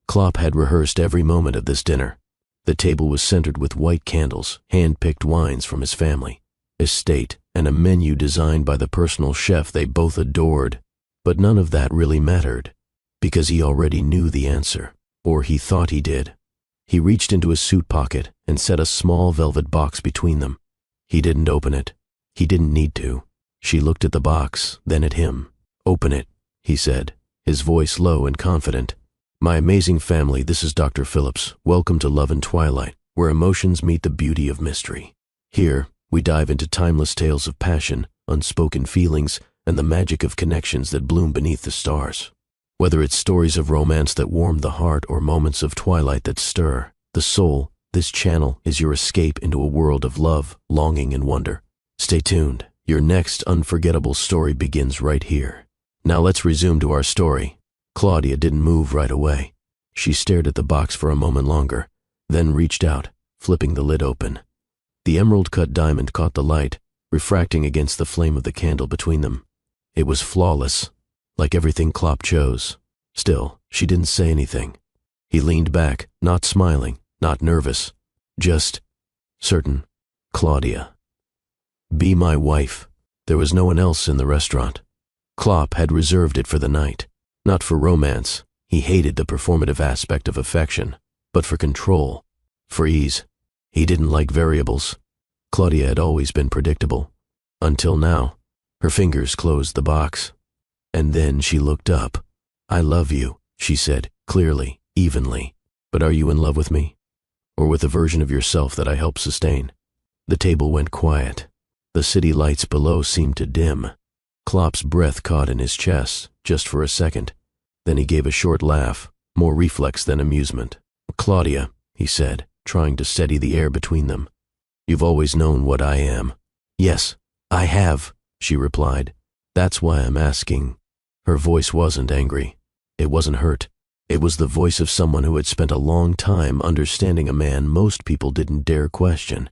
Klopp had rehearsed every moment of this dinner. The table was centered with white candles, hand-picked wines from his family, estate, and a menu designed by the personal chef they both adored. But none of that really mattered, because he already knew the answer, or he thought he did. He reached into his suit pocket and set a small velvet box between them. He didn't open it. He didn't need to. She looked at the box, then at him. "Open it," he said, his voice low and confident. "My amazing family, this is Dr. Phillips. Welcome to Love and Twilight, where emotions meet the beauty of mystery. Here, we dive into timeless tales of passion, unspoken feelings, and the magic of connections that bloom beneath the stars. Whether it's stories of romance that warm the heart or moments of twilight that stir the soul, this channel is your escape into a world of love, longing, and wonder. Stay tuned. Your next unforgettable story begins right here." Now let's resume to our story. Claudia didn't move right away. She stared at the box for a moment longer, then reached out, flipping the lid open. The emerald-cut diamond caught the light, refracting against the flame of the candle between them. It was flawless, like everything Klopp chose. Still, she didn't say anything. He leaned back, not smiling, not nervous, just certain. "Claudia, be my wife." There was no one else in the restaurant. Klopp had reserved it for the night, not for romance. He hated the performative aspect of affection, but for control, for ease. He didn't like variables. Claudia had always been predictable. Until now. Her fingers closed the box. And then she looked up. "I love you," she said, clearly, evenly. "But are you in love with me? Or with the version of yourself that I helped sustain?" The table went quiet. The city lights below seemed to dim. Klopp's breath caught in his chest, just for a second. Then he gave a short laugh, more reflex than amusement. "Claudia," he said, trying to steady the air between them, "you've always known what I am." "Yes, I have," she replied. "That's why I'm asking." Her voice wasn't angry. It wasn't hurt. It was the voice of someone who had spent a long time understanding a man most people didn't dare question.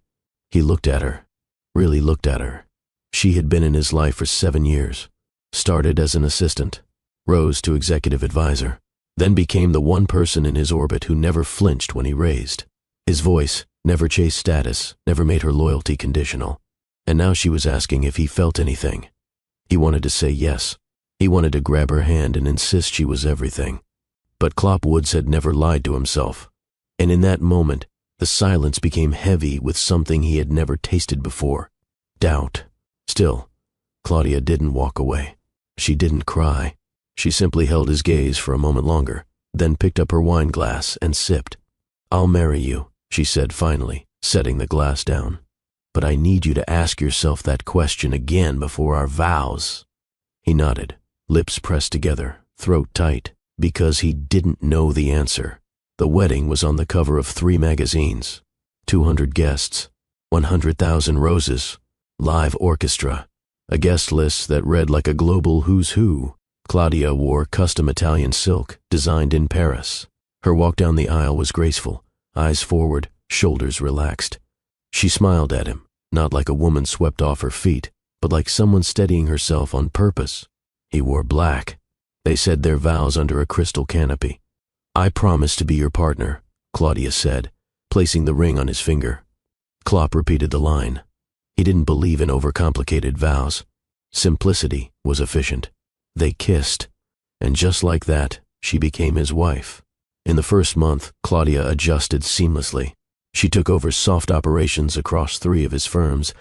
He looked at her, really looked at her. She had been in his life for 7 years. Started as an assistant, rose to executive advisor, then became the one person in his orbit who never flinched when he raised. His voice never chased status, never made her loyalty conditional. And now she was asking if he felt anything. He wanted to say yes. He wanted to grab her hand and insist she was everything. But Klopp Woods had never lied to himself. And in that moment, the silence became heavy with something he had never tasted before. Doubt. Still, Claudia didn't walk away. She didn't cry. She simply held his gaze for a moment longer, then picked up her wine glass and sipped. "I'll marry you," she said finally, setting the glass down. "But I need you to ask yourself that question again before our vows." He nodded, lips pressed together, throat tight, because he didn't know the answer. The wedding was on the cover of 3 magazines. 200 guests, 100,000 roses, live orchestra, a guest list that read like a global who's who. Claudia wore custom Italian silk, designed in Paris. Her walk down the aisle was graceful, eyes forward, shoulders relaxed. She smiled at him, not like a woman swept off her feet, but like someone steadying herself on purpose. He wore black. They said their vows under a crystal canopy. "I promise to be your partner," Claudia said, placing the ring on his finger. Klopp repeated the line. He didn't believe in overcomplicated vows. Simplicity was efficient. They kissed, and just like that, she became his wife. In the first month, Claudia adjusted seamlessly. She took over soft operations across 3 of his firms,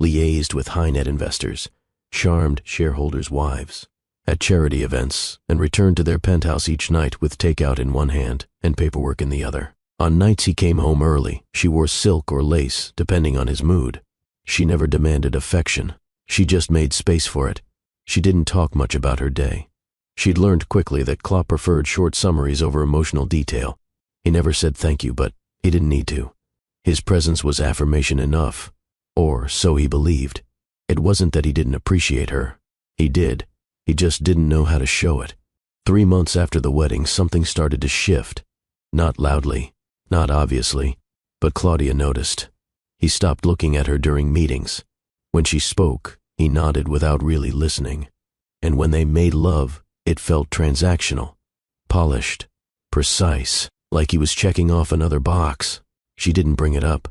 liaised with high-net investors, charmed shareholders' wives at charity events, and returned to their penthouse each night with takeout in one hand and paperwork in the other. On nights he came home early, she wore silk or lace, depending on his mood. She never demanded affection. She just made space for it. She didn't talk much about her day. She'd learned quickly that Klopp preferred short summaries over emotional detail. He never said thank you, but he didn't need to. His presence was affirmation enough, or so he believed. It wasn't that he didn't appreciate her. He did. He just didn't know how to show it. 3 months after the wedding, something started to shift. Not loudly, not obviously, but Claudia noticed. He stopped looking at her during meetings. When she spoke, he nodded without really listening. And when they made love, it felt transactional, polished, precise, like he was checking off another box. She didn't bring it up.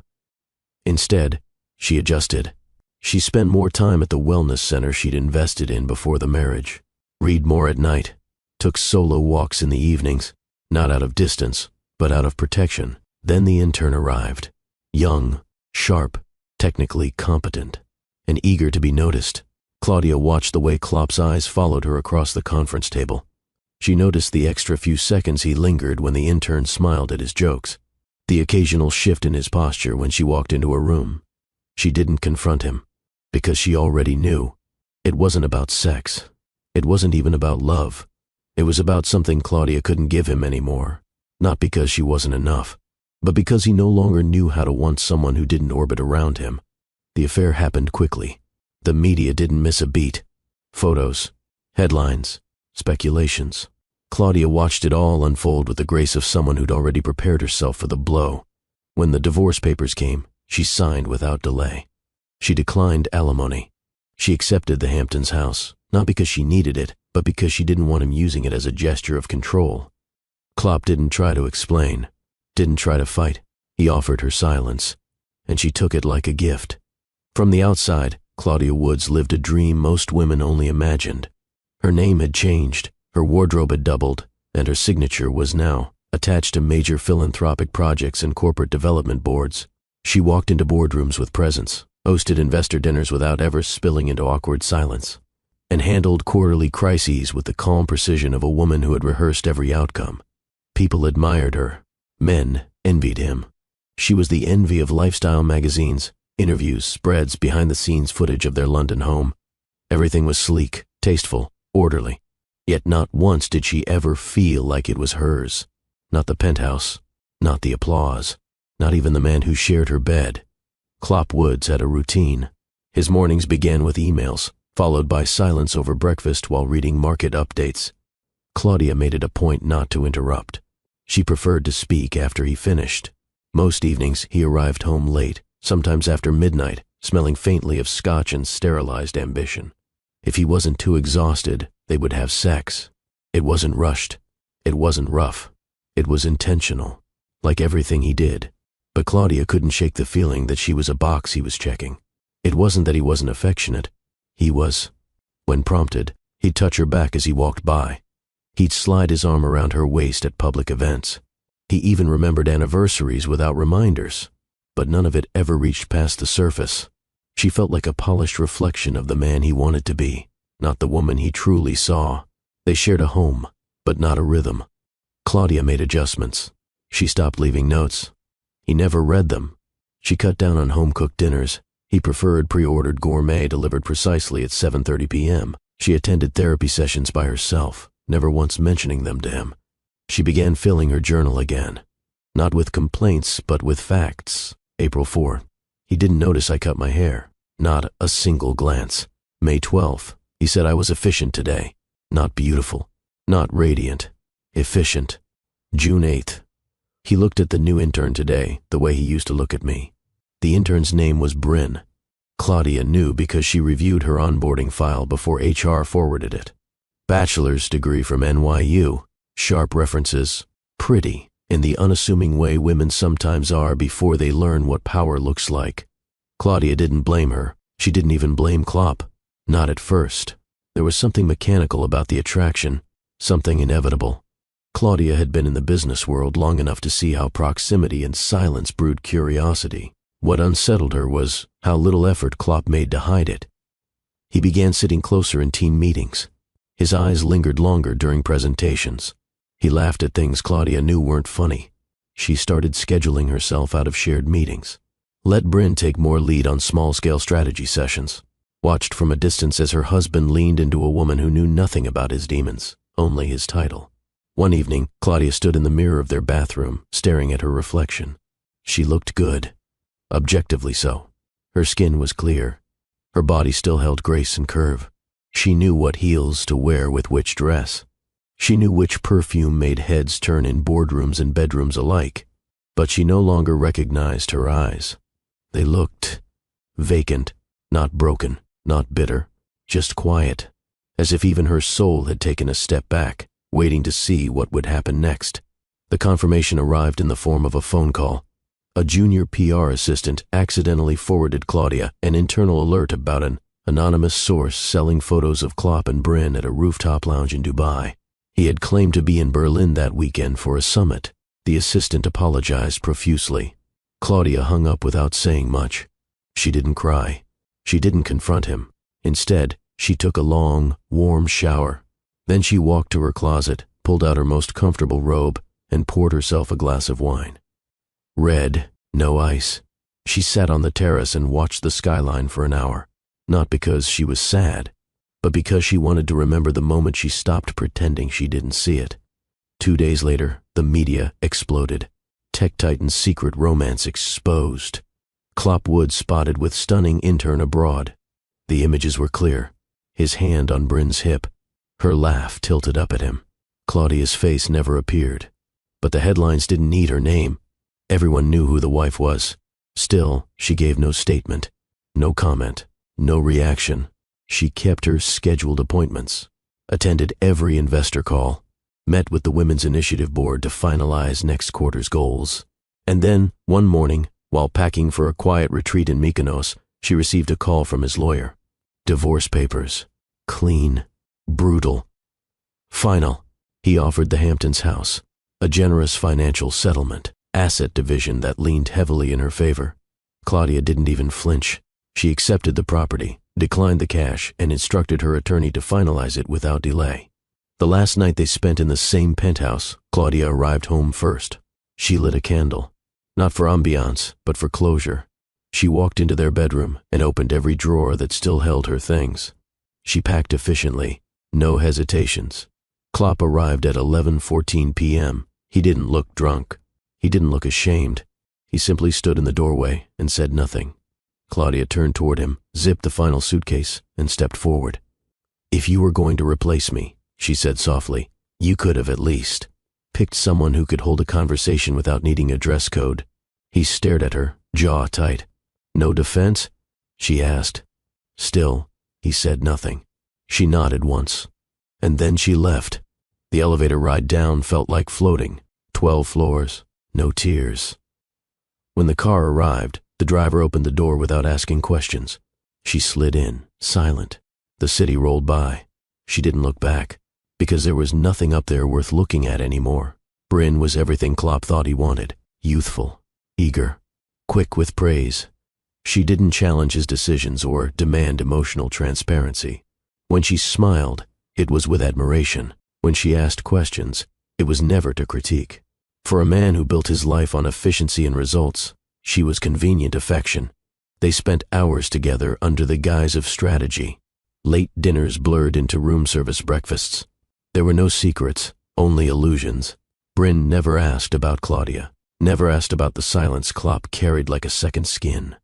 Instead, she adjusted. She spent more time at the wellness center she'd invested in before the marriage, read more at night, took solo walks in the evenings, not out of distance, but out of protection. Then the intern arrived, young, sharp, technically competent, and eager to be noticed. Claudia watched the way Klopp's eyes followed her across the conference table. She noticed the extra few seconds he lingered when the intern smiled at his jokes, the occasional shift in his posture when she walked into a room. She didn't confront him, because she already knew. It wasn't about sex. It wasn't even about love. It was about something Claudia couldn't give him anymore, not because she wasn't enough, but because he no longer knew how to want someone who didn't orbit around him. The affair happened quickly. The media didn't miss a beat. Photos, headlines, speculations. Claudia watched it all unfold with the grace of someone who'd already prepared herself for the blow. When the divorce papers came, she signed without delay. She declined alimony. She accepted the Hamptons' house, not because she needed it, but because she didn't want him using it as a gesture of control. Klopp didn't try to explain, didn't try to fight. He offered her silence, and she took it like a gift. From the outside, Claudia Woods lived a dream most women only imagined. Her name had changed, her wardrobe had doubled, and her signature was now attached to major philanthropic projects and corporate development boards. She walked into boardrooms with presence, hosted investor dinners without ever spilling into awkward silence, and handled quarterly crises with the calm precision of a woman who had rehearsed every outcome. People admired her. Men envied him. She was the envy of lifestyle magazines, interviews, spreads, behind-the-scenes footage of their London home. Everything was sleek, tasteful, orderly. Yet not once did she ever feel like it was hers. Not the penthouse, not the applause, not even the man who shared her bed. Klopp Woods had a routine. His mornings began with emails, followed by silence over breakfast while reading market updates. Claudia made it a point not to interrupt. She preferred to speak after he finished. Most evenings he arrived home late, sometimes after midnight, smelling faintly of scotch and sterilized ambition. If he wasn't too exhausted, they would have sex. It wasn't rushed. It wasn't rough. It was intentional, like everything he did. But Claudia couldn't shake the feeling that she was a box he was checking. It wasn't that he wasn't affectionate. He was. When prompted, he'd touch her back as he walked by. He'd slide his arm around her waist at public events. He even remembered anniversaries without reminders. But none of it ever reached past the surface. She felt like a polished reflection of the man he wanted to be, not the woman he truly saw. They shared a home, but not a rhythm. Claudia made adjustments. She stopped leaving notes. He never read them. She cut down on home-cooked dinners. He preferred pre-ordered gourmet delivered precisely at 7:30 p.m. She attended therapy sessions by herself, never once mentioning them to him. She began filling her journal again, not with complaints, but with facts. April 4th. He didn't notice I cut my hair. Not a single glance. May 12th. He said I was efficient today. Not beautiful. Not radiant. Efficient. June 8th. He looked at the new intern today, the way he used to look at me. The intern's name was Bryn. Claudia knew because she reviewed her onboarding file before HR forwarded it. Bachelor's degree from NYU. Sharp references. Pretty, in the unassuming way women sometimes are before they learn what power looks like. Claudia didn't blame her. She didn't even blame Klopp. Not at first. There was something mechanical about the attraction, something inevitable. Claudia had been in the business world long enough to see how proximity and silence brewed curiosity. What unsettled her was how little effort Klopp made to hide it. He began sitting closer in team meetings. His eyes lingered longer during presentations. He laughed at things Claudia knew weren't funny. She started scheduling herself out of shared meetings. Let Bryn take more lead on small-scale strategy sessions. Watched from a distance as her husband leaned into a woman who knew nothing about his demons, only his title. One evening, Claudia stood in the mirror of their bathroom, staring at her reflection. She looked good. Objectively so. Her skin was clear. Her body still held grace and curve. She knew what heels to wear with which dress. She knew which perfume made heads turn in boardrooms and bedrooms alike. But she no longer recognized her eyes. They looked vacant, not broken, not bitter, just quiet, as if even her soul had taken a step back, waiting to see what would happen next. The confirmation arrived in the form of a phone call. A junior PR assistant accidentally forwarded Claudia an internal alert about an anonymous source selling photos of Klopp and Bryn at a rooftop lounge in Dubai. He had claimed to be in Berlin that weekend for a summit. The assistant apologized profusely. Claudia hung up without saying much. She didn't cry. She didn't confront him. Instead, she took a long, warm shower. Then she walked to her closet, pulled out her most comfortable robe, and poured herself a glass of wine. Red, no ice. She sat on the terrace and watched the skyline for an hour. Not because she was sad, but because she wanted to remember the moment she stopped pretending she didn't see it. 2 days later, the media exploded. Tech Titan's secret romance exposed. Klopp Wood spotted with stunning intern abroad. The images were clear. His hand on Bryn's hip. Her laugh tilted up at him. Claudia's face never appeared. But the headlines didn't need her name. Everyone knew who the wife was. Still, she gave no statement, no comment, no reaction. She kept her scheduled appointments, attended every investor call, met with the Women's Initiative Board to finalize next quarter's goals. And then, one morning, while packing for a quiet retreat in Mykonos, she received a call from his lawyer. Divorce papers. Clean. Brutal. Final. He offered the Hamptons house, a generous financial settlement, asset division that leaned heavily in her favor. Claudia didn't even flinch. She accepted the property, declined the cash, and instructed her attorney to finalize it without delay. The last night they spent in the same penthouse, Claudia arrived home first. She lit a candle, not for ambiance, but for closure. She walked into their bedroom and opened every drawer that still held her things. She packed efficiently, no hesitations. Klopp arrived at 11:14 p.m. He didn't look drunk. He didn't look ashamed. He simply stood in the doorway and said nothing. Claudia turned toward him, zipped the final suitcase, and stepped forward. "If you were going to replace me," she said softly, "you could have at least picked someone who could hold a conversation without needing a dress code." He stared at her, jaw tight. "No defense?" she asked. Still, he said nothing. She nodded once. And then she left. The elevator ride down felt like floating. 12 floors, no tears. When the car arrived, the driver opened the door without asking questions. She slid in, silent. The city rolled by. She didn't look back, because there was nothing up there worth looking at anymore. Bryn was everything Klopp thought he wanted. Youthful, eager, quick with praise. She didn't challenge his decisions or demand emotional transparency. When she smiled, it was with admiration. When she asked questions, it was never to critique. For a man who built his life on efficiency and results, she was convenient affection. They spent hours together under the guise of strategy. Late dinners blurred into room service breakfasts. There were no secrets, only illusions. Bryn never asked about Claudia, never asked about the silence Klopp carried like a second skin.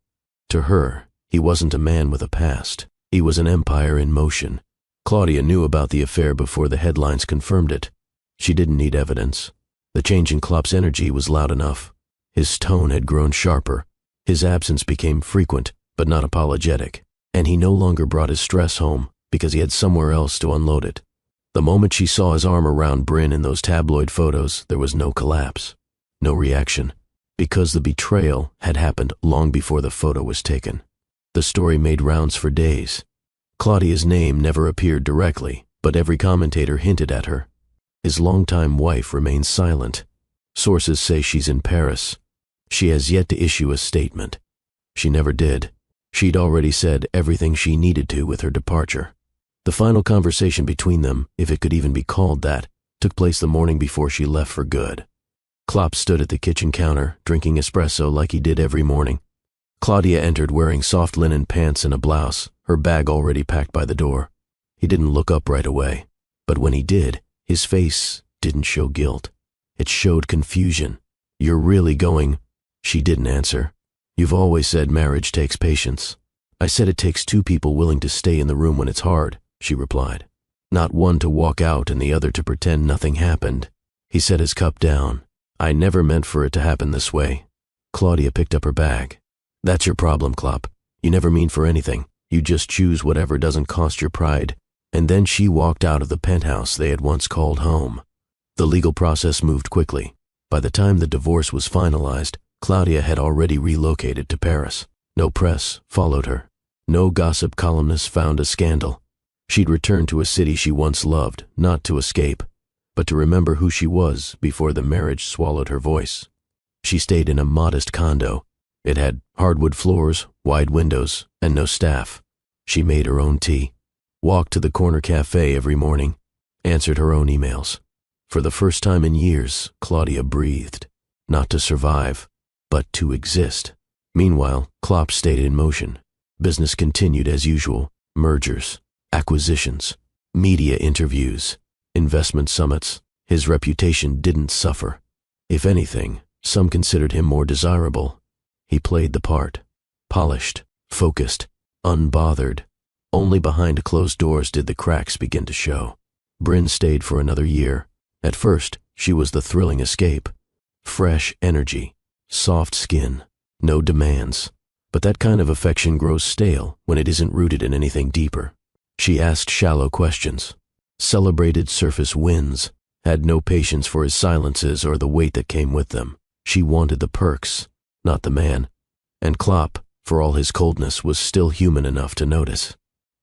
To her, he wasn't a man with a past. He was an empire in motion. Claudia knew about the affair before the headlines confirmed it. She didn't need evidence. The change in Klopp's energy was loud enough. His tone had grown sharper. His absence became frequent, but not apologetic. And he no longer brought his stress home because he had somewhere else to unload it. The moment she saw his arm around Bryn in those tabloid photos, there was no collapse, no reaction, because the betrayal had happened long before the photo was taken. The story made rounds for days. Claudia's name never appeared directly, but every commentator hinted at her. His longtime wife remains silent. Sources say she's in Paris. She has yet to issue a statement. She never did. She'd already said everything she needed to with her departure. The final conversation between them, if it could even be called that, took place the morning before she left for good. Klopp stood at the kitchen counter, drinking espresso like he did every morning. Claudia entered wearing soft linen pants and a blouse, her bag already packed by the door. He didn't look up right away, but when he did, his face didn't show guilt. It showed confusion. "You're really going?" She didn't answer. "You've always said marriage takes patience." "I said it takes two people willing to stay in the room when it's hard," she replied. "Not one to walk out and the other to pretend nothing happened." He set his cup down. "I never meant for it to happen this way." Claudia picked up her bag. "That's your problem, Klopp. You never mean for anything. You just choose whatever doesn't cost your pride." And then she walked out of the penthouse they had once called home. The legal process moved quickly. By the time the divorce was finalized, Claudia had already relocated to Paris. No press followed her. No gossip columnists found a scandal. She'd returned to a city she once loved, not to escape, but to remember who she was before the marriage swallowed her voice. She stayed in a modest condo. It had hardwood floors, wide windows, and no staff. She made her own tea, walked to the corner cafe every morning, answered her own emails. For the first time in years, Claudia breathed, not to survive, but to exist. Meanwhile, Klopp stayed in motion. Business continued as usual: mergers, acquisitions, media interviews, investment summits. His reputation didn't suffer. If anything, some considered him more desirable. He played the part, polished, focused, unbothered. Only behind closed doors did the cracks begin to show. Bryn stayed for another year. At first, she was the thrilling escape. Fresh energy, soft skin, no demands. But that kind of affection grows stale when it isn't rooted in anything deeper. She asked shallow questions, celebrated surface wins, had no patience for his silences or the weight that came with them. She wanted the perks, not the man. And Klopp, for all his coldness, was still human enough to notice.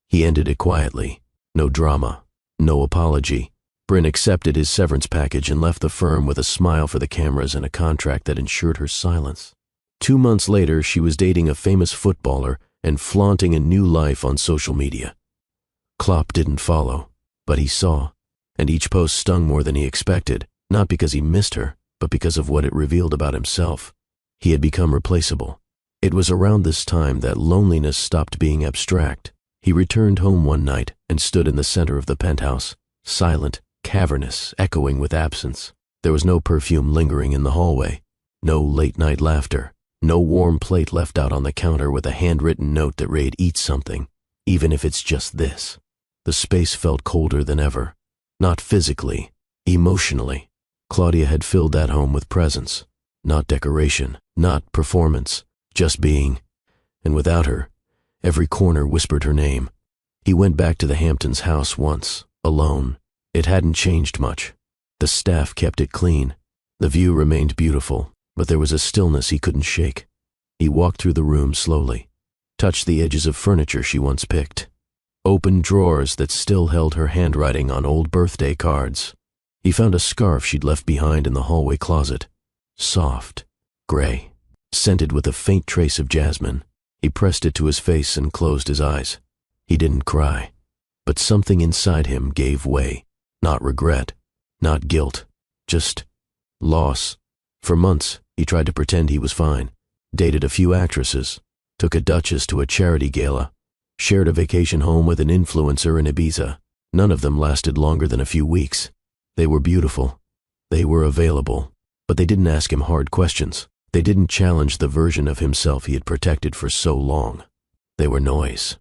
He ended it quietly. No drama, no apology. Bryn accepted his severance package and left the firm with a smile for the cameras and a contract that ensured her silence. 2 months later, she was dating a famous footballer and flaunting a new life on social media. Klopp didn't follow, but he saw, and each post stung more than he expected, not because he missed her, but because of what it revealed about himself. He had become replaceable. It was around this time that loneliness stopped being abstract. He returned home one night and stood in the center of the penthouse, silent, cavernous, echoing with absence. There was no perfume lingering in the hallway, no late-night laughter, no warm plate left out on the counter with a handwritten note that read, "Eat something, even if it's just this." The space felt colder than ever, not physically, emotionally. Claudia had filled that home with presence, not decoration, not performance, just being. And without her, every corner whispered her name. He went back to the Hamptons' house once, alone. It hadn't changed much. The staff kept it clean. The view remained beautiful, but there was a stillness he couldn't shake. He walked through the room slowly, touched the edges of furniture she once picked, opened drawers that still held her handwriting on old birthday cards. He found a scarf she'd left behind in the hallway closet. Soft, gray, scented with a faint trace of jasmine. He pressed it to his face and closed his eyes. He didn't cry, but something inside him gave way. Not regret, not guilt, just loss. For months, he tried to pretend he was fine, dated a few actresses, took a duchess to a charity gala, shared a vacation home with an influencer in Ibiza. None of them lasted longer than a few weeks. They were beautiful. They were available. But they didn't ask him hard questions. They didn't challenge the version of himself he had protected for so long. They were noise.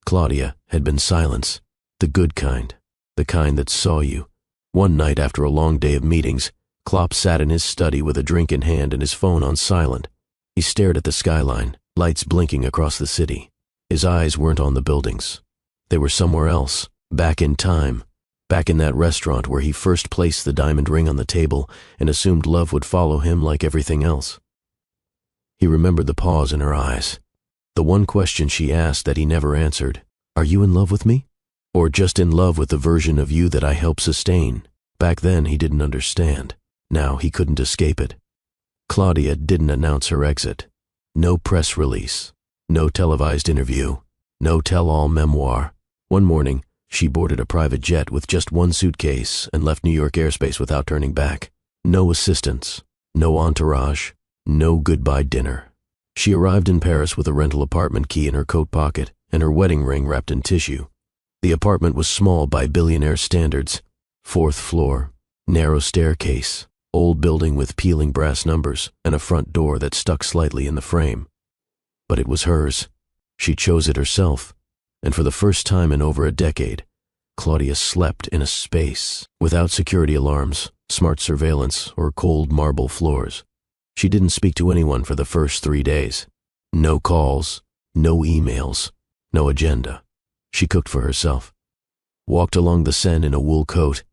Claudia had been silence, the good kind, the kind that saw you. One night after a long day of meetings, Klopp sat in his study with a drink in hand and his phone on silent. He stared at the skyline, lights blinking across the city. His eyes weren't on the buildings. They were somewhere else, back in time, back in that restaurant where he first placed the diamond ring on the table and assumed love would follow him like everything else. He remembered the pause in her eyes, the one question she asked that he never answered. "Are you in love with me? Or just in love with the version of you that I help sustain?" Back then he didn't understand. Now he couldn't escape it. Claudia didn't announce her exit. No press release, no televised interview, no tell-all memoir. One morning, she boarded a private jet with just one suitcase and left New York airspace without turning back. No assistants, no entourage, no goodbye dinner. She arrived in Paris with a rental apartment key in her coat pocket and her wedding ring wrapped in tissue. The apartment was small by Billionaire standards. 4th floor, narrow staircase, old building with peeling brass numbers and a front door that stuck slightly in the frame. But it was hers. She chose it herself, and for the first time in over a decade, Claudia slept in a space without security alarms, smart surveillance, or cold marble floors. She didn't speak to anyone for the first 3 days. No calls, no emails, no agenda. She cooked for herself, walked along the Seine in a wool coat,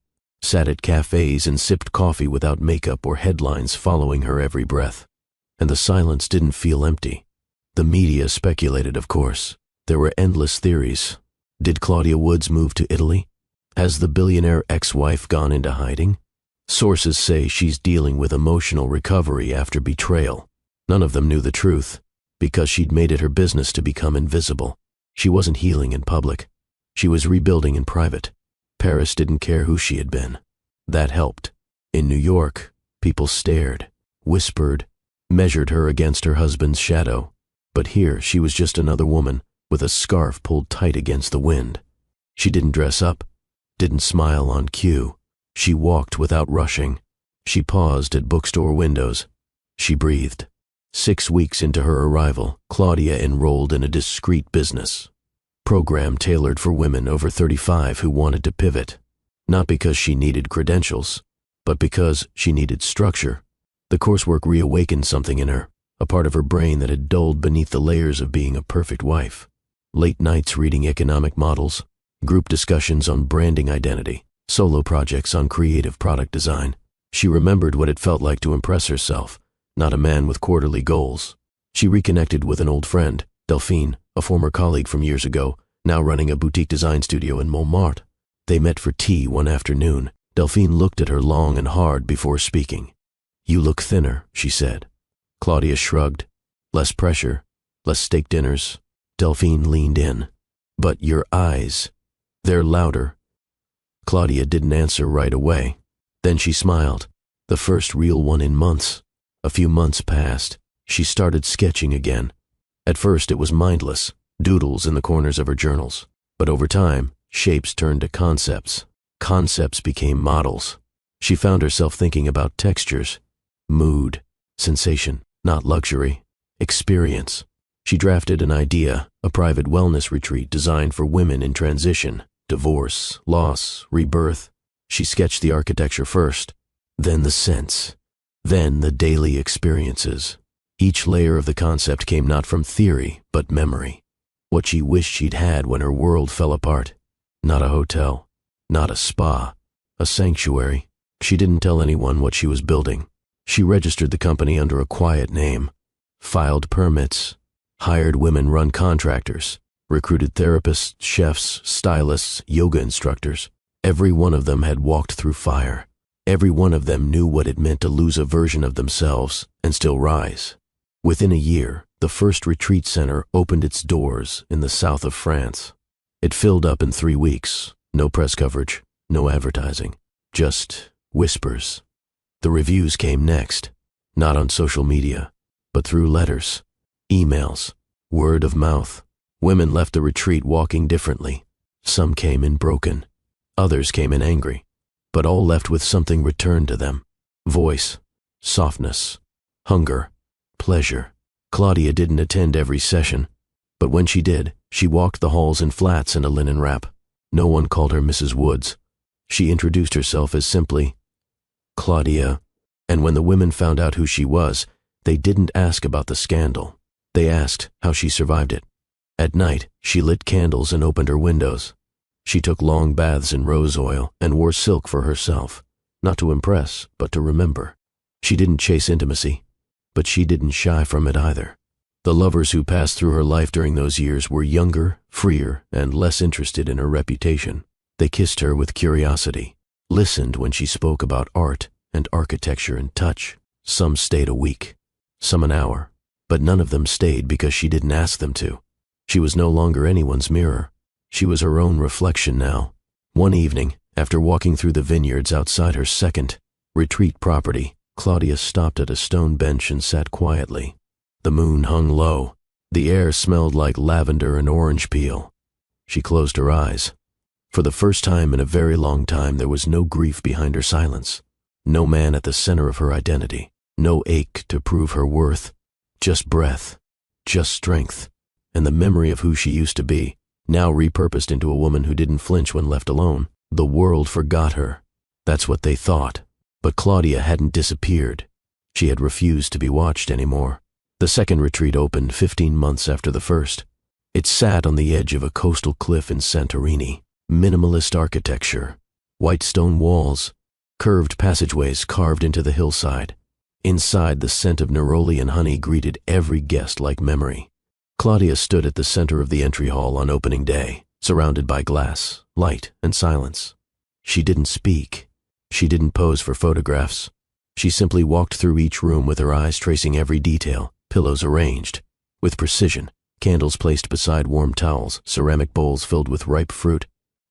sat at cafes and sipped coffee without makeup or headlines following her every breath. And the silence didn't feel empty. The media speculated, of course. There were endless theories. Did Claudia Woods move to Italy? Has the billionaire ex-wife gone into hiding? Sources say she's dealing with emotional recovery after betrayal. None of them knew the truth, because she'd made it her business to become invisible. She wasn't healing in public. She was rebuilding in private. Paris didn't care who she had been. That helped. In New York, people stared, whispered, measured her against her husband's shadow. But here she was just another woman with a scarf pulled tight against the wind. She didn't dress up, didn't smile on cue. She walked without rushing. She paused at bookstore windows. She breathed. 6 weeks into her arrival, Claudia enrolled in a discreet business program tailored for women over 35 who wanted to pivot, not because she needed credentials, but because she needed structure. The coursework reawakened something in her, a part of her brain that had dulled beneath the layers of being a perfect wife. Late nights reading economic models, group discussions on branding identity, solo projects on creative product design. She remembered what it felt like to impress herself, not a man with quarterly goals. She reconnected with an old friend, Delphine, a former colleague from years ago, now running a boutique design studio in Montmartre. They met for tea one afternoon. Delphine looked at her long and hard before speaking. "You look thinner," she said. Claudia shrugged. "Less pressure, less steak dinners." Delphine leaned in. "But your eyes, they're louder." Claudia didn't answer right away. Then she smiled, the first real one in months. A few months passed. She started sketching again. At first it was mindless, doodles in the corners of her journals. But over time, shapes turned to concepts. Concepts became models. She found herself thinking about textures, mood, sensation, not luxury, experience. She drafted an idea, a private wellness retreat designed for women in transition, divorce, loss, rebirth. She sketched the architecture first, then the scents, then the daily experiences. Each layer of the concept came not from theory, but memory. What she wished she'd had when her world fell apart. Not a hotel, not a spa, a sanctuary. She didn't tell anyone what she was building. She registered the company under a quiet name, filed permits, hired women-run contractors, recruited therapists, chefs, stylists, yoga instructors. Every one of them had walked through fire. Every one of them knew what it meant to lose a version of themselves and still rise. Within a year, the first retreat center opened its doors in the south of France. It filled up in 3 weeks. No press coverage, no advertising, just whispers. The reviews came next, not on social media, but through letters, emails, word of mouth. Women left the retreat walking differently. Some came in broken, others came in angry, but all left with something returned to them. Voice, softness, hunger, pleasure. Claudia didn't attend every session, but when she did, she walked the halls in flats and a linen wrap. No one called her Mrs. Woods. She introduced herself as simply Claudia, and when the women found out who she was, they didn't ask about the scandal. They asked how she survived it. At night, she lit candles and opened her windows. She took long baths in rose oil and wore silk for herself, not to impress, but to remember. She didn't chase intimacy, but she didn't shy from it either. The lovers who passed through her life during those years were younger, freer, and less interested in her reputation. They kissed her with curiosity, listened when she spoke about art and architecture and touch. Some stayed a week, some an hour, but none of them stayed because she didn't ask them to. She was no longer anyone's mirror. She was her own reflection now. One evening, after walking through the vineyards outside her second retreat property, Claudia stopped at a stone bench and sat quietly. The moon hung low. The air smelled like lavender and orange peel. She closed her eyes. For the first time in a very long time, there was no grief behind her silence. No man at the center of her identity. No ache to prove her worth. Just breath. Just strength. And the memory of who she used to be, now repurposed into a woman who didn't flinch when left alone. The world forgot her. That's what they thought. But Claudia hadn't disappeared. She had refused to be watched anymore. The second retreat opened 15 months after the first. It sat on the edge of a coastal cliff in Santorini. Minimalist architecture, White stone walls, curved passageways carved into the hillside. Inside, the scent of neroli and honey greeted every guest like memory. Claudia stood at the center of the entry hall on opening day, surrounded by glass, light, and silence. She didn't speak. She didn't pose for photographs. She simply walked through each room with her eyes tracing every detail, pillows arranged with precision, candles placed beside warm towels, ceramic bowls filled with ripe fruit.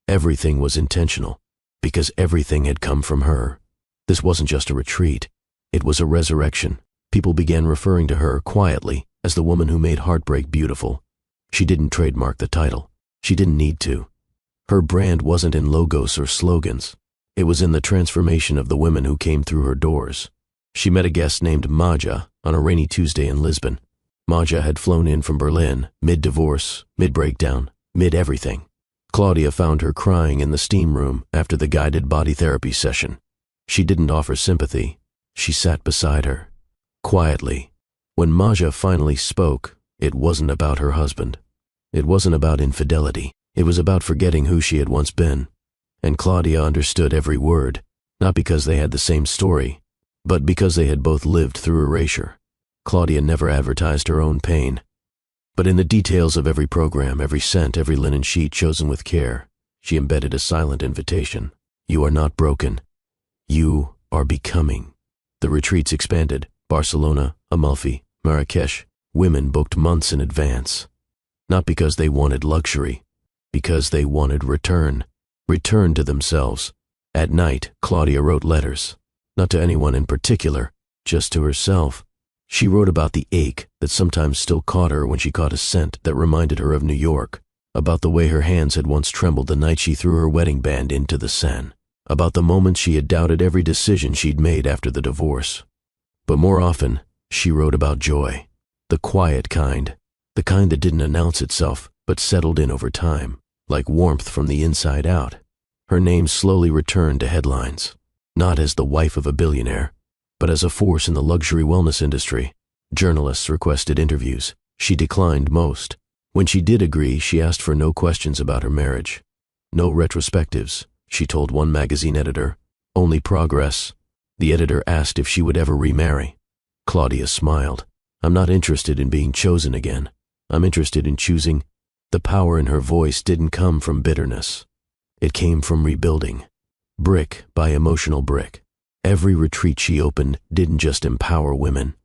Everything was intentional, because everything had come from her. This wasn't just a retreat. It was a resurrection. People began referring to her, quietly, as the woman who made heartbreak beautiful. She didn't trademark the title. She didn't need to. Her brand wasn't in logos or slogans. It was in the transformation of the women who came through her doors. She met a guest named Maja on a rainy Tuesday in Lisbon. Maja had flown in from Berlin, mid-divorce, mid-breakdown, mid-everything. Claudia found her crying in the steam room after the guided body therapy session. She didn't offer sympathy. She sat beside her, quietly. When Maja finally spoke, it wasn't about her husband. It wasn't about infidelity. It was about forgetting who she had once been. And Claudia understood every word, not because they had the same story, but because they had both lived through erasure. Claudia never advertised her own pain. But in the details of every program, every scent, every linen sheet chosen with care, she embedded a silent invitation. You are not broken. You are becoming. The retreats expanded. Barcelona, Amalfi, Marrakesh. Women booked months in advance. Not because they wanted luxury, because they wanted return. Return to themselves. At night, Claudia wrote letters. Not to anyone in particular, just to herself. She wrote about the ache that sometimes still caught her when she caught a scent that reminded her of New York, about the way her hands had once trembled the night she threw her wedding band into the Seine, about the moments she had doubted every decision she'd made after the divorce. But more often, she wrote about joy, the quiet kind, the kind that didn't announce itself but settled in over time, like warmth from the inside out. Her name slowly returned to headlines, not as the wife of a billionaire, but as a force in the luxury wellness industry. Journalists requested interviews. She declined most. When she did agree, she asked for no questions about her marriage. No retrospectives, she told one magazine editor. Only progress. The editor asked if she would ever remarry. Claudia smiled. I'm not interested in being chosen again. I'm interested in choosing. The power in her voice didn't come from bitterness. It came from rebuilding. Brick by emotional brick. Every retreat she opened didn't just empower women.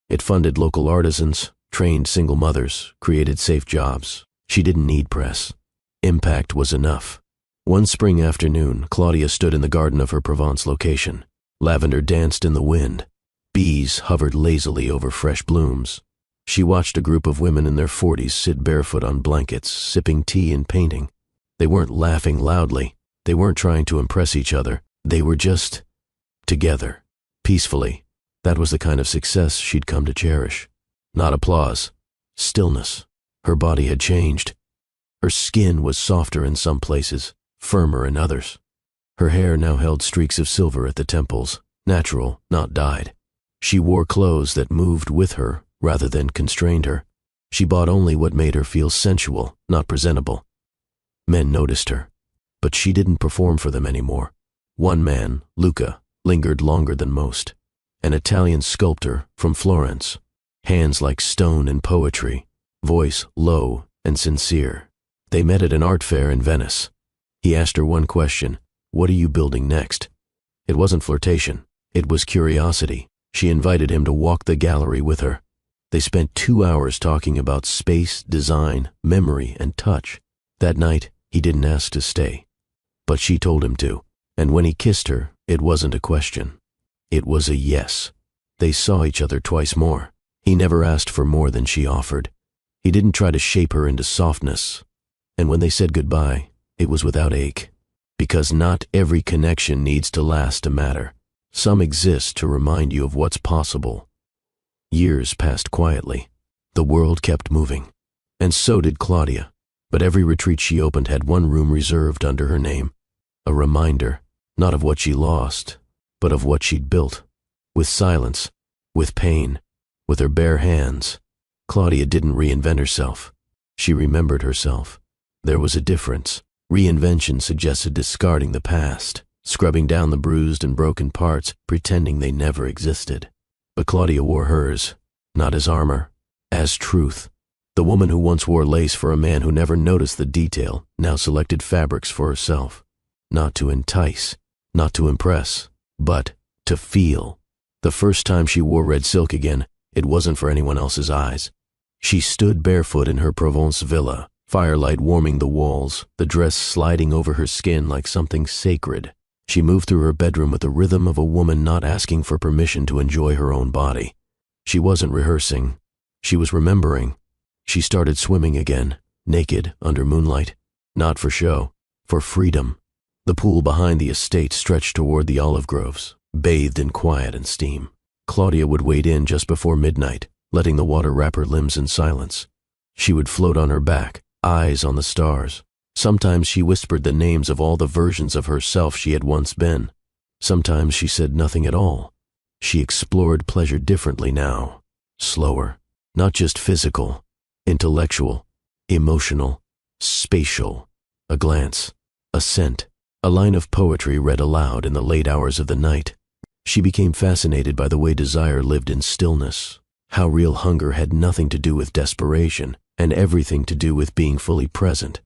It funded local artisans, trained single mothers, created safe jobs. She didn't need press. Impact was enough. One spring afternoon, Claudia stood in the garden of her Provence location. Lavender danced in the wind. Bees hovered lazily over fresh blooms. She watched a group of women in their 40s sit barefoot on blankets, sipping tea and painting. They weren't laughing loudly. They weren't trying to impress each other. They were just together, peacefully. That was the kind of success she'd come to cherish. Not applause, stillness. Her body had changed. Her skin was softer in some places, firmer in others. Her hair now held streaks of silver at the temples, natural, not dyed. She wore clothes that moved with her rather than constrained her. She bought only what made her feel sensual, not presentable. Men noticed her, but she didn't perform for them anymore. One man, Luca, lingered longer than most. An Italian sculptor from Florence. Hands like stone and poetry, voice low and sincere. They met at an art fair in Venice. He asked her one question, "What are you building next?" It wasn't flirtation. It was curiosity. She invited him to walk the gallery with her. They spent 2 hours talking about space, design, memory, and touch. That night, he didn't ask to stay. But she told him to. And when he kissed her, it wasn't a question. It was a yes. They saw each other twice more. He never asked for more than she offered. He didn't try to shape her into softness. And when they said goodbye, it was without ache. Because not every connection needs to last to matter. Some exist to remind you of what's possible. Years passed quietly. The world kept moving. And so did Claudia. But every retreat she opened had one room reserved under her name. A reminder, not of what she lost, but of what she'd built. With silence, with pain, with her bare hands. Claudia didn't reinvent herself. She remembered herself. There was a difference. Reinvention suggested discarding the past. scrubbing down the bruised and broken parts, pretending they never existed. But Claudia wore hers, not as armor, as truth. The woman who once wore lace for a man who never noticed the detail now selected fabrics for herself, not to entice, not to impress, but to feel. The first time she wore red silk again, it wasn't for anyone else's eyes. She stood barefoot in her Provence villa, firelight warming the walls, the dress sliding over her skin like something sacred. She moved through her bedroom with the rhythm of a woman not asking for permission to enjoy her own body. She wasn't rehearsing. She was remembering. She started swimming again, naked, under moonlight. Not for show, for freedom. The pool behind the estate stretched toward the olive groves, bathed in quiet and steam. Claudia would wade in just before midnight, letting the water wrap her limbs in silence. She would float on her back, eyes on the stars. Sometimes she whispered the names of all the versions of herself she had once been. Sometimes she said nothing at all. She explored pleasure differently now, slower, not just physical, intellectual, emotional, spatial. A glance, a scent, a line of poetry read aloud in the late hours of the night. She became fascinated by the way desire lived in stillness, how real hunger had nothing to do with desperation and everything to do with being fully present.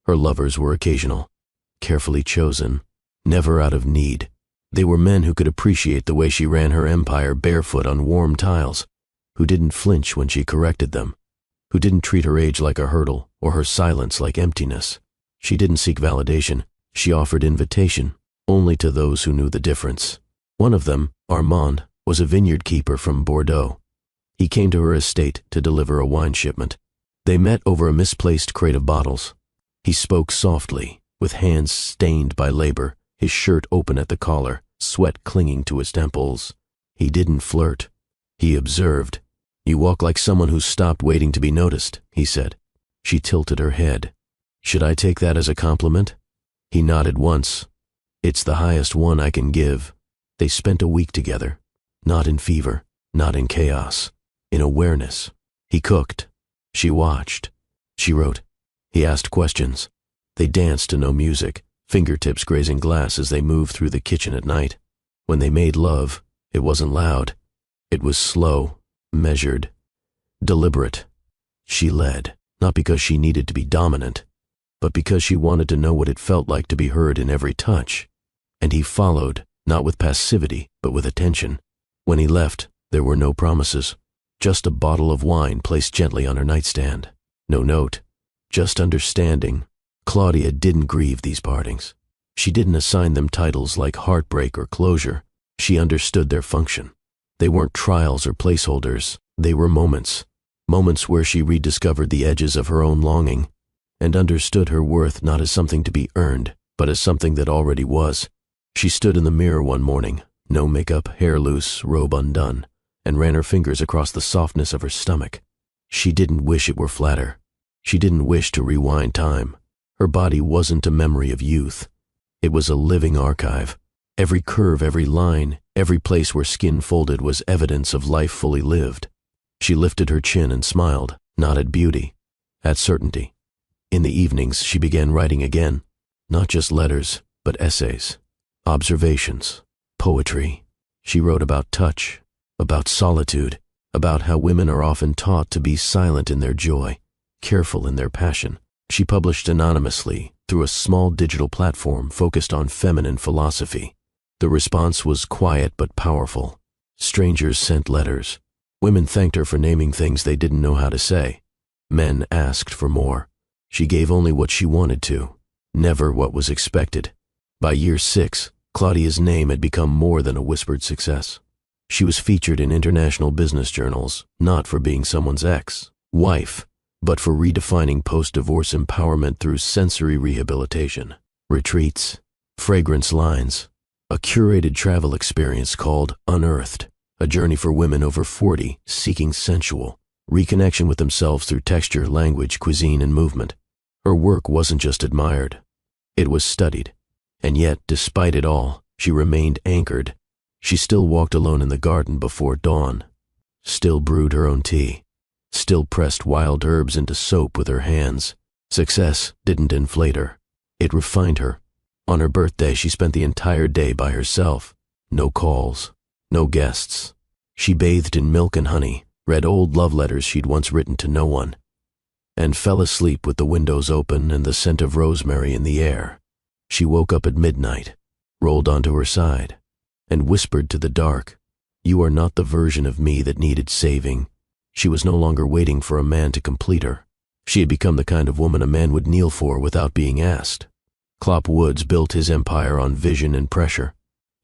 Her lovers were occasional, carefully chosen, never out of need. They were men who could appreciate the way she ran her empire barefoot on warm tiles, who didn't flinch when she corrected them, who didn't treat her age like a hurdle or her silence like emptiness. She didn't seek validation. She offered invitation, only to those who knew the difference. One of them, Armand, was a vineyard keeper from Bordeaux. He came to her estate to deliver a wine shipment. They met over a misplaced crate of bottles. He spoke softly, with hands stained by labor, his shirt open at the collar, sweat clinging to his temples. He didn't flirt. He observed. "You walk like someone who's stopped waiting to be noticed," he said. She tilted her head. "Should I take that as a compliment?" He nodded once. "It's the highest one I can give." They spent a week together, not in fever, not in chaos, in awareness. He cooked. She watched. She wrote. He asked questions. They danced to no music, fingertips grazing glass as they moved through the kitchen at night. When they made love, it wasn't loud. It was slow, measured, deliberate. She led, not because she needed to be dominant, but because she wanted to know what it felt like to be heard in every touch. And he followed, not with passivity, but with attention. When he left, there were no promises. Just a bottle of wine placed gently on her nightstand. No note, just understanding. Claudia didn't grieve these partings. She didn't assign them titles like heartbreak or closure. She understood their function. They weren't trials or placeholders. They were moments. Moments where she rediscovered the edges of her own longing and understood her worth not as something to be earned, but as something that already was. She stood in the mirror one morning, no makeup, hair loose, robe undone, and ran her fingers across the softness of her stomach. She didn't wish it were flatter. She didn't wish to rewind time. Her body wasn't a memory of youth. It was a living archive. Every curve, every line, every place where skin folded was evidence of life fully lived. She lifted her chin and smiled, not at beauty, at certainty. In the evenings, she began writing again, not just letters, but essays, observations, poetry. She wrote about touch, about solitude, about how women are often taught to be silent in their joy, careful in their passion. She published anonymously through a small digital platform focused on feminine philosophy. The response was quiet but powerful. Strangers sent letters. Women thanked her for naming things they didn't know how to say. Men asked for more. She gave only what she wanted to, never what was expected. By year 6, Claudia's name had become more than a whispered success. She was featured in international business journals, not for being someone's ex-wife, but for redefining post-divorce empowerment through sensory rehabilitation, retreats, fragrance lines, a curated travel experience called Unearthed, a journey for women over 40 seeking sensual reconnection with themselves through texture, language, cuisine, and movement. Her work wasn't just admired, it was studied. And yet, despite it all, she remained anchored. She still walked alone in the garden before dawn, still brewed her own tea, still pressed wild herbs into soap with her hands. Success didn't inflate her. It refined her. On her birthday, she spent the entire day by herself. No calls, no guests. She bathed in milk and honey, read old love letters she'd once written to no one, and fell asleep with the windows open and the scent of rosemary in the air. She woke up at midnight, rolled onto her side, and whispered to the dark, "You are not the version of me that needed saving." She was no longer waiting for a man to complete her. She had become the kind of woman a man would kneel for without being asked. Klopp Woods built his empire on vision and pressure.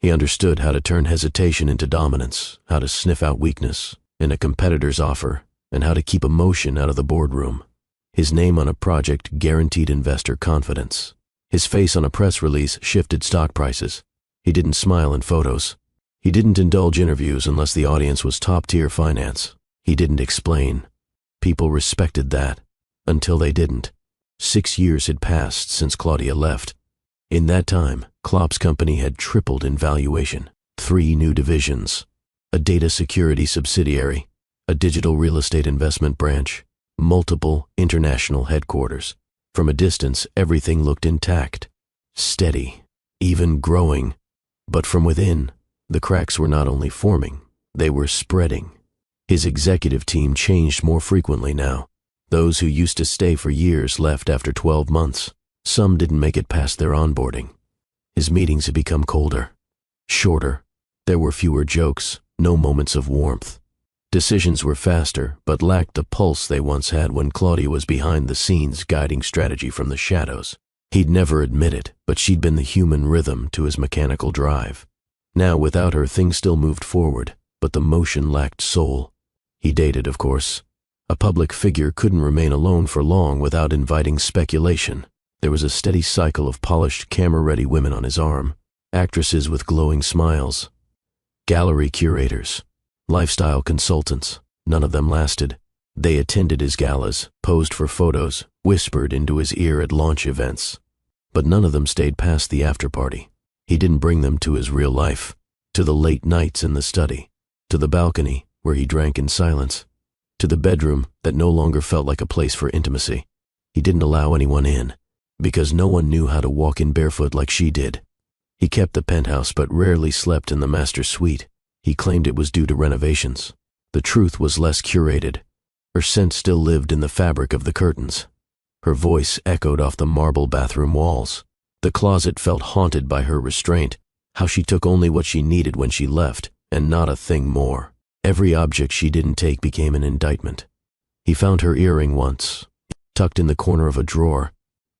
He understood how to turn hesitation into dominance, how to sniff out weakness in a competitor's offer, and how to keep emotion out of the boardroom. His name on a project guaranteed investor confidence. His face on a press release shifted stock prices. He didn't smile in photos. He didn't indulge interviews unless the audience was top-tier finance. He didn't explain. People respected that, until they didn't. 6 years had passed since Claudia left. In that time, Klopp's company had tripled in valuation. 3 new divisions, a data security subsidiary, a digital real estate investment branch, multiple international headquarters. From a distance, everything looked intact, steady, even growing. But from within, the cracks were not only forming, they were spreading. His executive team changed more frequently now. Those who used to stay for years left after 12 months. Some didn't make it past their onboarding. His meetings had become colder, shorter. There were fewer jokes, no moments of warmth. Decisions were faster, but lacked the pulse they once had when Claudia was behind the scenes guiding strategy from the shadows. He'd never admit it, but she'd been the human rhythm to his mechanical drive. Now, without her, things still moved forward, but the motion lacked soul. He dated, of course. A public figure couldn't remain alone for long without inviting speculation. There was a steady cycle of polished, camera-ready women on his arm, actresses with glowing smiles, gallery curators, lifestyle consultants. None of them lasted. They attended his galas, posed for photos, whispered into his ear at launch events. But none of them stayed past the after-party. He didn't bring them to his real life, to the late nights in the study, to the balcony where he drank in silence, to the bedroom that no longer felt like a place for intimacy. He didn't allow anyone in, because no one knew how to walk in barefoot like she did. He kept the penthouse but rarely slept in the master suite. He claimed it was due to renovations. The truth was less curated. Her scent still lived in the fabric of the curtains. Her voice echoed off the marble bathroom walls. The closet felt haunted by her restraint, how she took only what she needed when she left, and not a thing more. Every object she didn't take became an indictment. He found her earring once, tucked in the corner of a drawer.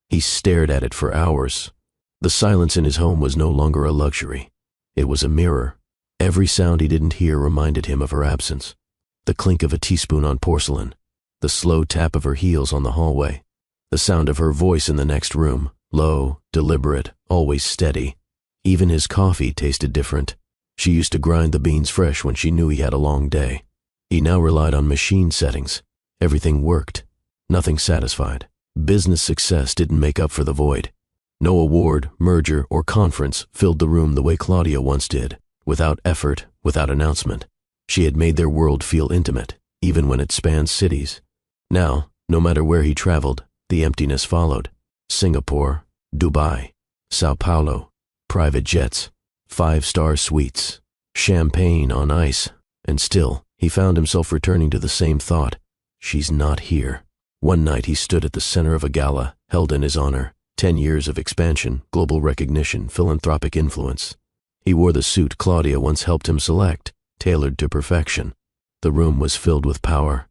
He stared at it for hours. The silence in his home was no longer a luxury. It was a mirror. Every sound he didn't hear reminded him of her absence. The clink of a teaspoon on porcelain, the slow tap of her heels on the hallway, the sound of her voice in the next room, low, deliberate, always steady. Even his coffee tasted different. She used to grind the beans fresh when she knew he had a long day. He now relied on machine settings. Everything worked. Nothing satisfied. Business success didn't make up for the void. No award, merger, or conference filled the room the way Claudia once did, without effort, without announcement. She had made their world feel intimate, even when it spanned cities. Now, no matter where he traveled, the emptiness followed. Singapore, Dubai, Sao Paulo, private jets, 5-star suites, champagne on ice, and still, he found himself returning to the same thought. She's not here. One night he stood at the center of a gala, held in his honor, 10 years of expansion, global recognition, philanthropic influence. He wore the suit Claudia once helped him select, tailored to perfection. The room was filled with power.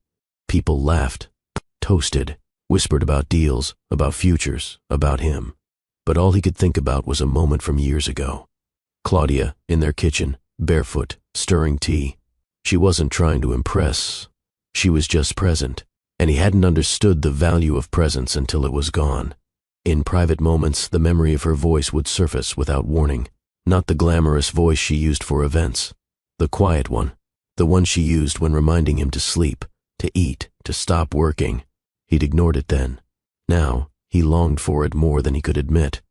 People laughed, toasted, whispered about deals, about futures, about him. But all he could think about was a moment from years ago. Claudia, in their kitchen, barefoot, stirring tea. She wasn't trying to impress. She was just present, and he hadn't understood the value of presence until it was gone. In private moments, the memory of her voice would surface without warning. Not the glamorous voice she used for events. The quiet one. The one she used when reminding him to sleep, to eat, to stop working. He'd ignored it then. Now, he longed for it more than he could admit.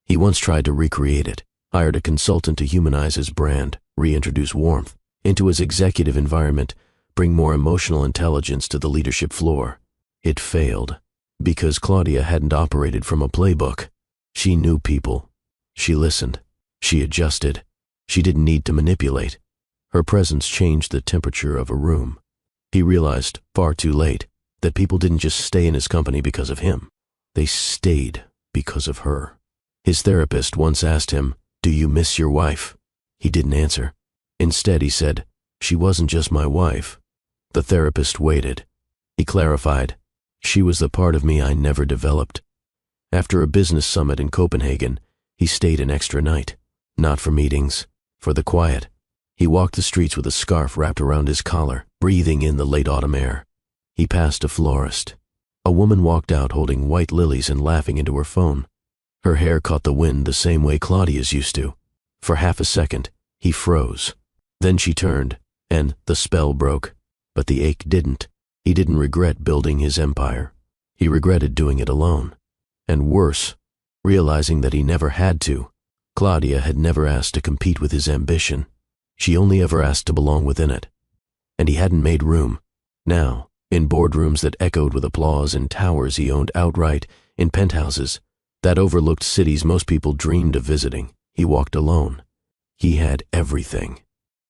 He once tried to recreate it, hired a consultant to humanize his brand, reintroduce warmth into his executive environment, bring more emotional intelligence to the leadership floor. It failed, because Claudia hadn't operated from a playbook. She knew people. She listened. She adjusted. She didn't need to manipulate. Her presence changed the temperature of a room. He realized, far too late, that people didn't just stay in his company because of him. They stayed because of her. His therapist once asked him, "Do you miss your wife?" He didn't answer. Instead, he said, "She wasn't just my wife." The therapist waited. He clarified, "She was the part of me I never developed." After a business summit in Copenhagen, he stayed an extra night. Not for meetings, for the quiet. He walked the streets with a scarf wrapped around his collar, breathing in the late autumn air. He passed a florist. A woman walked out holding white lilies and laughing into her phone. Her hair caught the wind the same way Claudia's used to. For half a second, he froze. Then she turned, and the spell broke. But the ache didn't. He didn't regret building his empire. He regretted doing it alone. And worse, realizing that he never had to. Claudia had never asked to compete with his ambition. She only ever asked to belong within it. And he hadn't made room. Now, in boardrooms that echoed with applause, in towers he owned outright, in penthouses that overlooked cities most people dreamed of visiting, he walked alone. He had everything.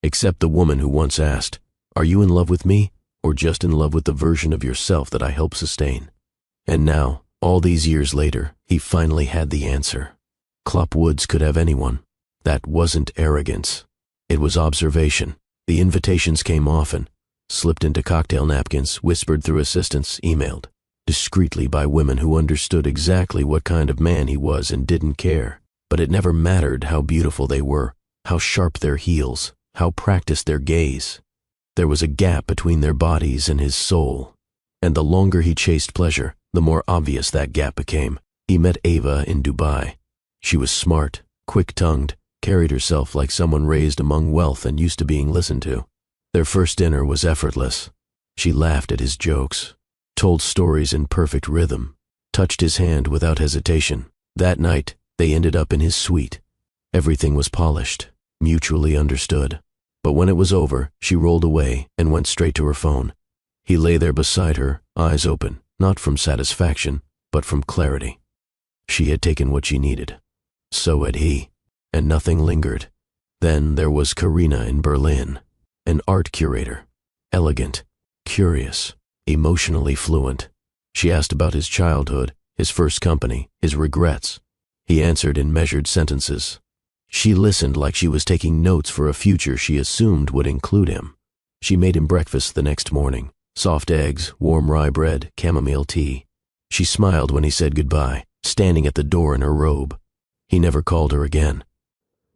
Except the woman who once asked, "Are you in love with me, or just in love with the version of yourself that I help sustain?" And now, all these years later, he finally had the answer. Klopp Woods could have anyone. That wasn't arrogance. It was observation. The invitations came often, slipped into cocktail napkins, whispered through assistants, emailed, discreetly by women who understood exactly what kind of man he was and didn't care. But it never mattered how beautiful they were, how sharp their heels, how practiced their gaze. There was a gap between their bodies and his soul. And the longer he chased pleasure, the more obvious that gap became. He met Ava in Dubai. She was smart, quick-tongued, carried herself like someone raised among wealth and used to being listened to. Their first dinner was effortless. She laughed at his jokes, told stories in perfect rhythm, touched his hand without hesitation. That night, they ended up in his suite. Everything was polished, mutually understood. But when it was over, she rolled away and went straight to her phone. He lay there beside her, eyes open, not from satisfaction, but from clarity. She had taken what she needed. So had he, and nothing lingered. Then there was Karina in Berlin, an art curator, elegant, curious, emotionally fluent. She asked about his childhood, his first company, his regrets. He answered in measured sentences. She listened like she was taking notes for a future she assumed would include him. She made him breakfast the next morning, soft eggs, warm rye bread, chamomile tea. She smiled when he said goodbye, standing at the door in her robe. He never called her again.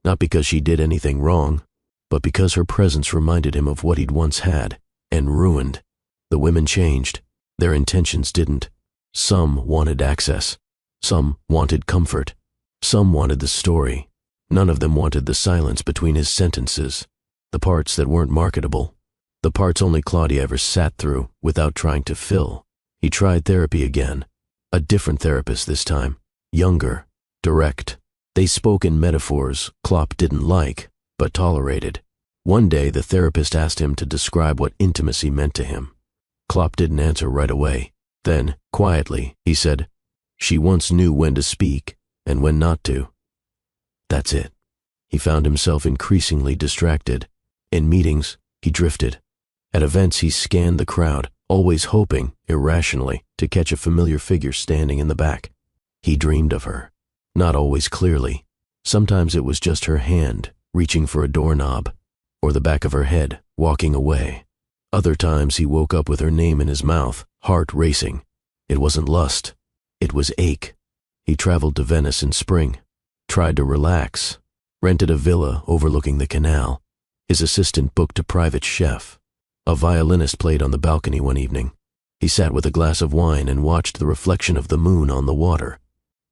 Not because she did anything wrong, but because her presence reminded him of what he'd once had, and ruined. The women changed. Their intentions didn't. Some wanted access. Some wanted comfort. Some wanted the story. None of them wanted the silence between his sentences, the parts that weren't marketable, the parts only Claudia ever sat through without trying to fill. He tried therapy again. A different therapist this time, younger, direct. They spoke in metaphors Klopp didn't like, but tolerated. One day the therapist asked him to describe what intimacy meant to him. Klopp didn't answer right away. Then, quietly, he said, "She once knew when to speak and when not to." That's it. He found himself increasingly distracted. In meetings, he drifted. At events, he scanned the crowd, always hoping, irrationally, to catch a familiar figure standing in the back. He dreamed of her. Not always clearly. Sometimes it was just her hand, reaching for a doorknob, or the back of her head, walking away. Other times he woke up with her name in his mouth, heart racing. It wasn't lust. It was ache. He traveled to Venice in spring, tried to relax, rented a villa overlooking the canal. His assistant booked a private chef. A violinist played on the balcony one evening. He sat with a glass of wine and watched the reflection of the moon on the water.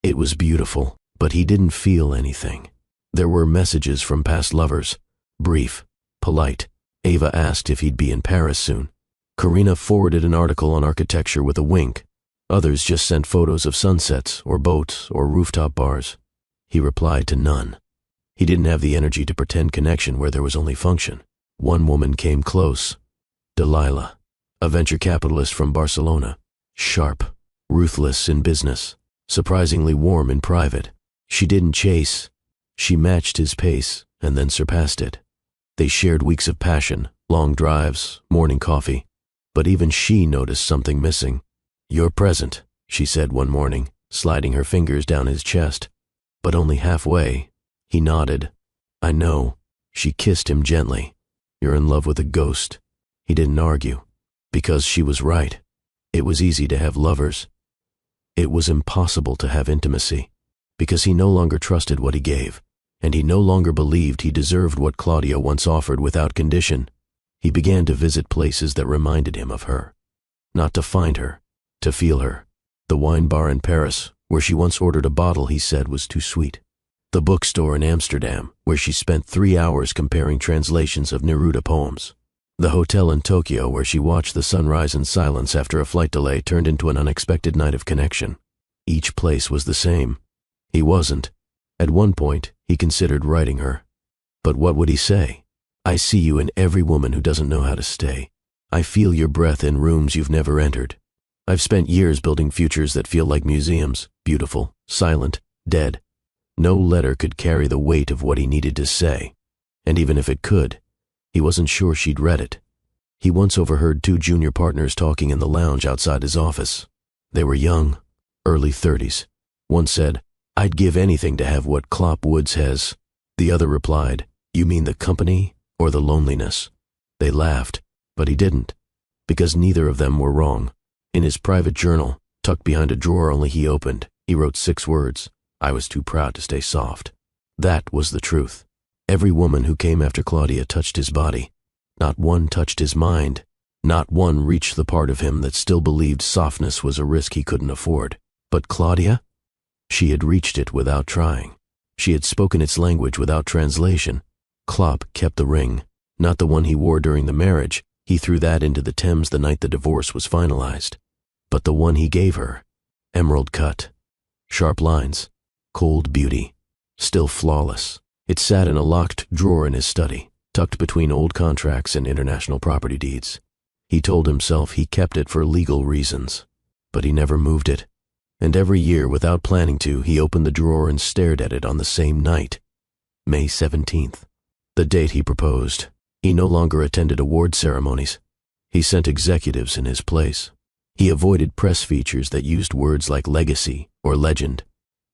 It was beautiful, but he didn't feel anything. There were messages from past lovers, brief, polite. Ava asked if he'd be in Paris soon. Karina forwarded an article on architecture with a wink. Others just sent photos of sunsets or boats or rooftop bars. He replied to none. He didn't have the energy to pretend connection where there was only function. One woman came close. Delilah, a venture capitalist from Barcelona. Sharp, ruthless in business, surprisingly warm in private. She didn't chase, She matched his pace and then surpassed it. They shared weeks of passion, long drives, morning coffee. But even she noticed something missing. "You're present," she said one morning, sliding her fingers down his chest. "But only halfway." He nodded. "I know." She kissed him gently. "You're in love with a ghost." He didn't argue, because she was right. It was easy to have lovers. It was impossible to have intimacy, because he no longer trusted what he gave, and he no longer believed he deserved what Claudia once offered without condition. He began to visit places that reminded him of her. Not to find her, to feel her. The wine bar in Paris, where she once ordered a bottle he said was too sweet. The bookstore in Amsterdam, where she spent 3 hours comparing translations of Neruda poems. The hotel in Tokyo, where she watched the sunrise in silence after a flight delay turned into an unexpected night of connection. Each place was the same. He wasn't. At one point, he considered writing her. But what would he say? "I see you in every woman who doesn't know how to stay. I feel your breath in rooms you've never entered. I've spent years building futures that feel like museums, beautiful, silent, dead." No letter could carry the weight of what he needed to say. And even if it could, he wasn't sure she'd read it. He once overheard 2 junior partners talking in the lounge outside his office. They were young, early 30s. One said, "I'd give anything to have what Klopp Woods has." The other replied, "You mean the company or the loneliness?" They laughed, but he didn't, because neither of them were wrong. In his private journal, tucked behind a drawer only he opened, he wrote 6 words: "I was too proud to stay soft." That was the truth. Every woman who came after Claudia touched his body. Not one touched his mind. Not one reached the part of him that still believed softness was a risk he couldn't afford. But Claudia? She had reached it without trying. She had spoken its language without translation. Klopp kept the ring, not the one he wore during the marriage. He threw that into the Thames the night the divorce was finalized. But the one he gave her, emerald cut, sharp lines, cold beauty, still flawless. It sat in a locked drawer in his study, tucked between old contracts and international property deeds. He told himself he kept it for legal reasons, but he never moved it. And every year, without planning to, he opened the drawer and stared at it on the same night, May 17th, the date he proposed. He no longer attended award ceremonies. He sent executives in his place. He avoided press features that used words like legacy or legend.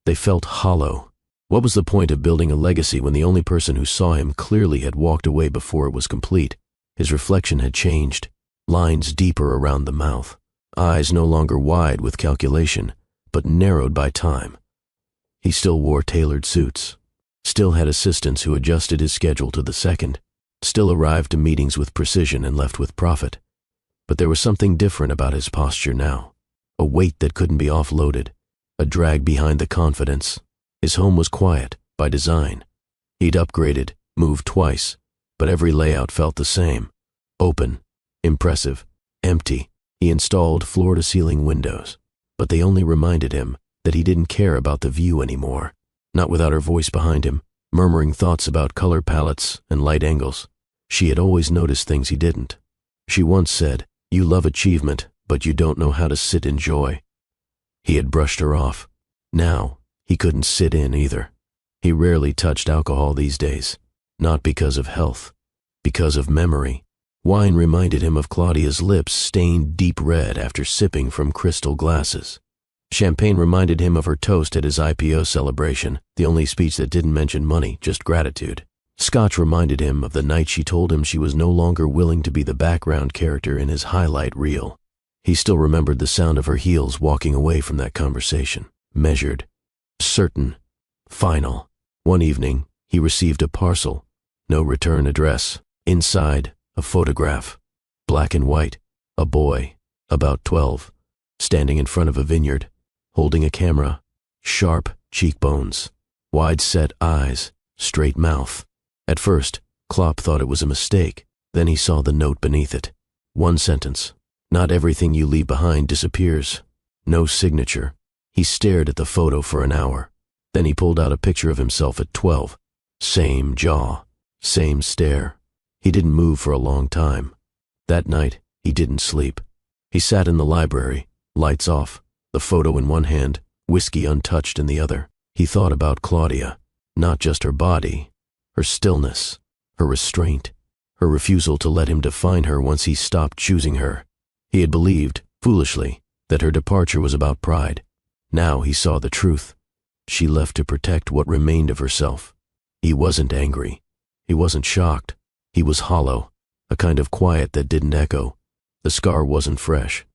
They felt hollow. What was the point of building a legacy when the only person who saw him clearly had walked away before it was complete? His reflection had changed, lines deeper around the mouth, eyes no longer wide with calculation, but narrowed by time. He still wore tailored suits, still had assistants who adjusted his schedule to the second, still arrived to meetings with precision and left with profit. But there was something different about his posture now, a weight that couldn't be offloaded, a drag behind the confidence. His home was quiet, by design. He'd upgraded, moved twice, but every layout felt the same. Open, impressive, empty. He installed floor-to-ceiling windows, but they only reminded him that he didn't care about the view anymore, not without her voice behind him, murmuring thoughts about color palettes and light angles. She had always noticed things he didn't. She once said, "You love achievement, but you don't know how to sit in joy." He had brushed her off. Now, he couldn't sit in either. He rarely touched alcohol these days, not because of health, because of memory. Wine reminded him of Claudia's lips stained deep red after sipping from crystal glasses. Champagne reminded him of her toast at his IPO celebration, the only speech that didn't mention money, just gratitude. Scotch reminded him of the night she told him she was no longer willing to be the background character in his highlight reel. He still remembered the sound of her heels walking away from that conversation, measured, certain, final. One evening, he received a parcel, no return address. Inside, a photograph, black and white, a boy, about 12, standing in front of a vineyard, holding a camera, sharp cheekbones, wide-set eyes, straight mouth. At first, Klopp thought it was a mistake. Then he saw the note beneath it. One sentence: "Not everything you leave behind disappears." No signature. He stared at the photo for an hour. Then he pulled out a picture of himself at 12. Same jaw, same stare. He didn't move for a long time. That night, he didn't sleep. He sat in the library, lights off, the photo in one hand, whiskey untouched in the other. He thought about Claudia. Not just her body, her stillness, her restraint, her refusal to let him define her once he stopped choosing her. He had believed, foolishly, that her departure was about pride. Now he saw the truth. She left to protect what remained of herself. He wasn't angry. He wasn't shocked. He was hollow, a kind of quiet that didn't echo. The scar wasn't fresh,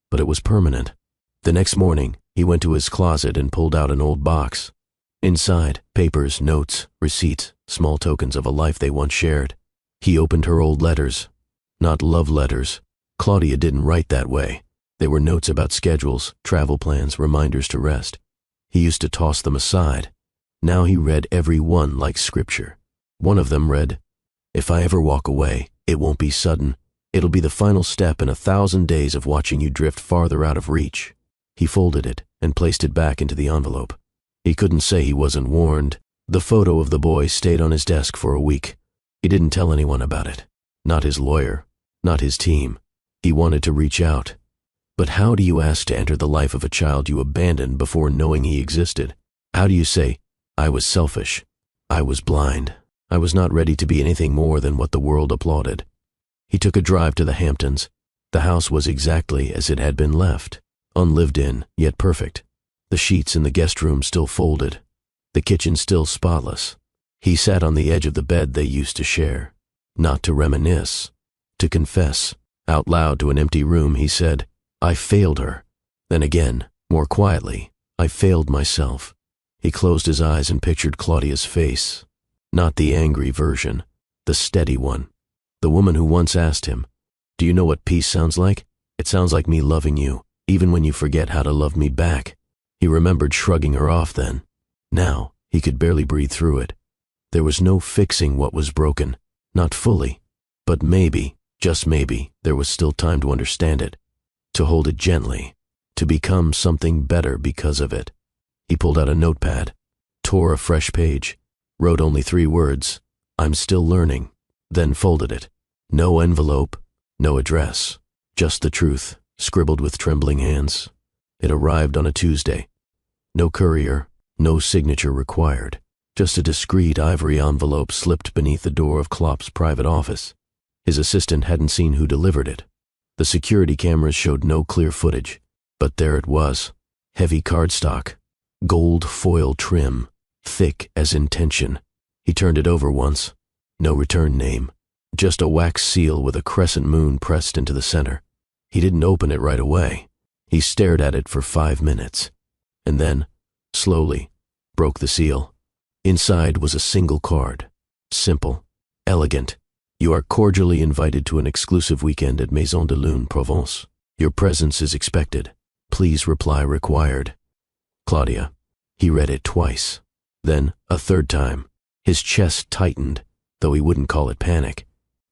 but it was permanent. The next morning, he went to his closet and pulled out an old box. Inside, papers, notes, receipts, small tokens of a life they once shared. He opened her old letters. Not love letters. Claudia didn't write that way. They were notes about schedules, travel plans, reminders to rest. He used to toss them aside. Now he read every one like scripture. One of them read, "If I ever walk away, it won't be sudden. It'll be the final step in 1,000 days of watching you drift farther out of reach." He folded it and placed it back into the envelope. He couldn't say he wasn't warned. The photo of the boy stayed on his desk for a week. He didn't tell anyone about it. Not his lawyer, not his team. He wanted to reach out. But how do you ask to enter the life of a child you abandoned before knowing he existed? How do you say, "I was selfish. I was blind. I was not ready to be anything more than what the world applauded"? He took a drive to the Hamptons. The house was exactly as it had been left, unlived in, yet perfect. The sheets in the guest room still folded, the kitchen still spotless. He sat on the edge of the bed they used to share, not to reminisce, to confess. Out loud to an empty room, he said, "I failed her." Then again, more quietly, "I failed myself." He closed his eyes and pictured Claudia's face, not the angry version, the steady one. The woman who once asked him, "Do you know what peace sounds like? It sounds like me loving you, even when you forget how to love me back." He remembered shrugging her off then. Now, he could barely breathe through it. There was no fixing what was broken, not fully, but maybe, just maybe, there was still time to understand it, to hold it gently, to become something better because of it. He pulled out a notepad, tore a fresh page, wrote only 3 words, "I'm still learning," then folded it. No envelope, no address, just the truth, scribbled with trembling hands. It arrived on a Tuesday. No courier, no signature required. Just a discreet ivory envelope slipped beneath the door of Klopp's private office. His assistant hadn't seen who delivered it. The security cameras showed no clear footage, but there it was. Heavy cardstock, gold foil trim, thick as intention. He turned it over once. No return name, just a wax seal with a crescent moon pressed into the center. He didn't open it right away. He stared at it for 5 minutes, and then, slowly, broke the seal. Inside was a single card. Simple, elegant. "You are cordially invited to an exclusive weekend at Maison de Lune, Provence. Your presence is expected. Please reply required. Claudia." He read it twice. Then, a third time. His chest tightened, though he wouldn't call it panic.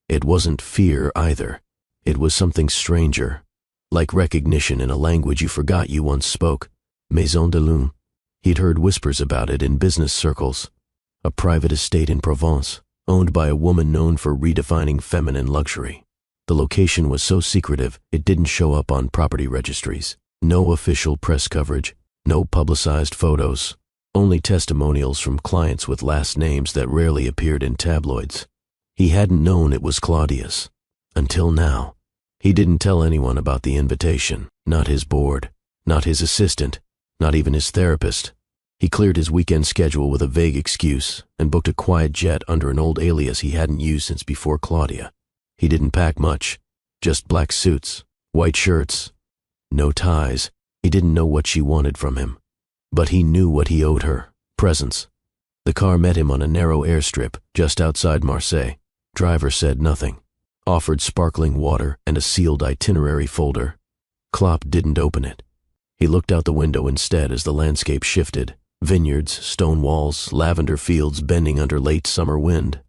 It wasn't fear either. It was something stranger, like recognition in a language you forgot you once spoke. Maison de Lune. He'd heard whispers about it in business circles. A private estate in Provence, owned by a woman known for redefining feminine luxury. The location was so secretive it didn't show up on property registries. No official press coverage, no publicized photos, only testimonials from clients with last names that rarely appeared in tabloids. He hadn't known it was Claudia's. Until now. He didn't tell anyone about the invitation, not his board, not his assistant, not even his therapist. He cleared his weekend schedule with a vague excuse and booked a quiet jet under an old alias he hadn't used since before Claudia. He didn't pack much, just black suits, white shirts, no ties. He didn't know what she wanted from him, but he knew what he owed her, presence. The car met him on a narrow airstrip just outside Marseille. Driver said nothing, offered sparkling water and a sealed itinerary folder. Klopp didn't open it. He looked out the window instead as the landscape shifted. Vineyards, stone walls, lavender fields bending under late summer wind.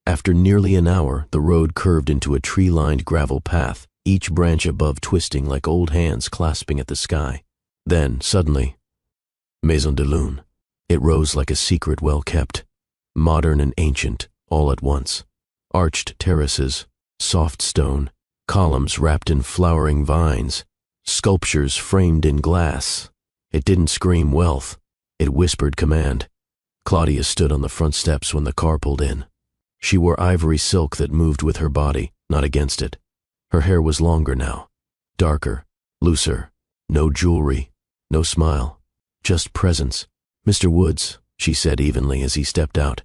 After nearly an hour, the road curved into a tree-lined gravel path, each branch above twisting like old hands clasping at the sky. Then, suddenly, Maison de Lune. It rose like a secret well-kept, modern and ancient, all at once. Arched terraces, soft stone, columns wrapped in flowering vines, sculptures framed in glass. It didn't scream wealth. It whispered command. Claudia stood on the front steps when the car pulled in. She wore ivory silk that moved with her body, not against it. Her hair was longer now, darker, looser, no jewelry, no smile, just presence. "Mr. Woods," she said evenly as he stepped out.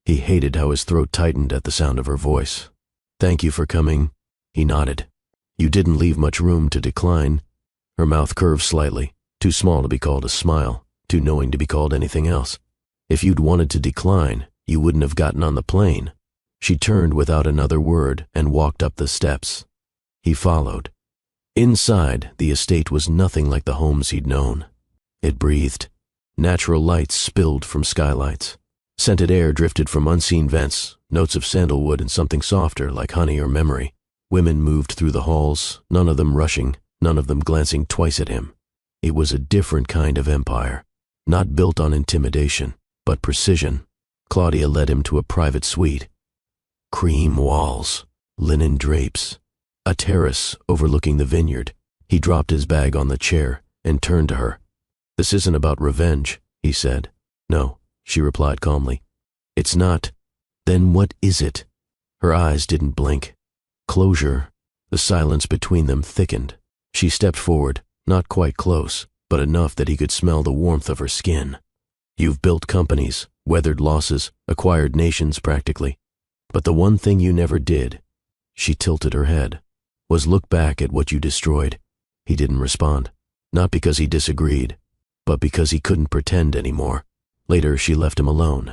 He hated how his throat tightened at the sound of her voice. "Thank you for coming." He nodded. "You didn't leave much room to decline." Her mouth curved slightly, too small to be called a smile, too knowing to be called anything else. "If you'd wanted to decline, you wouldn't have gotten on the plane." She turned without another word and walked up the steps. He followed. Inside, the estate was nothing like the homes he'd known. It breathed. Natural lights spilled from skylights. Scented air drifted from unseen vents, notes of sandalwood and something softer like honey or memory. Women moved through the halls, none of them rushing, none of them glancing twice at him. It was a different kind of empire, not built on intimidation, but precision. Claudia led him to a private suite. Cream walls, linen drapes, a terrace overlooking the vineyard. He dropped his bag on the chair and turned to her. "This isn't about revenge," he said. "No," she replied calmly. "It's not." "Then what is it?" Her eyes didn't blink. Closure. The silence between them thickened. She stepped forward, not quite close, but enough that he could smell the warmth of her skin. "You've built companies, weathered losses, acquired nations practically. But the one thing you never did," she tilted her head, "was look back at what you destroyed." He didn't respond, not because he disagreed, but because he couldn't pretend anymore. Later, she left him alone.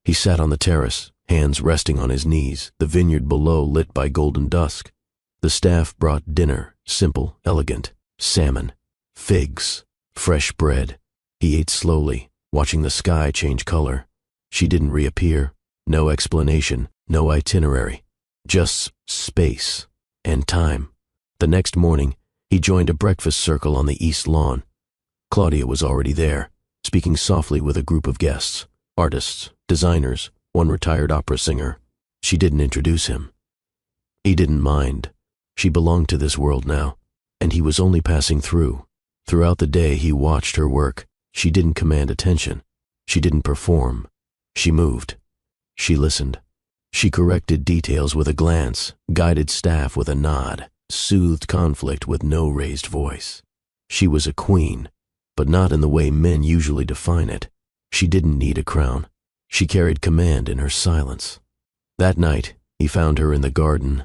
He sat on the terrace, hands resting on his knees, the vineyard below lit by golden dusk. The staff brought dinner, simple, elegant, salmon, figs, fresh bread. He ate slowly, watching the sky change color. She didn't reappear. No explanation, no itinerary. Just space and time. The next morning, he joined a breakfast circle on the east lawn. Claudia was already there, speaking softly with a group of guests, artists, designers, one retired opera singer. She didn't introduce him. He didn't mind. She belonged to this world now, and he was only passing through. Throughout the day, he watched her work. She didn't command attention. She didn't perform. She moved. She listened. She corrected details with a glance, guided staff with a nod, soothed conflict with no raised voice. She was a queen, but not in the way men usually define it. She didn't need a crown. She carried command in her silence. That night, he found her in the garden.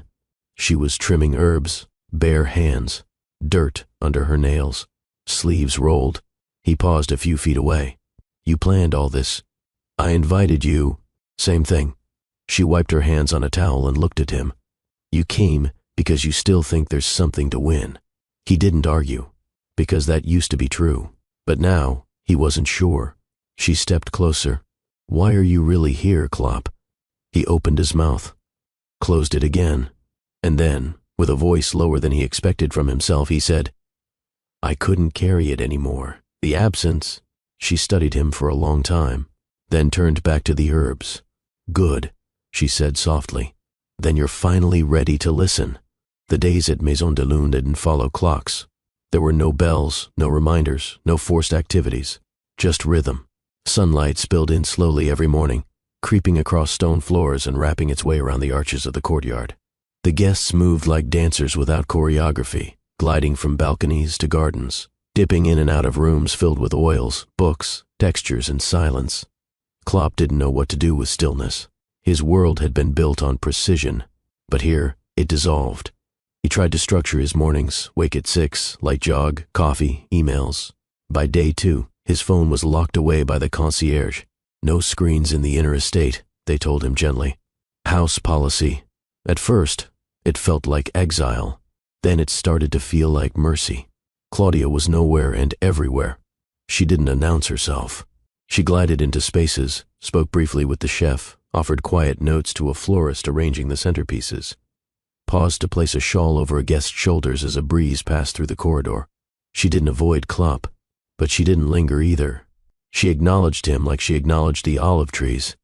She was trimming herbs, bare hands, dirt under her nails, sleeves rolled. He paused a few feet away. "You planned all this." "I invited you." "Same thing." She wiped her hands on a towel and looked at him. "You came because you still think there's something to win." He didn't argue, because that used to be true. But now, he wasn't sure. She stepped closer. "Why are you really here, Klopp?" He opened his mouth, closed it again, and then, with a voice lower than he expected from himself, he said, "I couldn't carry it anymore. The absence." She studied him for a long time, then turned back to the herbs. "Good," she said softly. "Then you're finally ready to listen." The days at Maison de Lune didn't follow clocks. There were no bells, no reminders, no forced activities, just rhythm. Sunlight spilled in slowly every morning, creeping across stone floors and wrapping its way around the arches of the courtyard. The guests moved like dancers without choreography, gliding from balconies to gardens, dipping in and out of rooms filled with oils, books, textures, and silence. Klopp didn't know what to do with stillness. His world had been built on precision, but here it dissolved. He tried to structure his mornings, wake at 6, light jog, coffee, emails. By day 2, his phone was locked away by the concierge. "No screens in the inner estate," they told him gently. "House policy." At first, it felt like exile. Then it started to feel like mercy. Claudia was nowhere and everywhere. She didn't announce herself. She glided into spaces, spoke briefly with the chef, offered quiet notes to a florist arranging the centerpieces, paused to place a shawl over a guest's shoulders as a breeze passed through the corridor. She didn't avoid Klopp, but she didn't linger either. She acknowledged him like she acknowledged the olive trees.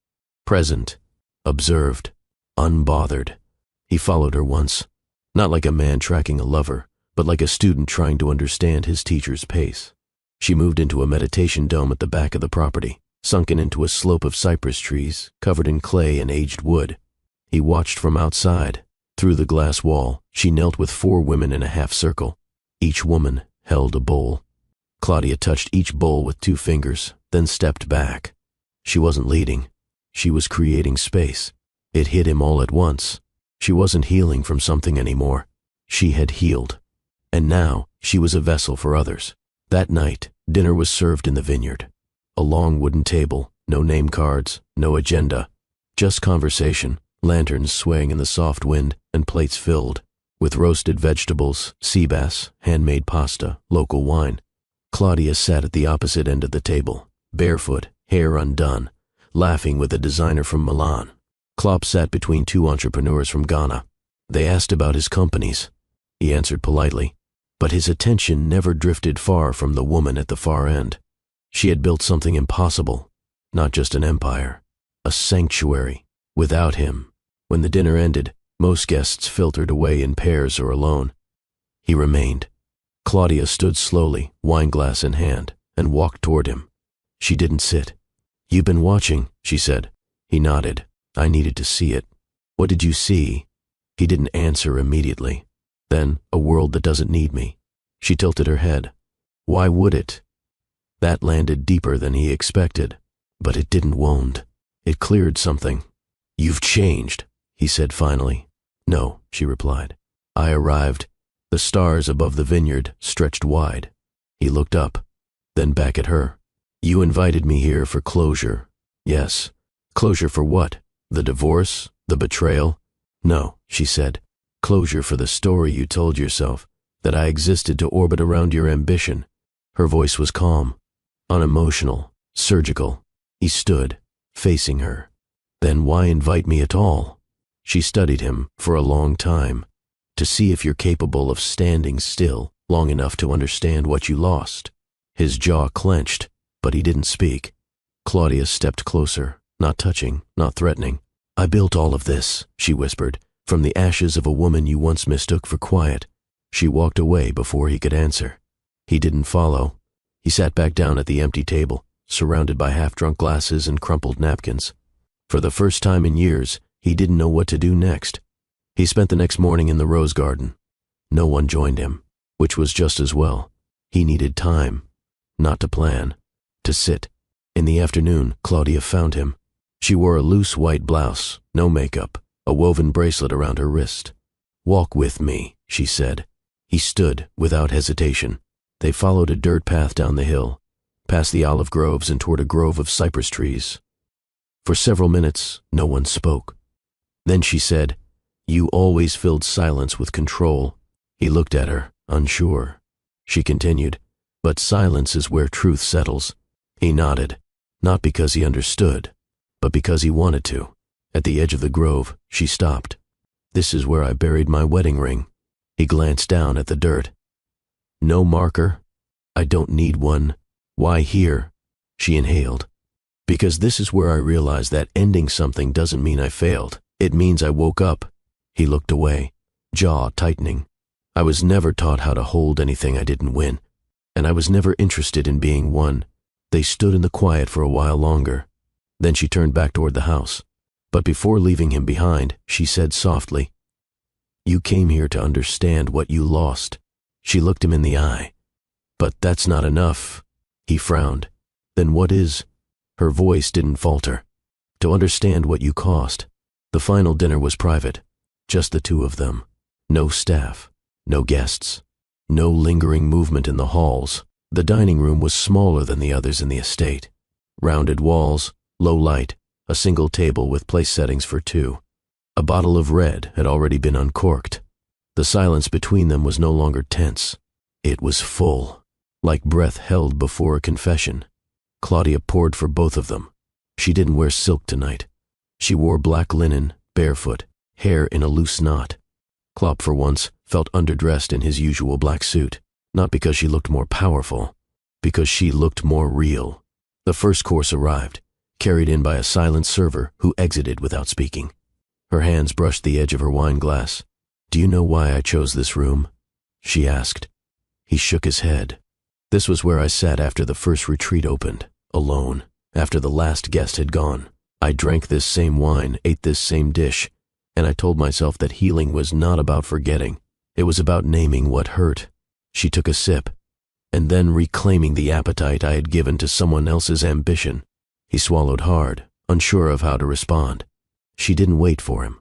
Present, observed, unbothered. He followed her once, not like a man tracking a lover, but like a student trying to understand his teacher's pace. She moved into a meditation dome at the back of the property. sunken into a slope of cypress trees, covered in clay and aged wood. He watched from outside. Through the glass wall, she knelt with 4 women in a half circle. Each woman held a bowl. Claudia touched each bowl with 2 fingers, then stepped back. She wasn't leading. She was creating space. It hit him all at once. She wasn't healing from something anymore. She had healed. And now, she was a vessel for others. That night, dinner was served in the vineyard. A long wooden table, no name cards, no agenda. Just conversation, lanterns swaying in the soft wind, and plates filled with roasted vegetables, sea bass, handmade pasta, local wine. Claudia sat at the opposite end of the table, barefoot, hair undone, laughing with a designer from Milan. Klopp sat between 2 entrepreneurs from Ghana. They asked about his companies. He answered politely, but his attention never drifted far from the woman at the far end. She had built something impossible, not just an empire, a sanctuary. Without him, when the dinner ended, most guests filtered away in pairs or alone. He remained. Claudia stood slowly, wineglass in hand, and walked toward him. She didn't sit. "You've been watching," she said. He nodded. "I needed to see it." "What did you see?" He didn't answer immediately. "Then, a world that doesn't need me." She tilted her head. "Why would it?" That landed deeper than he expected, but it didn't wound. It cleared something. "You've changed," he said finally. "No," she replied. "I arrived." The stars above the vineyard stretched wide. He looked up, then back at her. "You invited me here for closure." "Yes." "Closure for what? The divorce? The betrayal?" "No," she said. "Closure for the story you told yourself, that I existed to orbit around your ambition." Her voice was calm, unemotional, surgical. He stood, facing her. "Then why invite me at all?" She studied him for a long time, to see if you're capable of standing still long enough to understand what you lost. His jaw clenched, but he didn't speak. Claudia stepped closer, not touching, not threatening. "I built all of this," she whispered, "from the ashes of a woman you once mistook for quiet." She walked away before he could answer. He didn't follow. He sat back down at the empty table, surrounded by half-drunk glasses and crumpled napkins. For the first time in years, he didn't know what to do next. He spent the next morning in the rose garden. No one joined him, which was just as well. He needed time, not to plan, to sit. In the afternoon, Claudia found him. She wore a loose white blouse, no makeup, a woven bracelet around her wrist. "Walk with me," she said. He stood without hesitation. They followed a dirt path down the hill, past the olive groves and toward a grove of cypress trees. For several minutes, no one spoke. Then she said, "You always filled silence with control." He looked at her, unsure. She continued, "But silence is where truth settles." He nodded, not because he understood, but because he wanted to. At the edge of the grove, she stopped. "This is where I buried my wedding ring." He glanced down at the dirt. "No marker? I don't need one. Why here?" She inhaled. "Because this is where I realized that ending something doesn't mean I failed. It means I woke up." He looked away, jaw tightening. "I was never taught how to hold anything I didn't win, and I was never interested in being won." They stood in the quiet for a while longer. Then she turned back toward the house. But before leaving him behind, she said softly, "You came here to understand what you lost." She looked him in the eye. "But that's not enough." He frowned. "Then what is?" Her voice didn't falter. "To understand what you cost." The final dinner was private, just the 2 of them. No staff, no guests, no lingering movement in the halls. The dining room was smaller than the others in the estate. Rounded walls, low light, a single table with place settings for 2. A bottle of red had already been uncorked. The silence between them was no longer tense. It was full, like breath held before a confession. Claudia poured for both of them. She didn't wear silk tonight. She wore black linen, barefoot, hair in a loose knot. Klopp, for once, felt underdressed in his usual black suit, not because she looked more powerful, because she looked more real. The first course arrived, carried in by a silent server who exited without speaking. Her hands brushed the edge of her wine glass. "Do you know why I chose this room?" she asked. He shook his head. "This was where I sat after the first retreat opened, alone, After the last guest had gone, I drank this same wine, ate this same dish, and I told myself that healing was not about forgetting. It was about naming what hurt. She took a sip, and then reclaiming the appetite I had given to someone else's ambition. He swallowed hard, unsure of how to respond. She didn't wait for him.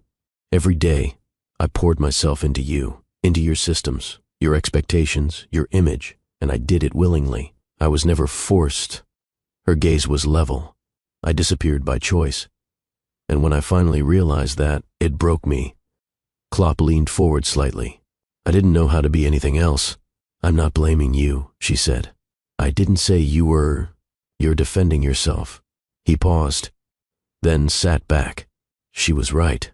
Every day, I poured myself into you, into your systems, your expectations, your image, and I did it willingly. I was never forced. Her gaze was level. I disappeared by choice. And when I finally realized that, it broke me. Klopp leaned forward slightly. I didn't know how to be anything else. I'm not blaming you, she said. I didn't say you were. You're defending yourself. He paused, then sat back. She was right.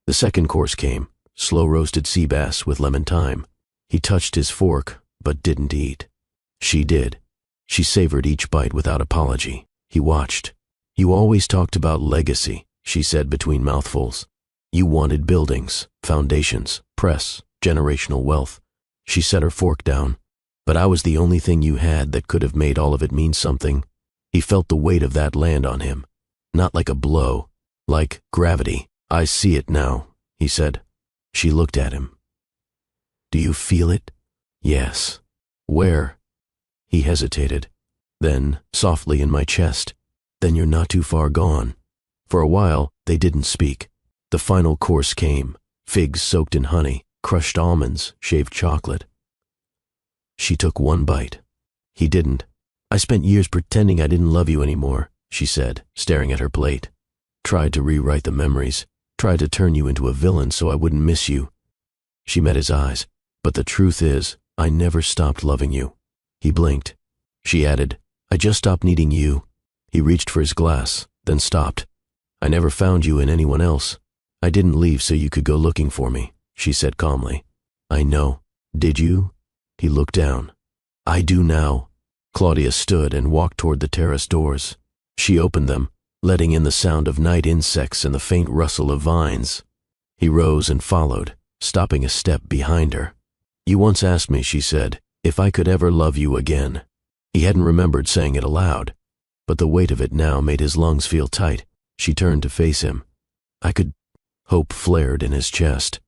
The second course came, slow-roasted sea bass with lemon thyme. He touched his fork, but didn't eat. She did. She savored each bite without apology. He watched. You always talked about legacy, she said between mouthfuls. You wanted buildings, foundations, press, generational wealth. She set her fork down. But I was the only thing you had that could have made all of it mean something. He felt the weight of that land on him. Not like a blow, like gravity. I see it now, he said. She looked at him. Do you feel it? Yes. Where? He hesitated. Then, softly in my chest. Then you're not too far gone. For a while, they didn't speak. The final course came. Figs soaked in honey, crushed almonds, shaved chocolate. She took one bite. He didn't. I spent years pretending I didn't love you anymore, she said, staring at her plate. Tried to rewrite the memories. Tried to turn you into a villain so I wouldn't miss you. She met his eyes. But the truth is, I never stopped loving you. He blinked. She added, I just stopped needing you. He reached for his glass, then stopped. I never found you in anyone else. I didn't leave so you could go looking for me, she said calmly. I know. Did you? He looked down. I do now. Claudia stood and walked toward the terrace doors. She opened them, letting in the sound of night insects and the faint rustle of vines. He rose and followed, stopping a step behind her. You once asked me, she said, if I could ever love you again. He hadn't remembered saying it aloud, but the weight of it now made his lungs feel tight. She turned to face him. I could. Hope flared in his chest.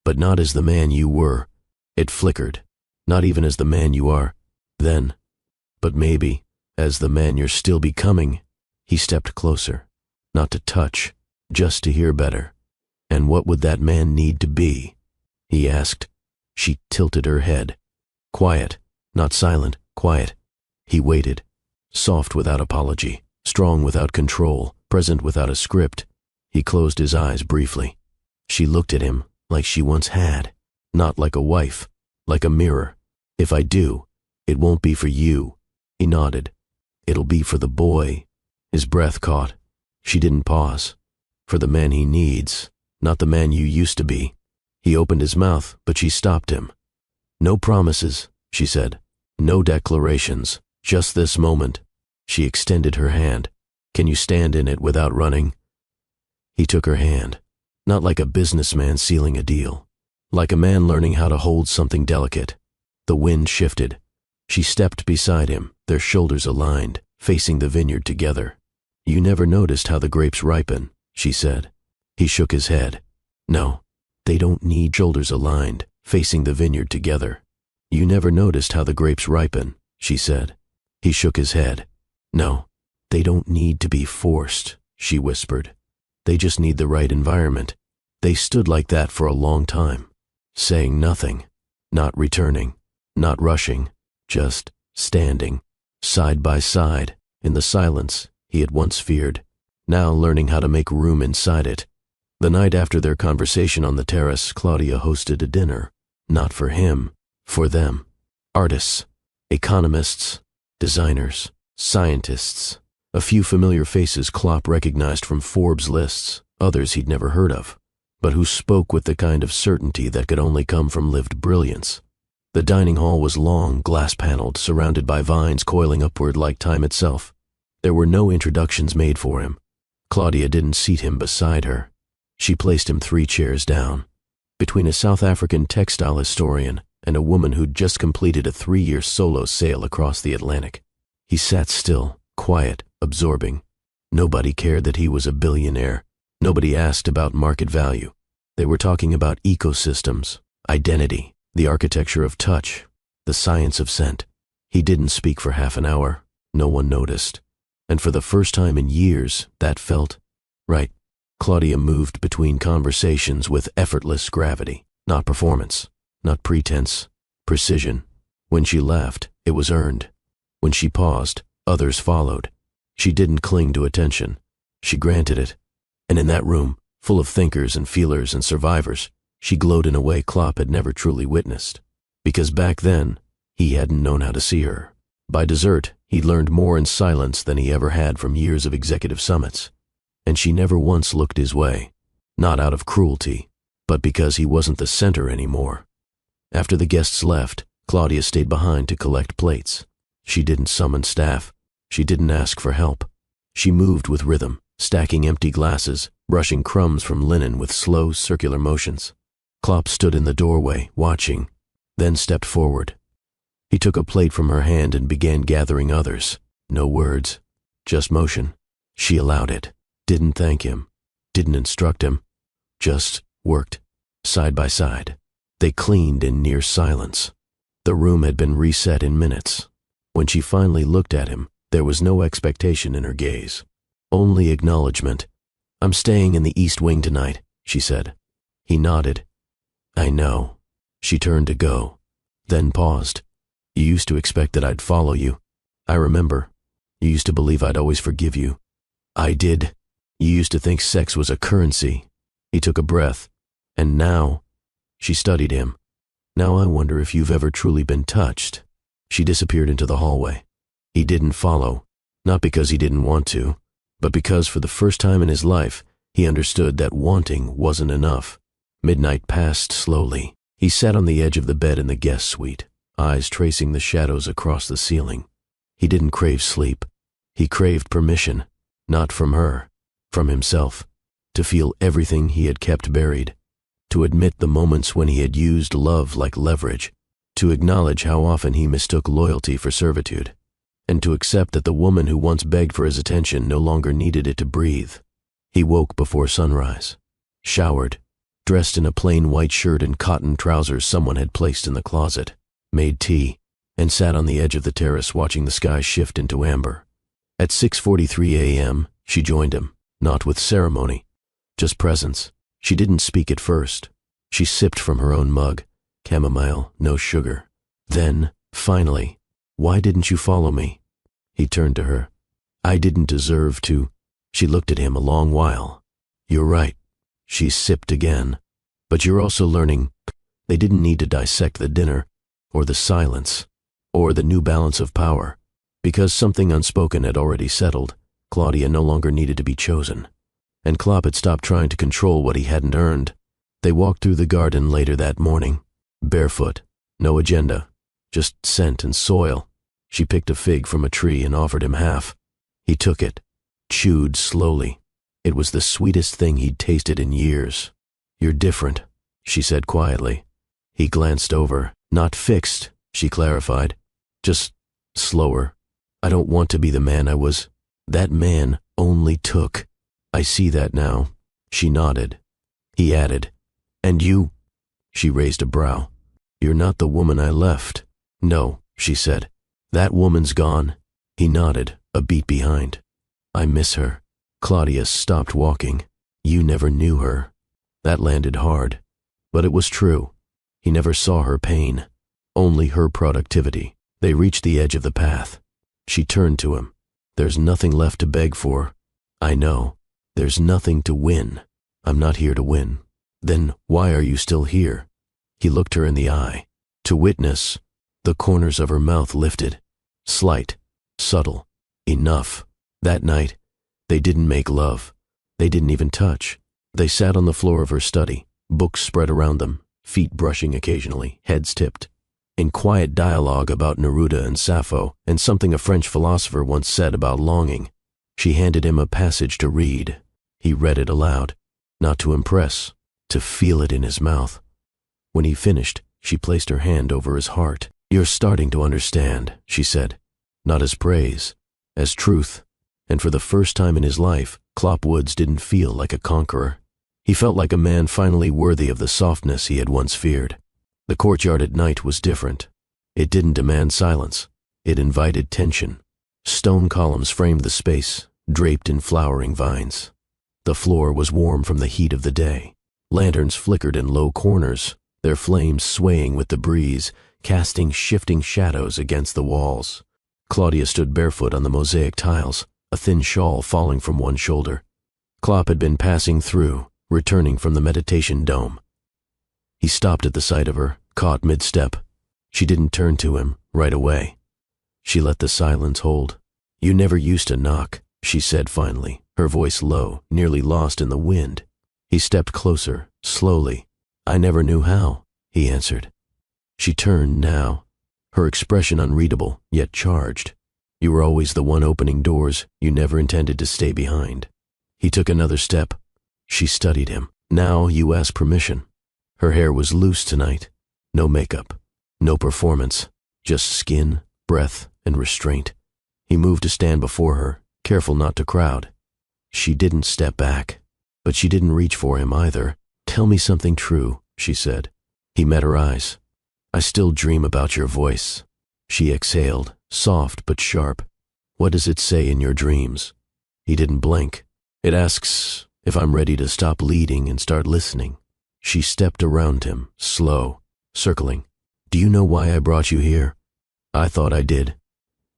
But not as the man you were. It flickered. Not even as the man you are then. But maybe, as the man you're still becoming. He stepped closer. Not to touch, just to hear better. And what would that man need to be? He asked. She tilted her head. Quiet, not silent, quiet. He waited. Soft without apology, strong without control, present without a script. He closed his eyes briefly. She looked at him like she once had. Not like a wife, like a mirror. If I do, it won't be for you. He nodded. It'll be for the boy. His breath caught. She didn't pause. For the man he needs, not the man you used to be. He opened his mouth, but she stopped him. No promises, she said. No declarations. Just this moment. She extended her hand. Can you stand in it without running? He took her hand. Not like a businessman sealing a deal. Like a man learning how to hold something delicate. The wind shifted. She stepped beside him, their shoulders aligned, facing the vineyard together. You never noticed how the grapes ripen, she said. He shook his head. No, they don't need shoulders aligned, facing the vineyard together. You never noticed how the grapes ripen, she said. He shook his head. No, they don't need to be forced, she whispered. They just need the right environment. They stood like that for a long time, saying nothing, not returning, not rushing, just standing, side by side, in the silence he had once feared, now learning how to make room inside it. The night after their conversation on the terrace, Claudia hosted a dinner, not for him, for them. Artists, economists, designers, scientists, a few familiar faces Klopp recognized from Forbes lists, others he'd never heard of, but who spoke with the kind of certainty that could only come from lived brilliance. The dining hall was long, glass-paneled, surrounded by vines coiling upward like time itself. There were no introductions made for him. Claudia didn't seat him beside her. She placed him 3 chairs down, between a South African textile historian and a woman who'd just completed a 3-year solo sail across the Atlantic. He sat still, quiet, absorbing. Nobody cared that he was a billionaire. Nobody asked about market value. They were talking about ecosystems, identity, the architecture of touch, the science of scent. He didn't speak for half an hour. No one noticed. And for the first time in years, that felt right. Claudia moved between conversations with effortless gravity, not performance, not pretense, precision. When she laughed, it was earned. When she paused, others followed. She didn't cling to attention. She granted it. And in that room, full of thinkers and feelers and survivors, she glowed in a way Klopp had never truly witnessed. Because back then, he hadn't known how to see her. By dessert, he'd learned more in silence than he ever had from years of executive summits. And she never once looked his way. Not out of cruelty, but because he wasn't the center anymore. After the guests left, Claudia stayed behind to collect plates. She didn't summon staff. She didn't ask for help. She moved with rhythm, stacking empty glasses, brushing crumbs from linen with slow, circular motions. Klopp stood in the doorway, watching, then stepped forward. He took a plate from her hand and began gathering others. No words, just motion. She allowed it, didn't thank him, didn't instruct him, just worked, side by side. They cleaned in near silence. The room had been reset in minutes. When she finally looked at him, there was no expectation in her gaze. Only acknowledgement. "I'm staying in the East Wing tonight," she said. He nodded. "I know." She turned to go, then paused. "You used to expect that I'd follow you. I remember. You used to believe I'd always forgive you." "I did. You used to think sex was a currency." He took a breath. "And now," she studied him, "now I wonder if you've ever truly been touched." She disappeared into the hallway. He didn't follow, not because he didn't want to, but because for the first time in his life, he understood that wanting wasn't enough. Midnight passed slowly. He sat on the edge of the bed in the guest suite, eyes tracing the shadows across the ceiling. He didn't crave sleep. He craved permission, not from her, from himself, to feel everything he had kept buried, to admit the moments when he had used love like leverage, to acknowledge how often he mistook loyalty for servitude, and to accept that the woman who once begged for his attention no longer needed it to breathe. He woke before sunrise, showered, dressed in a plain white shirt and cotton trousers someone had placed in the closet, made tea, and sat on the edge of the terrace watching the sky shift into amber. At 6:43 a.m., she joined him, not with ceremony, just presence. She didn't speak at first. She sipped from her own mug, chamomile, no sugar. Then, finally, "Why didn't you follow me?" He turned to her. "I didn't deserve to." She looked at him a long while. "You're right." She sipped again. "But you're also learning." They didn't need to dissect the dinner, or the silence, or the new balance of power. Because something unspoken had already settled, Claudia no longer needed to be chosen. And Klopp had stopped trying to control what he hadn't earned. They walked through the garden later that morning, barefoot, no agenda, just scent and soil. She picked a fig from a tree and offered him half. He took it, chewed slowly. It was the sweetest thing he'd tasted in years. "You're different," she said quietly. He glanced over. "Not fixed," she clarified. "Just slower. I don't want to be the man I was. That man only took." "I see that now." She nodded. He added, "And you?" She raised a brow. "You're not the woman I left." "No," she said. "That woman's gone." He nodded, a beat behind. "I miss her." Claudia stopped walking. "You never knew her." That landed hard. But it was true. He never saw her pain, only her productivity. They reached the edge of the path. She turned to him. "There's nothing left to beg for." "I know. There's nothing to win." "I'm not here to win." "Then why are you still here?" He looked her in the eye. To witness, the corners of her mouth lifted. Slight, subtle, enough. That night, they didn't make love. They didn't even touch. They sat on the floor of her study, books spread around them, feet brushing occasionally, heads tipped, in quiet dialogue about Neruda and Sappho and something a French philosopher once said about longing. She handed him a passage to read. He read it aloud, not to impress, to feel it in his mouth. When he finished, she placed her hand over his heart. "You're starting to understand," she said, not as praise, as truth. And for the first time in his life, Clop Woods didn't feel like a conqueror. He felt like a man finally worthy of the softness he had once feared. The courtyard at night was different. It didn't demand silence. It invited tension. Stone columns framed the space, draped in flowering vines. The floor was warm from the heat of the day. Lanterns flickered in low corners, their flames swaying with the breeze, casting shifting shadows against the walls. Claudia stood barefoot on the mosaic tiles, a thin shawl falling from one shoulder. Clop had been passing through, returning from the meditation dome. He stopped at the sight of her, caught mid-step. She didn't turn to him right away. She let the silence hold. "You never used to knock," she said finally, her voice low, nearly lost in the wind. He stepped closer, slowly. "I never knew how," he answered. She turned now, her expression unreadable, yet charged. "You were always the one opening doors you never intended to stay behind." He took another step. She studied him. "Now you ask permission." Her hair was loose tonight. No makeup, no performance, just skin, breath, and restraint. He moved to stand before her, careful not to crowd. She didn't step back, but she didn't reach for him either. "Tell me something true," she said. He met her eyes. "I still dream about your voice." She exhaled, soft but sharp. "What does it say in your dreams?" He didn't blink. "It asks if I'm ready to stop leading and start listening." She stepped around him, slow, circling. "Do you know why I brought you here?" "I thought I did."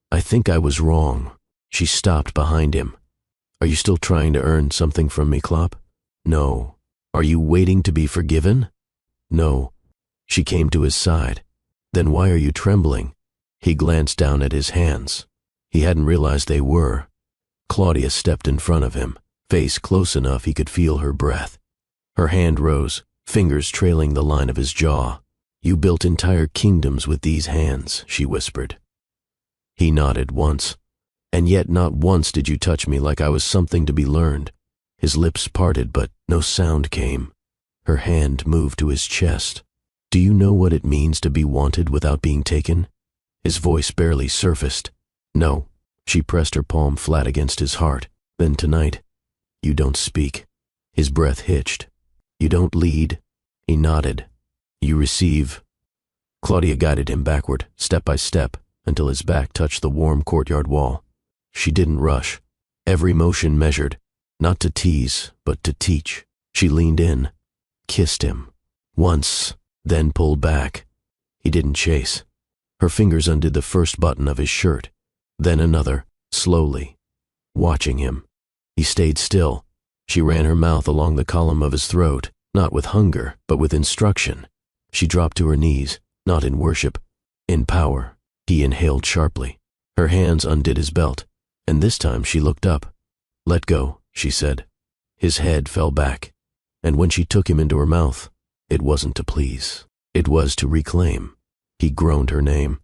"I think I was wrong." She stopped behind him. "Are you still trying to earn something from me, Clop?" "No." "Are you waiting to be forgiven?" "No." She came to his side. "Then why are you trembling?" He glanced down at his hands. He hadn't realized they were. Claudia stepped in front of him, face close enough he could feel her breath. Her hand rose, fingers trailing the line of his jaw. "You built entire kingdoms with these hands," she whispered. He nodded once. "And yet not once did you touch me like I was something to be learned." His lips parted, but no sound came. Her hand moved to his chest. "Do you know what it means to be wanted without being taken?" His voice barely surfaced. "No." She pressed her palm flat against his heart. "Then tonight, you don't speak." His breath hitched. "You don't lead." He nodded. "You receive." Claudia guided him backward, step by step, until his back touched the warm courtyard wall. She didn't rush. Every motion measured, not to tease, but to teach. She leaned in, kissed him. Once, then pulled back. He didn't chase. Her fingers undid the first button of his shirt, then another, slowly, watching him. He stayed still. She ran her mouth along the column of his throat, not with hunger, but with instruction. She dropped to her knees, not in worship, in power. He inhaled sharply. Her hands undid his belt, and this time she looked up. "Let go," she said. His head fell back, and when she took him into her mouth, it wasn't to please. It was to reclaim. He groaned her name,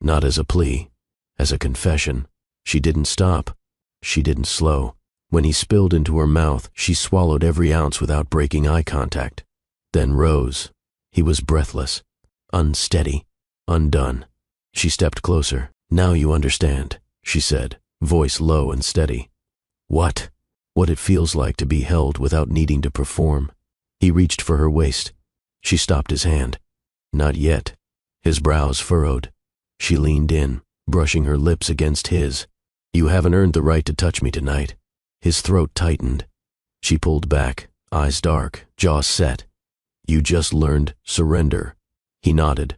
not as a plea, as a confession. She didn't stop. She didn't slow. When he spilled into her mouth, she swallowed every ounce without breaking eye contact, then rose. He was breathless, unsteady, undone. She stepped closer. "Now you understand," she said, voice low and steady. "What?" "What it feels like to be held without needing to perform." He reached for her waist. She stopped his hand. "Not yet." His brows furrowed. She leaned in, brushing her lips against his. "You haven't earned the right to touch me tonight." His throat tightened. She pulled back, eyes dark, jaw set. "You just learned surrender." He nodded.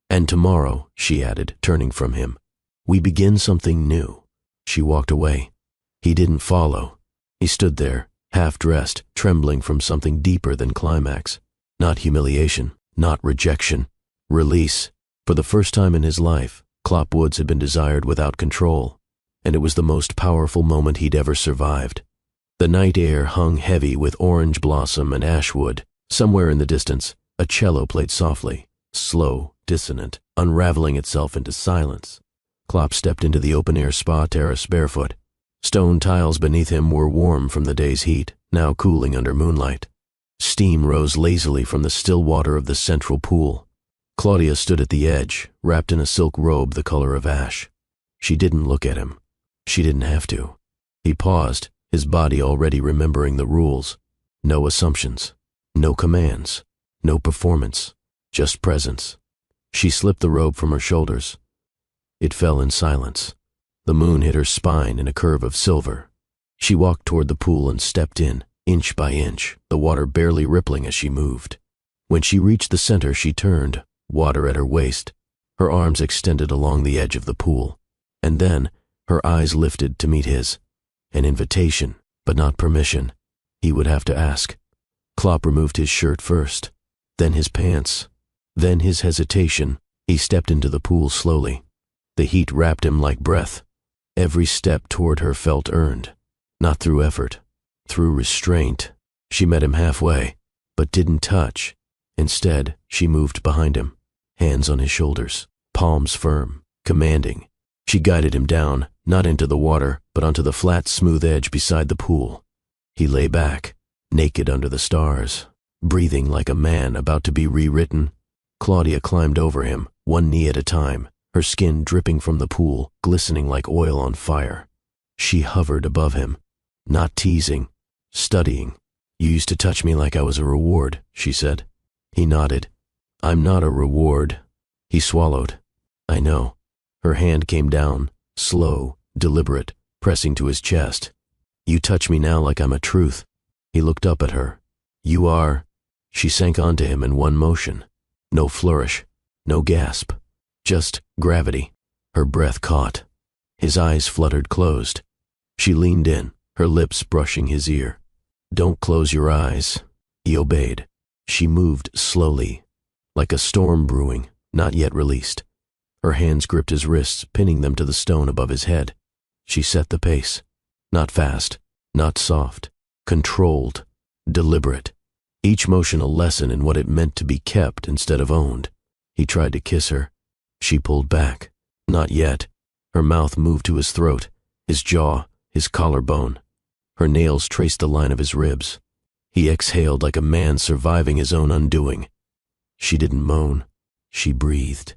"And tomorrow," she added, turning from him, "we begin something new." She walked away. He didn't follow. He stood there, half-dressed, trembling from something deeper than climax. Not humiliation, not rejection. Release. For the first time in his life, Clop Woods had been desired without control, and it was the most powerful moment he'd ever survived. The night air hung heavy with orange blossom and ashwood. Somewhere in the distance, a cello played softly, slow, dissonant, unraveling itself into silence. Clop stepped into the open-air spa terrace barefoot. Stone tiles beneath him were warm from the day's heat, now cooling under moonlight. Steam rose lazily from the still water of the central pool. Claudia stood at the edge, wrapped in a silk robe the color of ash. She didn't look at him. She didn't have to. He paused, his body already remembering the rules. No assumptions, no commands, no performance, just presence. She slipped the robe from her shoulders. It fell in silence. The moon hit her spine in a curve of silver. She walked toward the pool and stepped in, inch by inch, the water barely rippling as she moved. When she reached the center, she turned, water at her waist, her arms extended along the edge of the pool. And then, her eyes lifted to meet his. An invitation, but not permission. He would have to ask. Klopp removed his shirt first, then his pants, then his hesitation. He stepped into the pool slowly. The heat wrapped him like breath. Every step toward her felt earned, not through effort, through restraint. She met him halfway, but didn't touch. Instead, she moved behind him, hands on his shoulders, palms firm, commanding. She guided him down, not into the water, but onto the flat, smooth edge beside the pool. He lay back, naked under the stars, breathing like a man about to be rewritten. Claudia climbed over him, one knee at a time, her skin dripping from the pool, glistening like oil on fire. She hovered above him, not teasing, studying. "You used to touch me like I was a reward," she said. He nodded. "I'm not a reward." He swallowed. "I know." Her hand came down, slow, deliberate, pressing to his chest. "You touch me now like I'm a truth." He looked up at her. "You are." She sank onto him in one motion. No flourish, no gasp, just gravity. Her breath caught. His eyes fluttered closed. She leaned in, her lips brushing his ear. "Don't close your eyes." He obeyed. She moved slowly, like a storm brewing, not yet released. Her hands gripped his wrists, pinning them to the stone above his head. She set the pace. Not fast, not soft, controlled, deliberate. Each motion a lesson in what it meant to be kept instead of owned. He tried to kiss her. She pulled back. Not yet. Her mouth moved to his throat, his jaw, his collarbone. Her nails traced the line of his ribs. He exhaled like a man surviving his own undoing. She didn't moan. She breathed.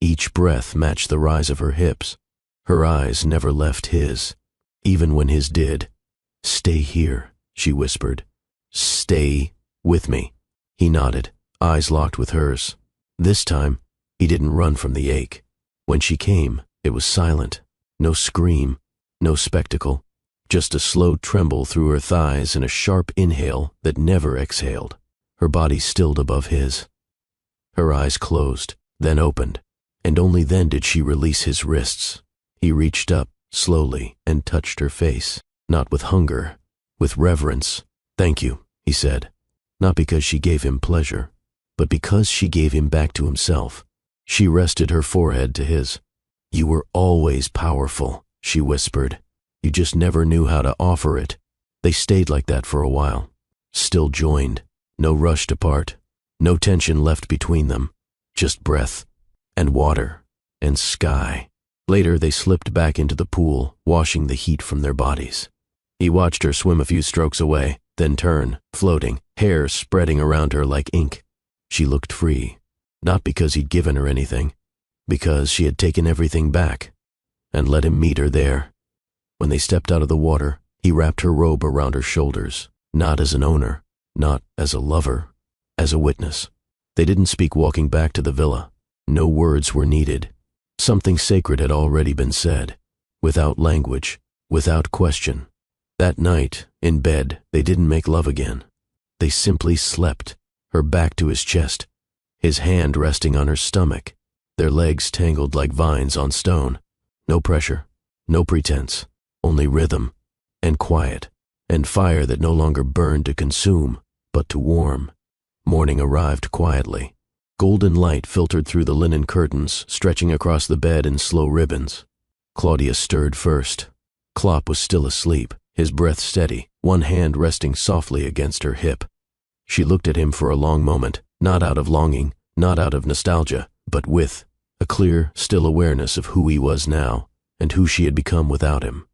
Each breath matched the rise of her hips. Her eyes never left his, even when his did. "Stay here," she whispered. "Stay with me." He nodded, eyes locked with hers. This time, he didn't run from the ache. When she came, it was silent. No scream, no spectacle. Just a slow tremble through her thighs and a sharp inhale that never exhaled. Her body stilled above his. Her eyes closed, then opened, and only then did she release his wrists. He reached up, slowly, and touched her face, not with hunger, with reverence. "Thank you," he said, not because she gave him pleasure, but because she gave him back to himself. She rested her forehead to his. "You were always powerful," she whispered. "You just never knew how to offer it." They stayed like that for a while, still joined, no rush to part, no tension left between them, just breath, and water, and sky. Later they slipped back into the pool, washing the heat from their bodies. He watched her swim a few strokes away, then turn, floating, hair spreading around her like ink. She looked free, not because he'd given her anything, because she had taken everything back, and let him meet her there. When they stepped out of the water, he wrapped her robe around her shoulders, not as an owner, not as a lover, as a witness. They didn't speak walking back to the villa. No words were needed. Something sacred had already been said, without language, without question. That night, in bed, they didn't make love again. They simply slept, her back to his chest, his hand resting on her stomach, their legs tangled like vines on stone. No pressure, no pretense, only rhythm, and quiet, and fire that no longer burned to consume, but to warm. Morning arrived quietly. Golden light filtered through the linen curtains, stretching across the bed in slow ribbons. Claudia stirred first. Klopp was still asleep, his breath steady, one hand resting softly against her hip. She looked at him for a long moment, not out of longing, not out of nostalgia, but with a clear, still awareness of who he was now, and who she had become without him.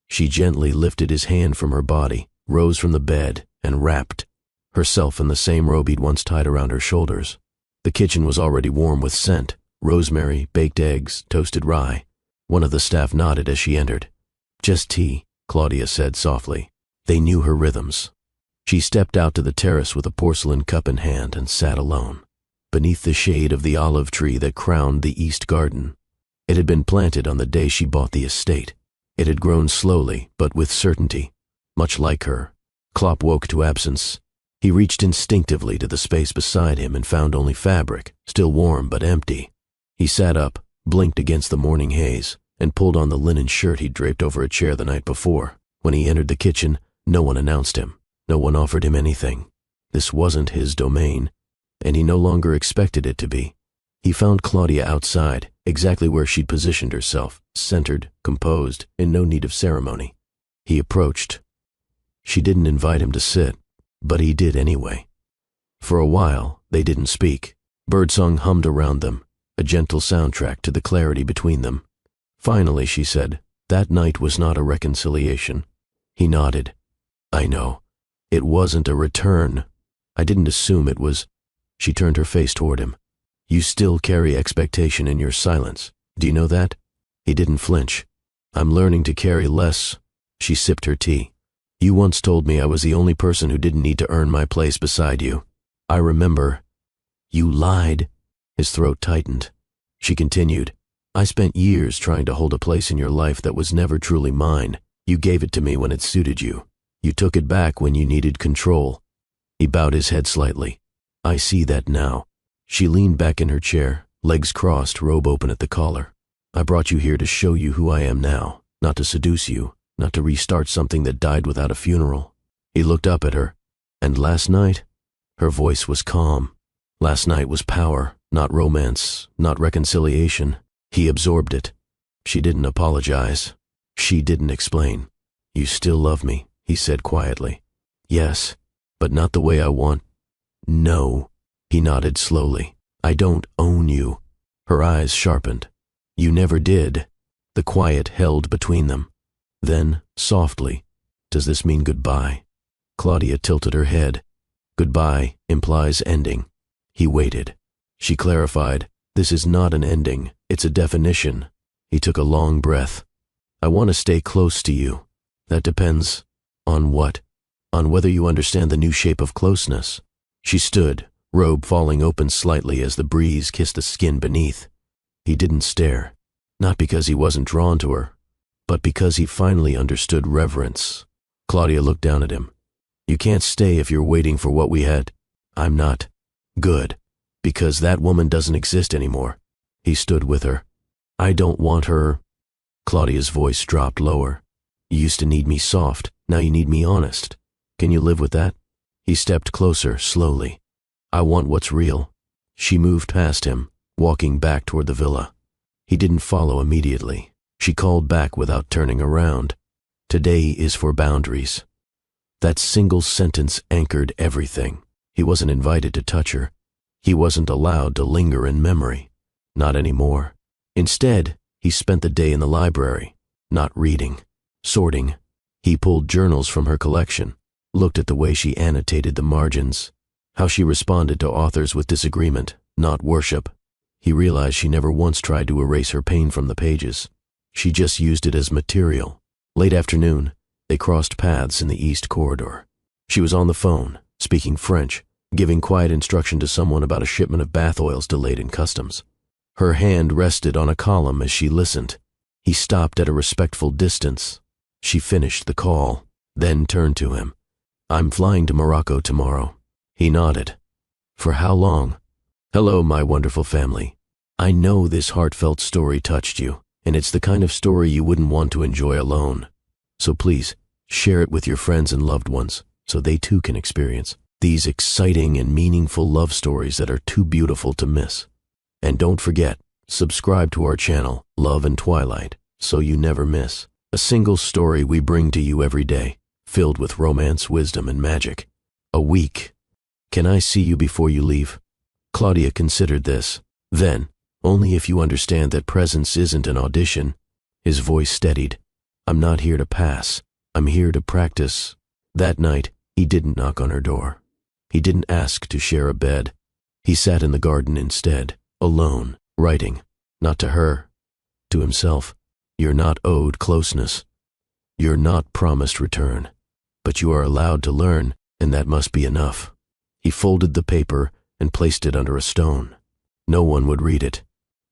She gently lifted his hand from her body, rose from the bed, and wrapped herself in the same robe he'd once tied around her shoulders. The kitchen was already warm with scent, rosemary, baked eggs, toasted rye. One of the staff nodded as she entered. "Just tea," Claudia said softly. They knew her rhythms. She stepped out to the terrace with a porcelain cup in hand and sat alone, beneath the shade of the olive tree that crowned the east garden. It had been planted on the day she bought the estate. It had grown slowly, but with certainty, much like her. Klopp woke to absence. He reached instinctively to the space beside him and found only fabric, still warm but empty. He sat up, blinked against the morning haze, and pulled on the linen shirt he'd draped over a chair the night before. When he entered the kitchen, no one announced him. No one offered him anything. This wasn't his domain, and he no longer expected it to be. He found Claudia outside, exactly where she'd positioned herself, centered, composed, in no need of ceremony. He approached. She didn't invite him to sit, but he did anyway. For a while, they didn't speak. Birdsong hummed around them, a gentle soundtrack to the clarity between them. Finally, she said, "That night was not a reconciliation." He nodded. "I know. It wasn't a return. I didn't assume it was." She turned her face toward him. "You still carry expectation in your silence. Do you know that?" He didn't flinch. "I'm learning to carry less." She sipped her tea. "You once told me I was the only person who didn't need to earn my place beside you. I remember." "You lied." His throat tightened. She continued, "I spent years trying to hold a place in your life that was never truly mine. You gave it to me when it suited you. You took it back when you needed control." He bowed his head slightly. "I see that now." She leaned back in her chair, legs crossed, robe open at the collar. "I brought you here to show you who I am now, not to seduce you, not to restart something that died without a funeral." He looked up at her. "And last night?" Her voice was calm. "Last night was power, not romance, not reconciliation." He absorbed it. She didn't apologize. She didn't explain. "You still love me," he said quietly. "Yes, but not the way I want." "No." He nodded slowly. "I don't own you." Her eyes sharpened. "You never did." The quiet held between them. Then, softly, "Does this mean goodbye?" Claudia tilted her head. "Goodbye implies ending." He waited. She clarified, "This is not an ending, it's a definition." He took a long breath. "I want to stay close to you." "That depends." "On what?" "On whether you understand the new shape of closeness." She stood, robe falling open slightly as the breeze kissed the skin beneath. He didn't stare, not because he wasn't drawn to her, but because he finally understood reverence. Claudia looked down at him. "You can't stay if you're waiting for what we had." "I'm not." "Good, because that woman doesn't exist anymore." He stood with her. "I don't want her." Claudia's voice dropped lower. "You used to need me soft, now you need me honest. Can you live with that?" He stepped closer, slowly. "I want what's real." She moved past him, walking back toward the villa. He didn't follow immediately. She called back without turning around. "Today is for boundaries." That single sentence anchored everything. He wasn't invited to touch her. He wasn't allowed to linger in memory. Not anymore. Instead, he spent the day in the library, not reading, sorting. He pulled journals from her collection, looked at the way she annotated the margins, how she responded to authors with disagreement, not worship. He realized she never once tried to erase her pain from the pages. She just used it as material. Late afternoon, they crossed paths in the east corridor. She was on the phone, speaking French, giving quiet instruction to someone about a shipment of bath oils delayed in customs. Her hand rested on a column as she listened. He stopped at a respectful distance. She finished the call, then turned to him. "I'm flying to Morocco tomorrow." He nodded. "For how long?" "Hello, my wonderful family. I know this heartfelt story touched you, and it's the kind of story you wouldn't want to enjoy alone. So please, share it with your friends and loved ones, so they too can experience these exciting and meaningful love stories that are too beautiful to miss. And don't forget, subscribe to our channel, Love and Twilight, so you never miss a single story we bring to you every day, filled with romance, wisdom, and magic. A week. Can I see you before you leave?" Claudia considered this. Then, "Only if you understand that presence isn't an audition." His voice steadied. "I'm not here to pass. I'm here to practice." That night, he didn't knock on her door. He didn't ask to share a bed. He sat in the garden instead, alone, writing, not to her, to himself. "You're not owed closeness. You're not promised return, but you are allowed to learn, and that must be enough. He folded the paper and placed it under a stone. No one would read it,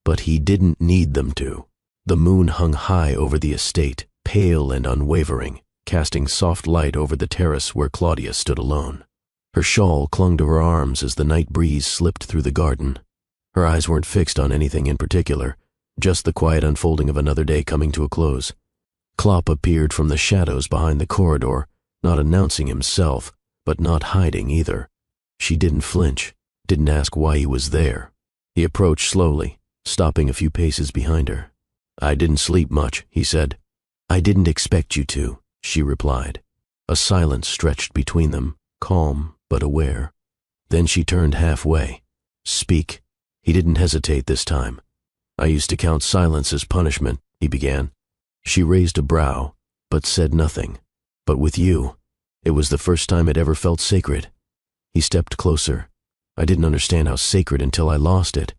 but he didn't need them to. The moon hung high over the estate, pale and unwavering, casting soft light over the terrace where Claudia stood alone. Her shawl clung to her arms as the night breeze slipped through the garden. Her eyes weren't fixed on anything in particular, just the quiet unfolding of another day coming to a close. Klopp appeared from the shadows behind the corridor, not announcing himself, but not hiding either. She didn't flinch, didn't ask why he was there. He approached slowly, stopping a few paces behind her. I didn't sleep much, he said. I didn't expect you to, she replied. A silence stretched between them, calm but aware. Then she turned halfway. Speak. He didn't hesitate this time. I used to count silence as punishment, he began. She raised a brow, but said nothing. But with you, it was the first time it ever felt sacred. He stepped closer. I didn't understand how sacred until I lost it.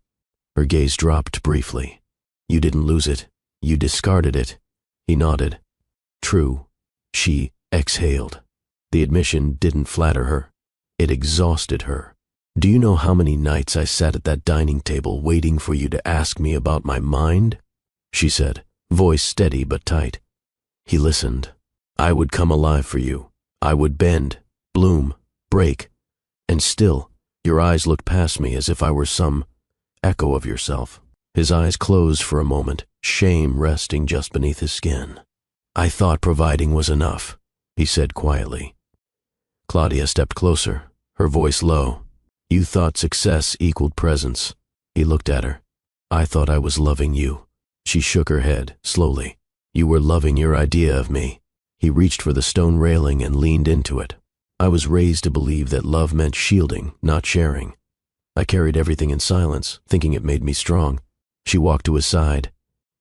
Her gaze dropped briefly. You didn't lose it. You discarded it. He nodded. True. She exhaled. The admission didn't flatter her. It exhausted her. Do you know how many nights I sat at that dining table waiting for you to ask me about my mind? She said, voice steady but tight. He listened. I would come alive for you. I would bend, bloom, break. And still, your eyes looked past me as if I were some echo of yourself. His eyes closed for a moment, shame resting just beneath his skin. I thought providing was enough, he said quietly. Claudia stepped closer, her voice low. You thought success equaled presence. He looked at her. I thought I was loving you. She shook her head, slowly. You were loving your idea of me. He reached for the stone railing and leaned into it. I was raised to believe that love meant shielding, not sharing. I carried everything in silence, thinking it made me strong. She walked to his side,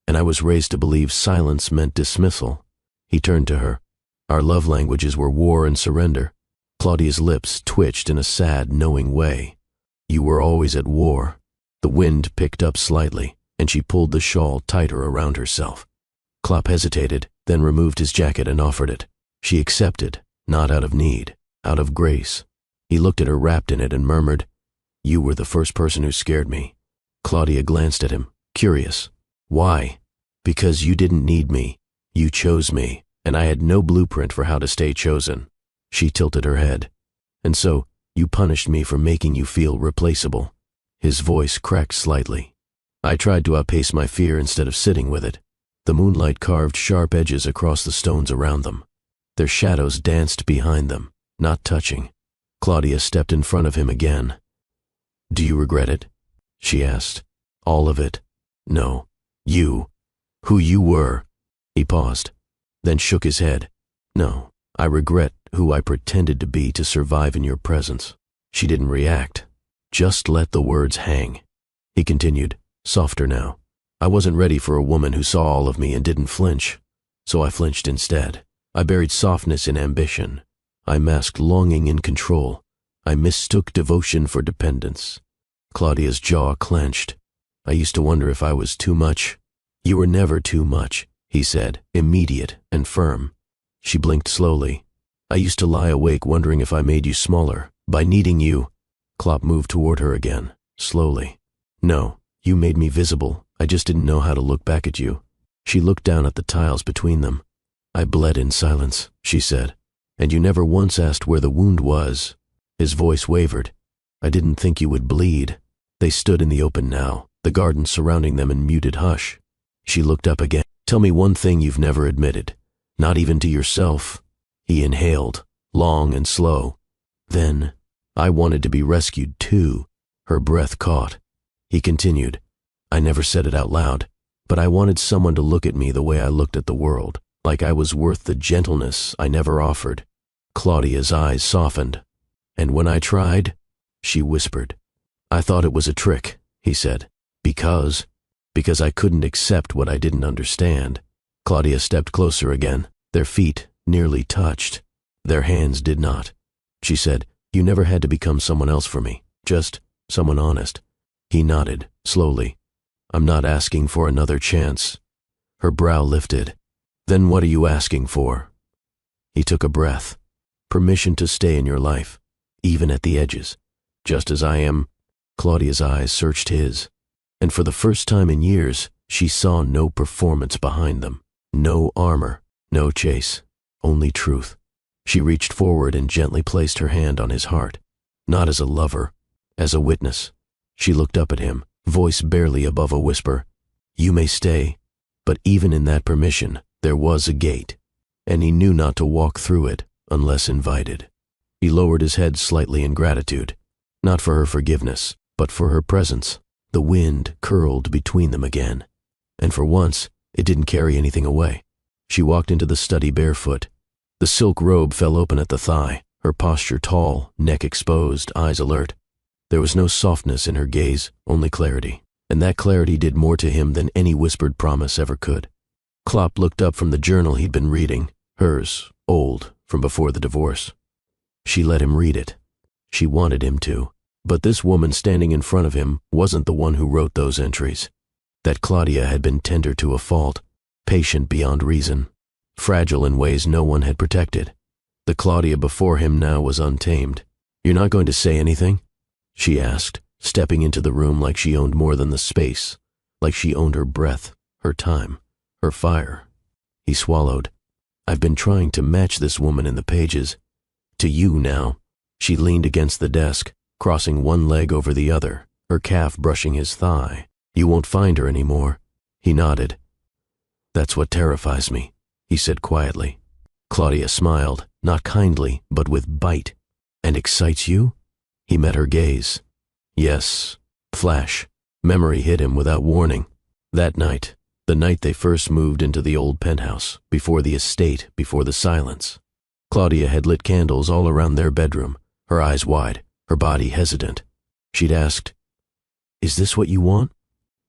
and I was raised to believe silence meant dismissal. He turned to her. Our love languages were war and surrender. Claudia's lips twitched in a sad, knowing way. You were always at war. The wind picked up slightly, and she pulled the shawl tighter around herself. Klopp hesitated, then removed his jacket and offered it. She accepted, not out of need, out of grace. He looked at her wrapped in it and murmured, You were the first person who scared me. Claudia glanced at him, curious. Why? Because you didn't need me. You chose me, and I had no blueprint for how to stay chosen. She tilted her head. And so, you punished me for making you feel replaceable. His voice cracked slightly. I tried to outpace my fear instead of sitting with it. The moonlight carved sharp edges across the stones around them. Their shadows danced behind them, not touching. Claudia stepped in front of him again. Do you regret it? She asked. All of it? No. You. Who you were. He paused, then shook his head. No, I regret who I pretended to be to survive in your presence. She didn't react. Just let the words hang. He continued, softer now. I wasn't ready for a woman who saw all of me and didn't flinch, so I flinched instead. I buried softness in ambition. I masked longing in control. I mistook devotion for dependence. Claudia's jaw clenched. I used to wonder if I was too much. You were never too much, he said, immediate and firm. She blinked slowly. I used to lie awake wondering if I made you smaller, by needing you. Klopp moved toward her again, slowly. No, you made me visible. I just didn't know how to look back at you. She looked down at the tiles between them. I bled in silence, she said. And you never once asked where the wound was. His voice wavered. I didn't think you would bleed. They stood in the open now, the garden surrounding them in muted hush. She looked up again. Tell me one thing you've never admitted. Not even to yourself. He inhaled, long and slow. Then, I wanted to be rescued too. Her breath caught. He continued. I never said it out loud, but I wanted someone to look at me the way I looked at the world, like I was worth the gentleness I never offered. Claudia's eyes softened. And when I tried, she whispered. I thought it was a trick, he said. Because I couldn't accept what I didn't understand. Claudia stepped closer again. Their feet nearly touched. Their hands did not. She said, You never had to become someone else for me, just someone honest. He nodded, slowly. I'm not asking for another chance. Her brow lifted. Then what are you asking for? He took a breath. Permission to stay in your life, even at the edges, just as I am. Claudia's eyes searched his, and for the first time in years, she saw no performance behind them. No armor, no chase, only truth. She reached forward and gently placed her hand on his heart, not as a lover, as a witness. She looked up at him, voice barely above a whisper. You may stay, but even in that permission, there was a gate, and he knew not to walk through it unless invited. He lowered his head slightly in gratitude, not for her forgiveness, but for her presence. The wind curled between them again, and for once, it didn't carry anything away. She walked into the study barefoot. The silk robe fell open at the thigh, her posture tall, neck exposed, eyes alert. There was no softness in her gaze, only clarity, and that clarity did more to him than any whispered promise ever could. Klopp looked up from the journal he'd been reading, hers, old, from before the divorce. She let him read it. She wanted him to, but this woman standing in front of him wasn't the one who wrote those entries. That Claudia had been tender to a fault, patient beyond reason, fragile in ways no one had protected. The Claudia before him now was untamed. You're not going to say anything? She asked, stepping into the room like she owned more than the space, like she owned her breath, her time, her fire. He swallowed. I've been trying to match this woman in the pages. To you now. She leaned against the desk, crossing one leg over the other, her calf brushing his thigh. You won't find her anymore. He nodded. That's what terrifies me, he said quietly. Claudia smiled, not kindly, but with bite. And excites you? He met her gaze. Yes. Flash. Memory hit him without warning. That night, the night they first moved into the old penthouse, before the estate, before the silence. Claudia had lit candles all around their bedroom, her eyes wide, her body hesitant. She'd asked, Is this what you want?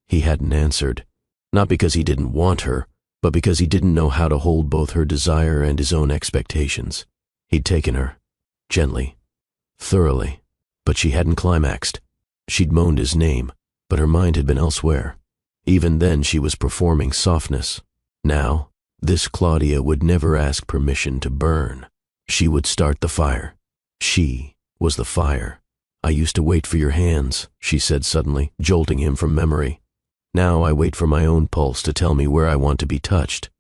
He hadn't answered, not because he didn't want her, but because he didn't know how to hold both her desire and his own expectations. He'd taken her, gently, thoroughly, but she hadn't climaxed. She'd moaned his name, but her mind had been elsewhere. Even then she was performing softness. Now, this Claudia would never ask permission to burn. She would start the fire. She was the fire. I used to wait for your hands, she said suddenly, jolting him from memory. Now I wait for my own pulse to tell me where I want to be touched.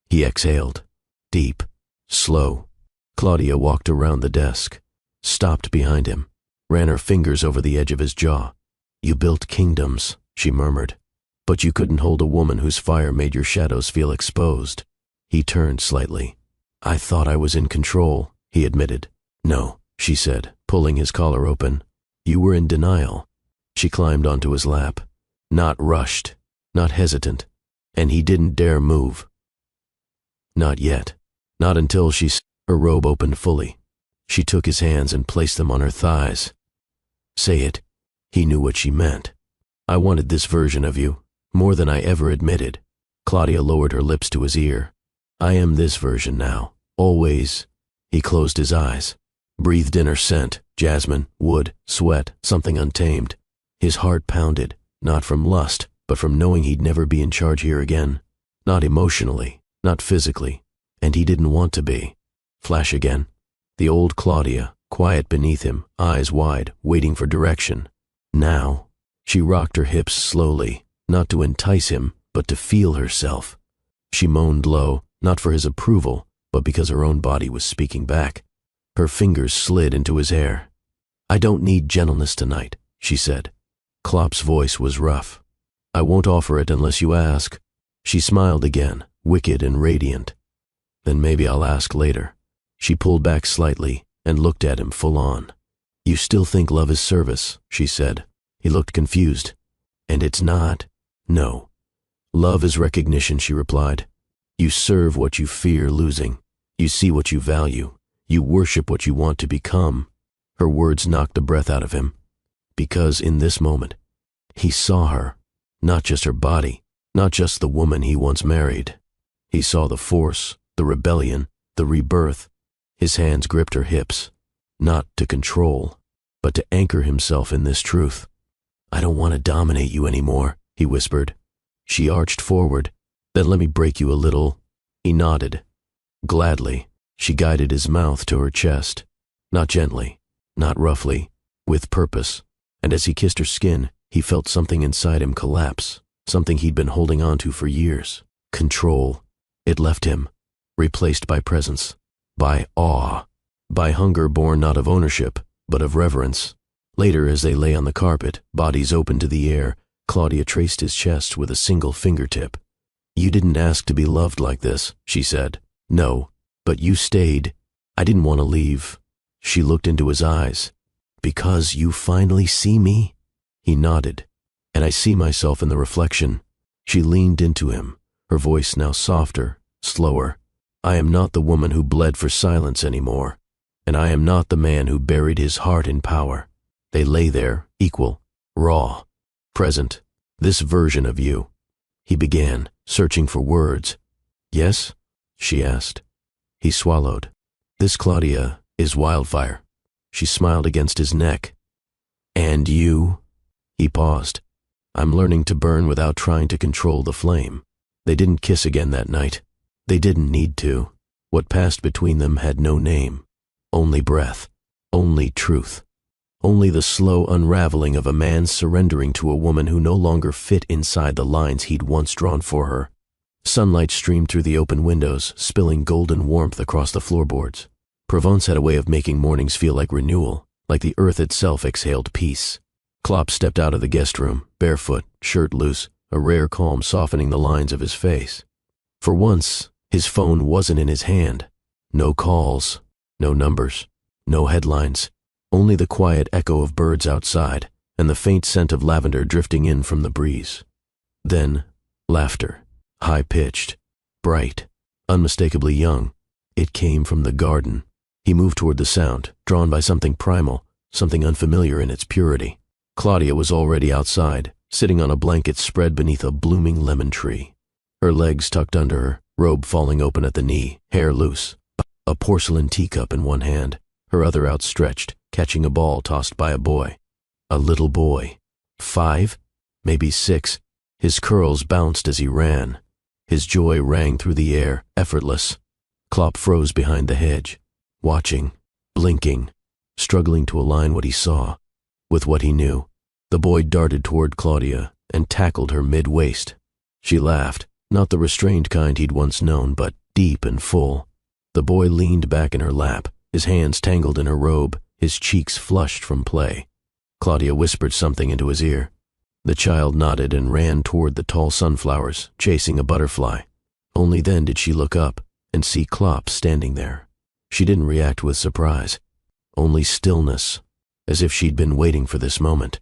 He exhaled. Deep. Slow. Claudia walked around the desk, stopped behind him, ran her fingers over the edge of his jaw. You built kingdoms, she murmured, but you couldn't hold a woman whose fire made your shadows feel exposed. He turned slightly. I thought I was in control, he admitted. No, she said, pulling his collar open. You were in denial. She climbed onto his lap. Not rushed, not hesitant, and he didn't dare move. Not yet. Not until her robe opened fully. She took his hands and placed them on her thighs. Say it. He knew what she meant. I wanted this version of you, more than I ever admitted. Claudia lowered her lips to his ear. I am this version now, always. He closed his eyes, breathed in her scent, jasmine, wood, sweat, something untamed. His heart pounded, not from lust, but from knowing he'd never be in charge here again. Not emotionally, not physically, and he didn't want to be. Flash again. The old Claudia, quiet beneath him, eyes wide, waiting for direction. Now, she rocked her hips slowly, not to entice him, but to feel herself. She moaned low, not for his approval, but because her own body was speaking back. Her fingers slid into his hair. I don't need gentleness tonight, she said. Klopp's voice was rough. I won't offer it unless you ask. She smiled again, wicked and radiant. Then maybe I'll ask later. She pulled back slightly and looked at him full on. You still think love is service, she said. He looked confused. And it's not? No. Love is recognition, she replied. You serve what you fear losing. You see what you value. You worship what you want to become. Her words knocked the breath out of him. Because in this moment, he saw her, not just her body, not just the woman he once married. He saw the force, the rebellion, the rebirth. His hands gripped her hips, not to control, but to anchor himself in this truth. I don't want to dominate you anymore, he whispered. She arched forward. Then let me break you a little. He nodded. Gladly, she guided his mouth to her chest. Not gently, not roughly, with purpose. And as he kissed her skin, he felt something inside him collapse, something he'd been holding on to for years. Control. It left him, replaced by presence, by awe, by hunger born not of ownership, but of reverence. Later, as they lay on the carpet, bodies open to the air, Claudia traced his chest with a single fingertip. "You didn't ask to be loved like this," she said. "No, but you stayed. I didn't want to leave." She looked into his eyes. "Because you finally see me?" He nodded. "And I see myself in the reflection." She leaned into him, her voice now softer, slower. "I am not the woman who bled for silence anymore, and I am not the man who buried his heart in power." They lay there, equal, raw, present. "This version of you." He began, searching for words. "Yes?" she asked. He swallowed. "This Claudia is wildfire." She smiled against his neck. "And you?" He paused. "I'm learning to burn without trying to control the flame." They didn't kiss again that night. They didn't need to. What passed between them had no name. Only breath. Only truth. Only the slow unraveling of a man surrendering to a woman who no longer fit inside the lines he'd once drawn for her. Sunlight streamed through the open windows, spilling golden warmth across the floorboards. Provence had a way of making mornings feel like renewal, like the earth itself exhaled peace. Klopp stepped out of the guest room, barefoot, shirt loose, a rare calm softening the lines of his face. For once, his phone wasn't in his hand. No calls, no numbers, no headlines, only the quiet echo of birds outside and the faint scent of lavender drifting in from the breeze. Then, laughter, high-pitched, bright, unmistakably young. It came from the garden. He moved toward the sound, drawn by something primal, something unfamiliar in its purity. Claudia was already outside, sitting on a blanket spread beneath a blooming lemon tree. Her legs tucked under her, robe falling open at the knee, hair loose, a porcelain teacup in one hand, her other outstretched, catching a ball tossed by a boy. A little boy. 5? Maybe 6. His curls bounced as he ran. His joy rang through the air, effortless. Klopp froze behind the hedge, watching, blinking, struggling to align what he saw with what he knew. The boy darted toward Claudia and tackled her mid-waist. She laughed, not the restrained kind he'd once known, but deep and full. The boy leaned back in her lap, his hands tangled in her robe, his cheeks flushed from play. Claudia whispered something into his ear. The child nodded and ran toward the tall sunflowers, chasing a butterfly. Only then did she look up and see Klopp standing there. She didn't react with surprise, only stillness, as if she'd been waiting for this moment.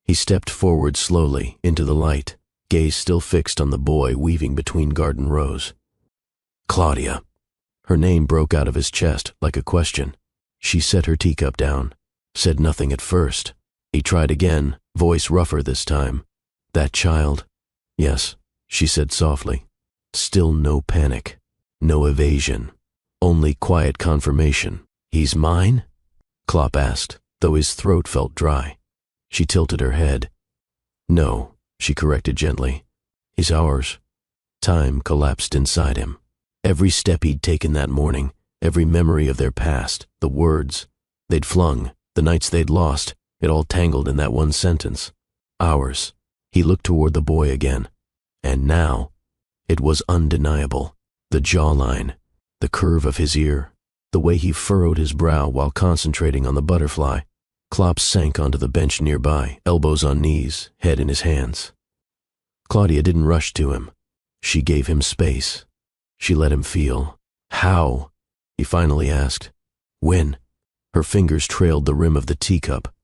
He stepped forward slowly into the light, gaze still fixed on the boy weaving between garden rows. "Claudia." Her name broke out of his chest like a question. She set her teacup down, said nothing at first. He tried again, voice rougher this time. "That child?" "Yes," she said softly. Still no panic, no evasion, only quiet confirmation. "He's mine?" Klopp asked, though his throat felt dry. She tilted her head. "No," she corrected gently. "He's ours." Time collapsed inside him. Every step he'd taken that morning, every memory of their past, the words they'd flung, the nights they'd lost, it all tangled in that one sentence. Ours. He looked toward the boy again. And now, it was undeniable. The jawline, the curve of his ear, the way he furrowed his brow while concentrating on the butterfly. Klopp sank onto the bench nearby, elbows on knees, head in his hands. Claudia didn't rush to him. She gave him space. She let him feel. "How?" he finally asked. "When?" Her fingers trailed the rim of the teacup.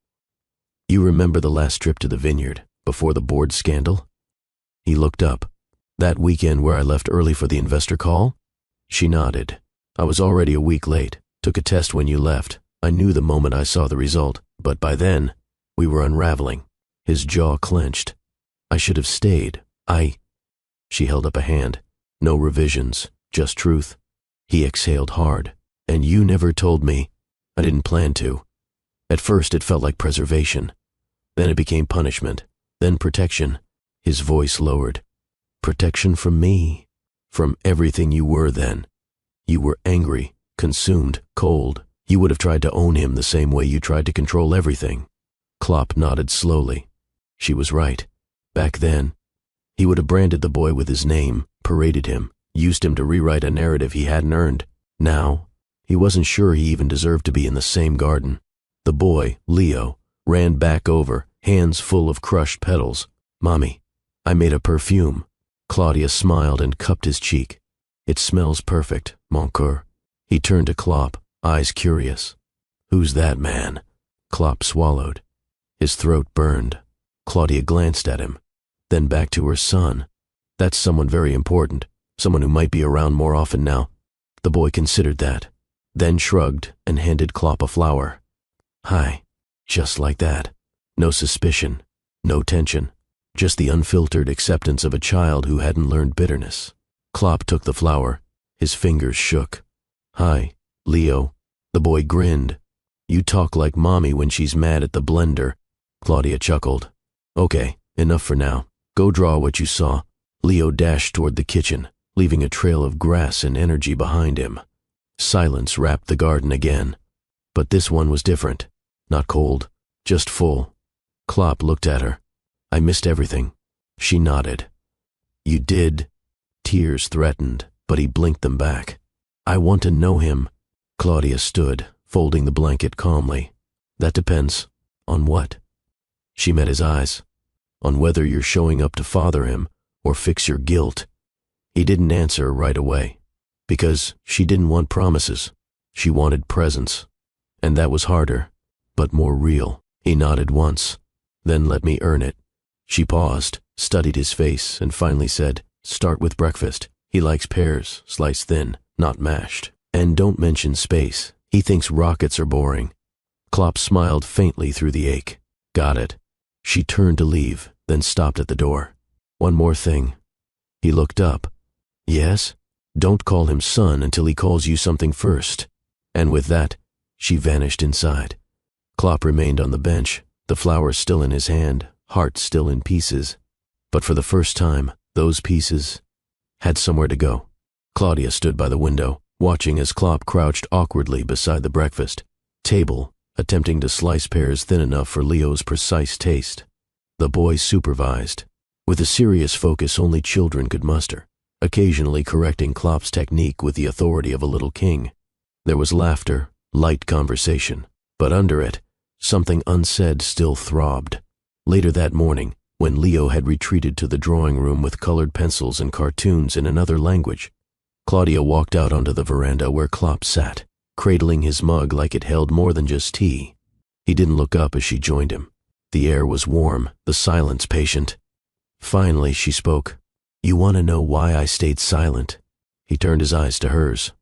"You remember the last trip to the vineyard, before the board scandal?" He looked up. "That weekend where I left early for the investor call?" She nodded. "I was already a week late. Took a test when you left. I knew the moment I saw the result, but by then, we were unraveling." His jaw clenched. "I should have stayed. She held up a hand. "No revisions, just truth." He exhaled hard. "And you never told me." "I didn't plan to. At first it felt like preservation. Then it became punishment. Then protection." His voice lowered. "Protection from me?" From everything you were then. You were angry, consumed, cold. You would have tried to own him the same way you tried to control everything. Klopp nodded slowly. She was right. Back then, he would have branded the boy with his name, paraded him, used him to rewrite a narrative he hadn't earned. Now, he wasn't sure he even deserved to be in the same garden. The boy, Leo, ran back over, hands full of crushed petals. "Mommy, I made a perfume." Claudia smiled and cupped his cheek. "It smells perfect, mon coeur." He turned to Klopp, eyes curious. "Who's that man?" Klopp swallowed. His throat burned. Claudia glanced at him, then back to her son. "That's someone very important, someone who might be around more often now." The boy considered that, then shrugged and handed Klopp a flower. "Hi." Just like that. No suspicion, no tension, just the unfiltered acceptance of a child who hadn't learned bitterness. Klopp took the flower. His fingers shook. "Hi, Leo." The boy grinned. "You talk like Mommy when she's mad at the blender." Claudia chuckled. "Okay, enough for now. Go draw what you saw." Leo dashed toward the kitchen, leaving a trail of grass and energy behind him. Silence wrapped the garden again. But this one was different. Not cold, just full. Klopp looked at her. "I missed everything." She nodded. "You did?" Tears threatened, but he blinked them back. "I want to know him." Claudia stood, folding the blanket calmly. "That depends. On what?" She met his eyes. "On whether you're showing up to father him or fix your guilt." He didn't answer right away, because she didn't want promises. She wanted presence. And that was harder, but more real. He nodded once. "Then let me earn it." She paused, studied his face, and finally said, "Start with breakfast. He likes pears, sliced thin, not mashed. And don't mention space. He thinks rockets are boring." Klopp smiled faintly through the ache. "Got it." She turned to leave, then stopped at the door. "One more thing." He looked up. "Yes?" "Don't call him son until he calls you something first." And with that, she vanished inside. Klopp remained on the bench, the flower still in his hand, heart still in pieces. But for the first time, those pieces had somewhere to go. Claudia stood by the window, watching as Klopp crouched awkwardly beside the breakfast table, attempting to slice pears thin enough for Leo's precise taste. The boy supervised, with a serious focus only children could muster, occasionally correcting Klopp's technique with the authority of a little king. There was laughter, light conversation, but under it, something unsaid still throbbed. Later that morning, when Leo had retreated to the drawing room with colored pencils and cartoons in another language, Claudia walked out onto the veranda where Klopp sat, cradling his mug like it held more than just tea. He didn't look up as she joined him. The air was warm, the silence patient. Finally, she spoke. "You want to know why I stayed silent?" He turned his eyes to hers.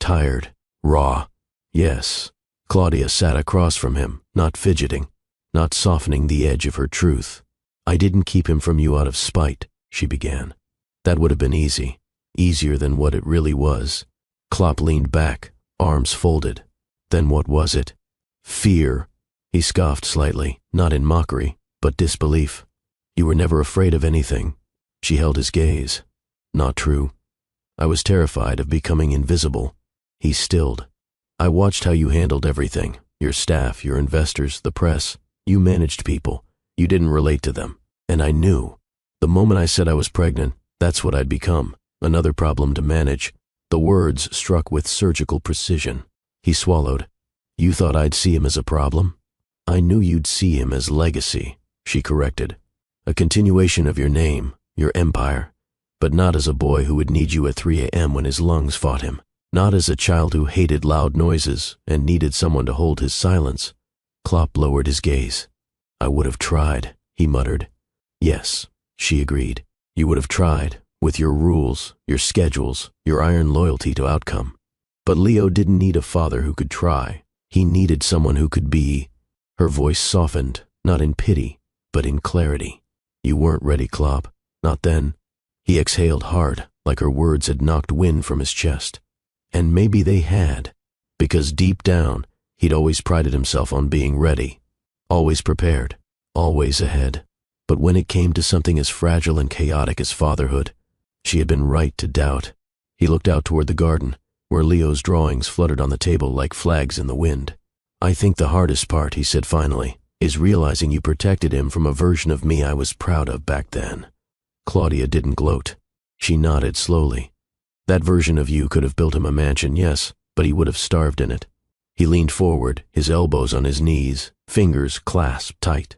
Tired, raw. "Yes." Claudia sat across from him, not fidgeting, not softening the edge of her truth. "I didn't keep him from you out of spite," she began. "That would have been easy, easier than what it really was." Klopp leaned back, arms folded. "Then what was it?" "Fear." He scoffed slightly, not in mockery, but disbelief. "You were never afraid of anything." She held his gaze. "Not true. I was terrified of becoming invisible." He stilled. "I watched how you handled everything, your staff, your investors, the press. You managed people. You didn't relate to them. And I knew. The moment I said I was pregnant, that's what I'd become, another problem to manage." The words struck with surgical precision. He swallowed. "You thought I'd see him as a problem?" "I knew you'd see him as legacy," she corrected. "A continuation of your name, your empire, but not as a boy who would need you at 3 a.m. when his lungs fought him. Not as a child who hated loud noises and needed someone to hold his silence." Klopp lowered his gaze. "I would have tried," he muttered. "Yes," she agreed. "You would have tried, with your rules, your schedules, your iron loyalty to outcome. But Leo didn't need a father who could try. He needed someone who could be." Her voice softened, not in pity, but in clarity. "You weren't ready, Klopp. Not then." He exhaled hard, like her words had knocked wind from his chest. And maybe they had, because deep down, he'd always prided himself on being ready, always prepared, always ahead. But when it came to something as fragile and chaotic as fatherhood, She had been right to doubt. He looked out toward the garden, where Leo's drawings fluttered on the table like flags in the wind. "I think the hardest part," he said finally, "is realizing you protected him from a version of me I was proud of back then." Claudia didn't gloat. She nodded slowly. "That version of you could have built him a mansion, yes, but he would have starved in it." He leaned forward, his elbows on his knees, fingers clasped tight.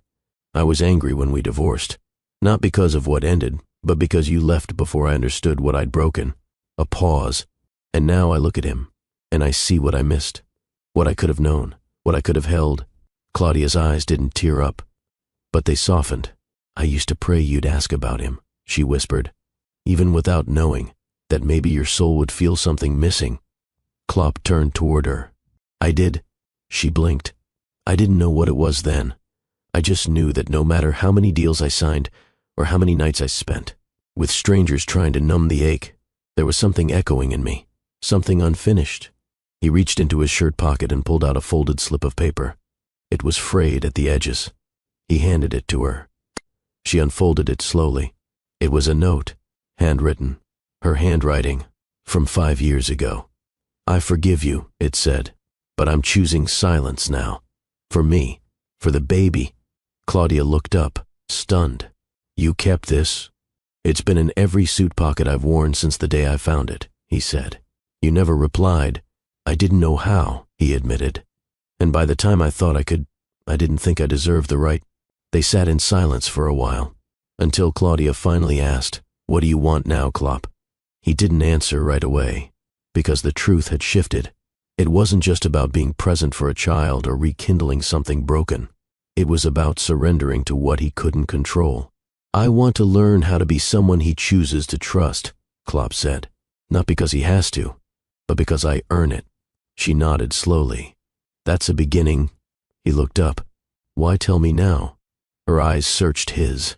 "I was angry when we divorced. Not because of what ended, but because you left before I understood what I'd broken." A pause. "And now I look at him, and I see what I missed. What I could have known, what I could have held." Claudia's eyes didn't tear up, but they softened. "I used to pray you'd ask about him," she whispered, "even without knowing that maybe your soul would feel something missing." Klopp turned toward her. "I did." She blinked. "I didn't know what it was then. I just knew that no matter how many deals I signed or how many nights I spent with strangers trying to numb the ache, there was something echoing in me, something unfinished." He reached into his shirt pocket and pulled out a folded slip of paper. It was frayed at the edges. He handed it to her. She unfolded it slowly. It was a note, handwritten, her handwriting, from 5 years ago. "I forgive you," it said, "but I'm choosing silence now. For me, for the baby." Claudia looked up, stunned. "You kept this?" "It's been in every suit pocket I've worn since the day I found it," he said. "You never replied." "I didn't know how," he admitted. "And by the time I thought I could, I didn't think I deserved the right." They sat in silence for a while, until Claudia finally asked, "What do you want now, Klopp?" He didn't answer right away, because the truth had shifted. It wasn't just about being present for a child or rekindling something broken. It was about surrendering to what he couldn't control. "I want to learn how to be someone he chooses to trust," Klopp said. "Not because he has to, but because I earn it." She nodded slowly. "That's a beginning." He looked up. "Why tell me now?" Her eyes searched his.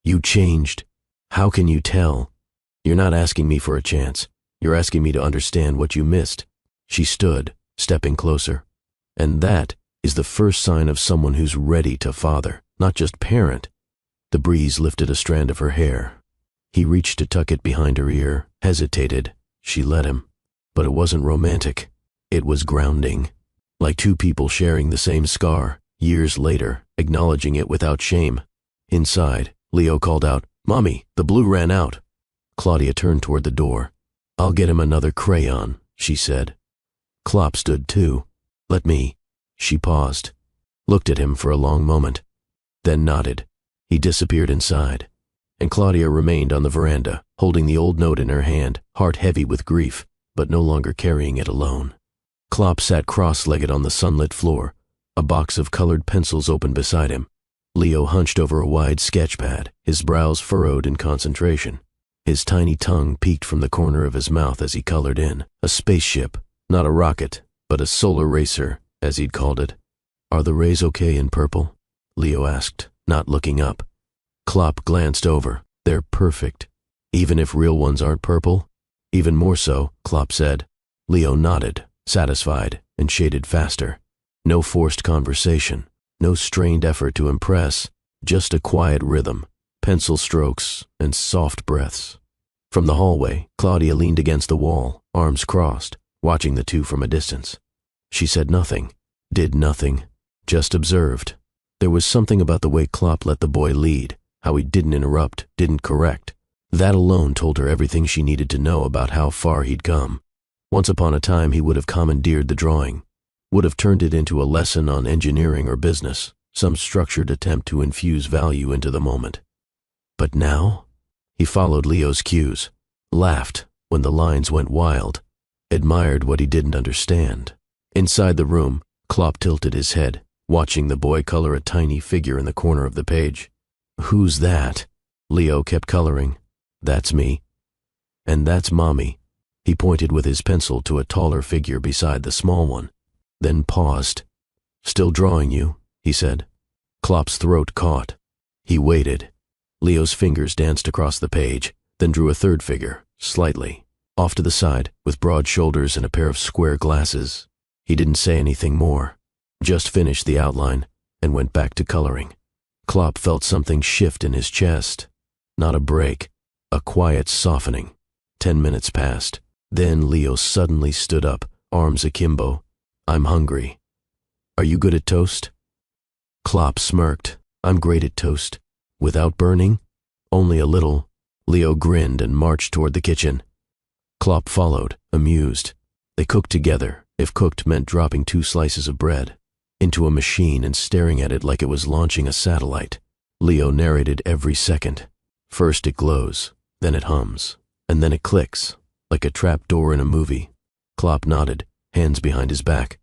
"You changed. How can you tell? You're not asking me for a chance. You're asking me to understand what you missed." She stood, stepping closer. "And that is the first sign of someone who's ready to father, not just parent." The breeze lifted a strand of her hair. He reached to tuck it behind her ear, hesitated. She let him. But it wasn't romantic. It was grounding. Like two people sharing the same scar, years later, acknowledging it without shame. Inside, Leo called out, "Mommy, the blue ran out." Claudia turned toward the door. "I'll get him another crayon," she said. Klopp stood too. "Let me." She paused, looked at him for a long moment, then nodded. He disappeared inside, and Claudia remained on the veranda, holding the old note in her hand, heart heavy with grief, but no longer carrying it alone. Klopp sat cross-legged on the sunlit floor, a box of colored pencils open beside him. Leo hunched over a wide sketch pad, his brows furrowed in concentration. His tiny tongue peeked from the corner of his mouth as he colored in. A spaceship, not a rocket, but a solar racer, as he'd called it. "Are the rays okay in purple?" Leo asked, not looking up. Klopp glanced over. "They're perfect. Even if real ones aren't purple?" "Even more so," Klopp said. Leo nodded, satisfied, and shaded faster. No forced conversation, no strained effort to impress, just a quiet rhythm, pencil strokes, and soft breaths. From the hallway, Claudia leaned against the wall, arms crossed, watching the two from a distance. She said nothing, did nothing, just observed. There was something about the way Klopp let the boy lead, how he didn't interrupt, didn't correct. That alone told her everything she needed to know about how far he'd come. Once upon a time he would have commandeered the drawing, would have turned it into a lesson on engineering or business, some structured attempt to infuse value into the moment. But now? He followed Leo's cues, laughed when the lines went wild, admired what he didn't understand. Inside the room, Klopp tilted his head, watching the boy color a tiny figure in the corner of the page. "Who's that?" Leo kept coloring. "That's me." "And that's Mommy." He pointed with his pencil to a taller figure beside the small one, then paused. "Still drawing you," he said. Klopp's throat caught. He waited. Leo's fingers danced across the page, then drew a third figure, slightly, off to the side, with broad shoulders and a pair of square glasses. He didn't say anything more, just finished the outline, and went back to coloring. Klopp felt something shift in his chest. Not a break, A quiet softening. 10 minutes passed. Then Leo suddenly stood up, arms akimbo. I'm hungry. Are you good at toast? Klopp smirked. I'm great at toast. Without burning? Only a little. Leo grinned and marched toward the kitchen. Klopp followed, amused. They cooked together, if cooked meant dropping 2 slices of bread, into a machine and staring at it like it was launching a satellite. Leo narrated every second. First it glows, then it hums, and then it clicks, like a trap door in a movie. Klopp nodded, hands behind his back.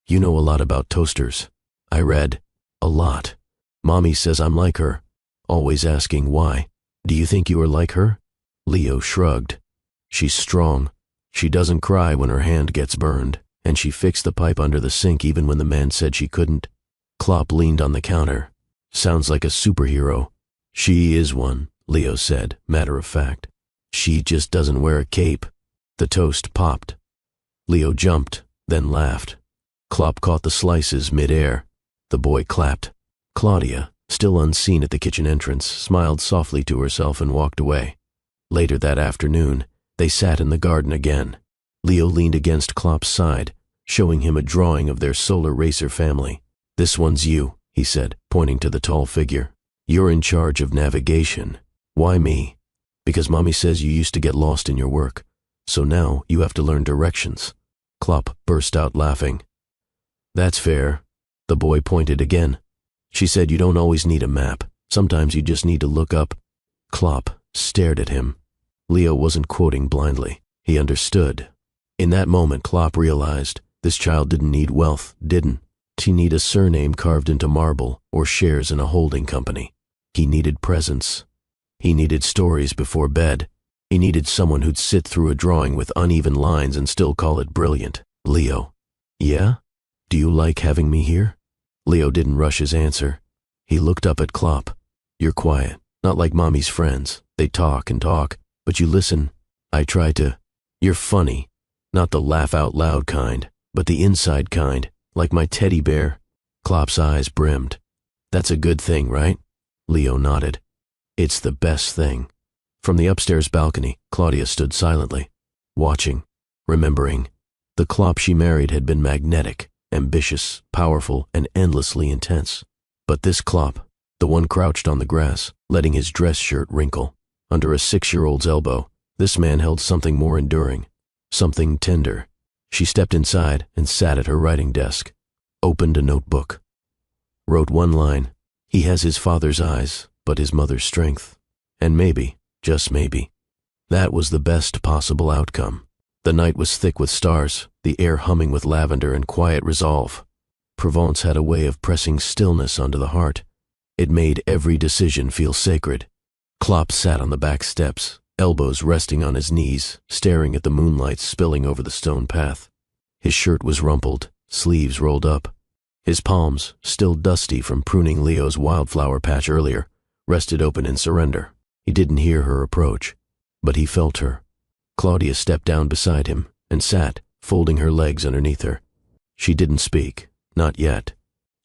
You know a lot about toasters. I read. A lot. Mommy says I'm like her, always asking why. Do you think you are like her? Leo shrugged. She's strong. She doesn't cry when her hand gets burned, and she fixed the pipe under the sink even when the man said she couldn't. Klopp leaned on the counter. Sounds like a superhero. She is one, Leo said, matter of fact. She just doesn't wear a cape. The toast popped. Leo jumped, then laughed. Klopp caught the slices mid-air. The boy clapped. Claudia, still unseen at the kitchen entrance, smiled softly to herself and walked away. Later that afternoon, they sat in the garden again. Leo leaned against Klopp's side, showing him a drawing of their solar racer family. This one's you, he said, pointing to the tall figure. You're in charge of navigation. Why me? Because Mommy says you used to get lost in your work, so now you have to learn directions. Klopp burst out laughing. That's fair. The boy pointed again. She said you don't always need a map. Sometimes you just need to look up. Klopp stared at him. Leo wasn't quoting blindly. He understood. In that moment, Klopp realized this child didn't need wealth, didn't. He needed a surname carved into marble or shares in a holding company. He needed presence. He needed stories before bed. He needed someone who'd sit through a drawing with uneven lines and still call it brilliant. Leo. Yeah? Do you like having me here? Leo didn't rush his answer. He looked up at Klopp. You're quiet, not like Mommy's friends. They talk and talk, but you listen. I try to. You're funny. Not the laugh-out-loud kind, but the inside kind, like my teddy bear. Klopp's eyes brimmed. That's a good thing, right? Leo nodded. It's the best thing. From the upstairs balcony, Claudia stood silently, watching, remembering. The Klopp she married had been magnetic, ambitious, powerful, and endlessly intense. But this Klopp, the one crouched on the grass, letting his dress shirt wrinkle, under a 6-year-old's elbow, this man held something more enduring, something tender. She stepped inside and sat at her writing desk, opened a notebook. Wrote one line. He has his father's eyes, but his mother's strength. And maybe, just maybe, that was the best possible outcome. The night was thick with stars, the air humming with lavender and quiet resolve. Provence had a way of pressing stillness onto the heart. It made every decision feel sacred. Klopp sat on the back steps, elbows resting on his knees, staring at the moonlight spilling over the stone path. His shirt was rumpled, sleeves rolled up. His palms, still dusty from pruning Leo's wildflower patch earlier, rested open in surrender. He didn't hear her approach, but he felt her. Claudia stepped down beside him and sat, folding her legs underneath her. She didn't speak, not yet.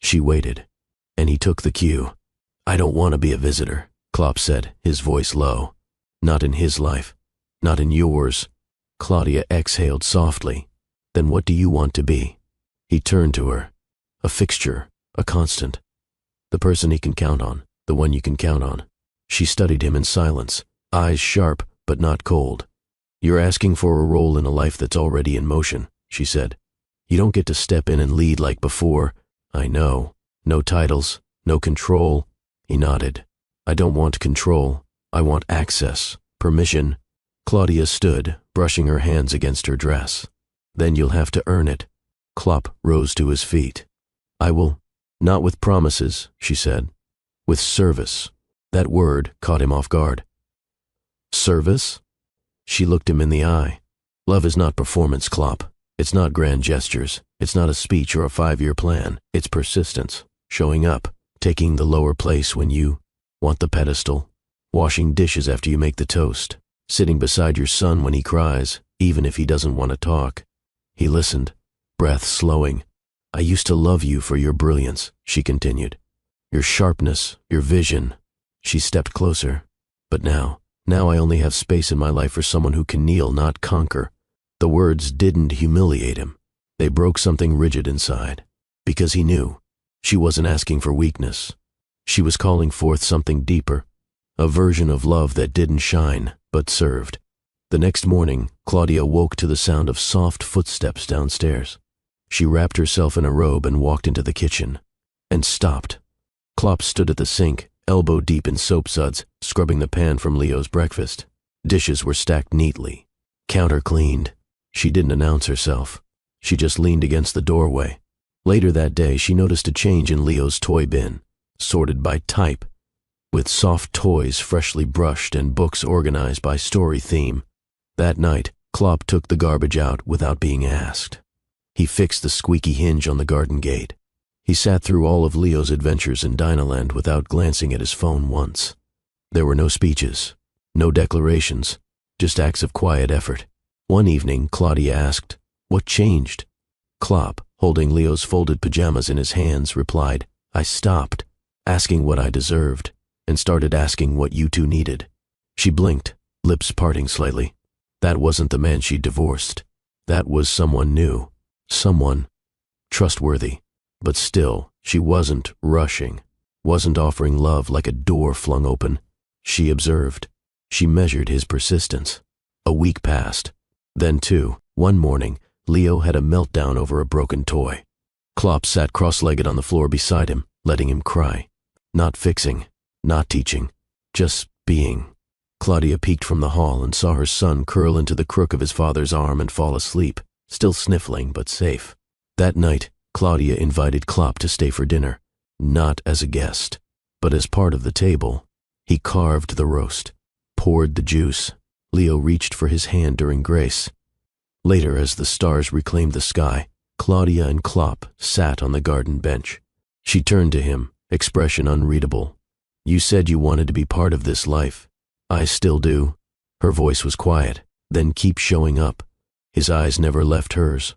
She waited, and he took the cue. I don't want to be a visitor, Klopp said, his voice low. Not in his life, not in yours. Claudia exhaled softly. Then what do you want to be? He turned to her. A fixture, a constant. The person he can count on, the one you can count on. She studied him in silence, eyes sharp but not cold. You're asking for a role in a life that's already in motion, she said. You don't get to step in and lead like before. I know. No titles, no control. He nodded. I don't want control. I want access, permission. Claudia stood, brushing her hands against her dress. Then you'll have to earn it. Klopp rose to his feet. I will. Not with promises, she said. With service. That word caught him off guard. Service? She looked him in the eye. Love is not performance, Klopp. It's not grand gestures. It's not a speech or a 5-year plan. It's persistence. Showing up. Taking the lower place when you want the pedestal. Washing dishes after you make the toast. Sitting beside your son when he cries, even if he doesn't want to talk. He listened, breath slowing. I used to love you for your brilliance, she continued. Your sharpness, your vision. She stepped closer. But now Now I only have space in my life for someone who can kneel, not conquer. The words didn't humiliate him. They broke something rigid inside. Because he knew. She wasn't asking for weakness. She was calling forth something deeper. A version of love that didn't shine, but served. The next morning, Claudia woke to the sound of soft footsteps downstairs. She wrapped herself in a robe and walked into the kitchen. And stopped. Klopp stood at the sink, elbow deep in soap suds, scrubbing the pan from Leo's breakfast. Dishes were stacked neatly. Counter cleaned. She didn't announce herself. She just leaned against the doorway. Later that day, she noticed a change in Leo's toy bin, sorted by type, with soft toys freshly brushed and books organized by story theme. That night, Klopp took the garbage out without being asked. He fixed the squeaky hinge on the garden gate. He sat through all of Leo's adventures in Dynaland without glancing at his phone once. There were no speeches, no declarations, just acts of quiet effort. One evening, Claudia asked, "What changed?" Klopp, holding Leo's folded pajamas in his hands, replied, "I stopped asking what I deserved and started asking what you two needed." She blinked, lips parting slightly. That wasn't the man she'd divorced. That was someone new, someone trustworthy. But still, she wasn't rushing, wasn't offering love like a door flung open. She observed. She measured his persistence. A week passed. Then, too, one morning, Leo had a meltdown over a broken toy. Klopp sat cross-legged on the floor beside him, letting him cry. Not fixing, not teaching, just being. Claudia peeked from the hall and saw her son curl into the crook of his father's arm and fall asleep, still sniffling but safe. That night, Claudia invited Klopp to stay for dinner, not as a guest, but as part of the table. He carved the roast, poured the juice. Leo reached for his hand during grace. Later, as the stars reclaimed the sky, Claudia and Klopp sat on the garden bench. She turned to him, expression unreadable. "You said you wanted to be part of this life. I still do." Her voice was quiet. "Then keep showing up." His eyes never left hers.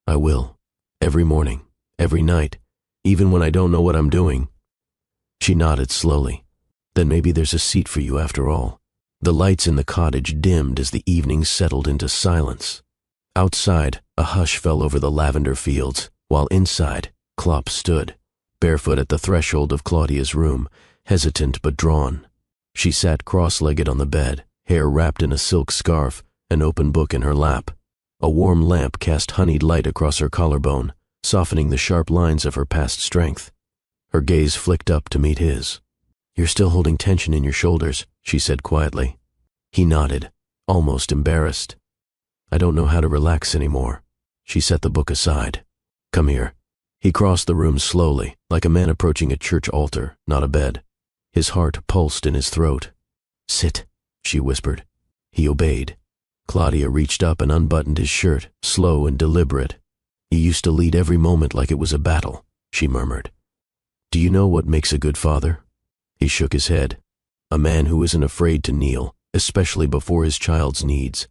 "I will. Every morning, every night, even when I don't know what I'm doing." She nodded slowly. "Then maybe there's a seat for you after all." The lights in the cottage dimmed as the evening settled into silence. Outside, a hush fell over the lavender fields, while inside, Klopp stood, barefoot at the threshold of Claudia's room, hesitant but drawn. She sat cross-legged on the bed, hair wrapped in a silk scarf, an open book in her lap. A warm lamp cast honeyed light across her collarbone, softening the sharp lines of her past strength. Her gaze flicked up to meet his. "You're still holding tension in your shoulders," she said quietly. He nodded, almost embarrassed. "I don't know how to relax anymore." She set the book aside. "Come here." He crossed the room slowly, like a man approaching a church altar, not a bed. His heart pulsed in his throat. "Sit," she whispered. He obeyed. Claudia reached up and unbuttoned his shirt, slow and deliberate. "You used to lead every moment like it was a battle," she murmured. "Do you know what makes a good father?" He shook his head. "A man who isn't afraid to kneel, especially before his child's needs.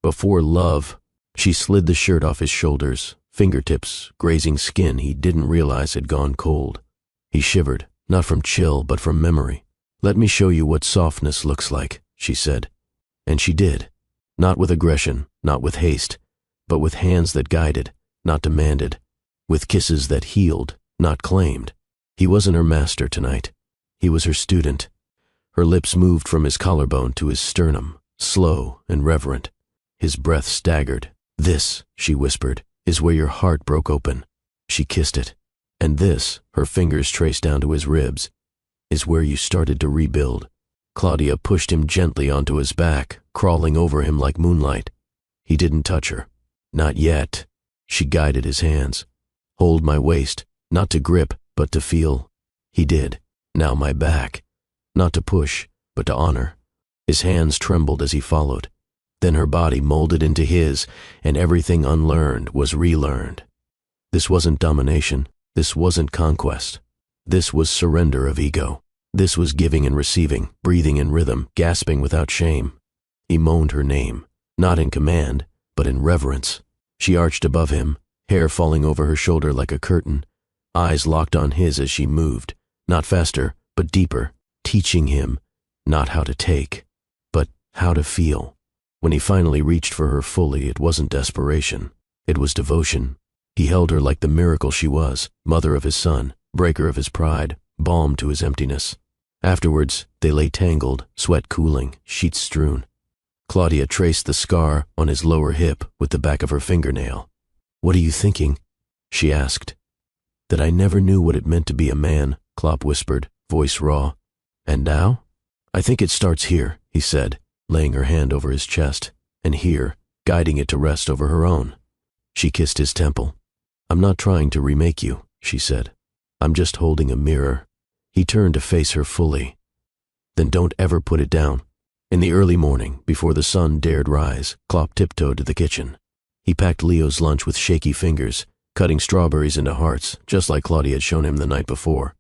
Before love." She slid the shirt off his shoulders, fingertips grazing skin he didn't realize had gone cold. He shivered, not from chill but from memory. "Let me show you what softness looks like," she said. And she did. Not with aggression, not with haste, but with hands that guided, not demanded, with kisses that healed, not claimed. He wasn't her master tonight. He was her student. Her lips moved from his collarbone to his sternum, slow and reverent. His breath staggered. "This," she whispered, "is where your heart broke open." She kissed it. "And this," her fingers traced down to his ribs, "is where you started to rebuild." Claudia pushed him gently onto his back, crawling over him like moonlight. He didn't touch her. "Not yet." She guided his hands. "Hold my waist, not to grip, but to feel." He did. "Now my back." Not to push, but to honor. His hands trembled as he followed. Then her body molded into his, and everything unlearned was relearned. This wasn't domination. This wasn't conquest. This was surrender of ego. This was giving and receiving, breathing in rhythm, gasping without shame. He moaned her name, not in command, but in reverence. She arched above him, hair falling over her shoulder like a curtain, eyes locked on his as she moved, not faster, but deeper, teaching him not how to take, how to feel. When he finally reached for her fully, it wasn't desperation. It was devotion. He held her like the miracle she was, mother of his son, breaker of his pride, balm to his emptiness. Afterwards, they lay tangled, sweat cooling, sheets strewn. Claudia traced the scar on his lower hip with the back of her fingernail. "What are you thinking?" she asked. "That I never knew what it meant to be a man," Klopp whispered, voice raw. "And now?" "I think it starts here," he said, laying her hand over his chest, and here, guiding it to rest over her own. She kissed his temple. "I'm not trying to remake you," she said. "I'm just holding a mirror." He turned to face her fully. "Then don't ever put it down." In the early morning, before the sun dared rise, Klopp tiptoed to the kitchen. He packed Leo's lunch with shaky fingers, cutting strawberries into hearts, just like Claudia had shown him the night before.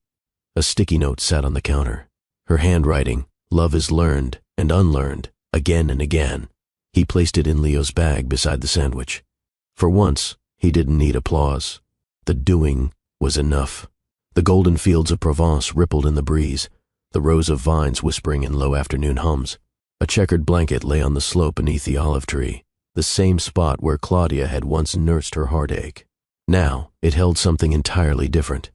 A sticky note sat on the counter. Her handwriting, "Love is learned and unlearned, again and again." He placed it in Leo's bag beside the sandwich. For once, he didn't need applause. The doing was enough. The golden fields of Provence rippled in the breeze, the rows of vines whispering in low afternoon hums. A checkered blanket lay on the slope beneath the olive tree, the same spot where Claudia had once nursed her heartache. Now, it held something entirely different.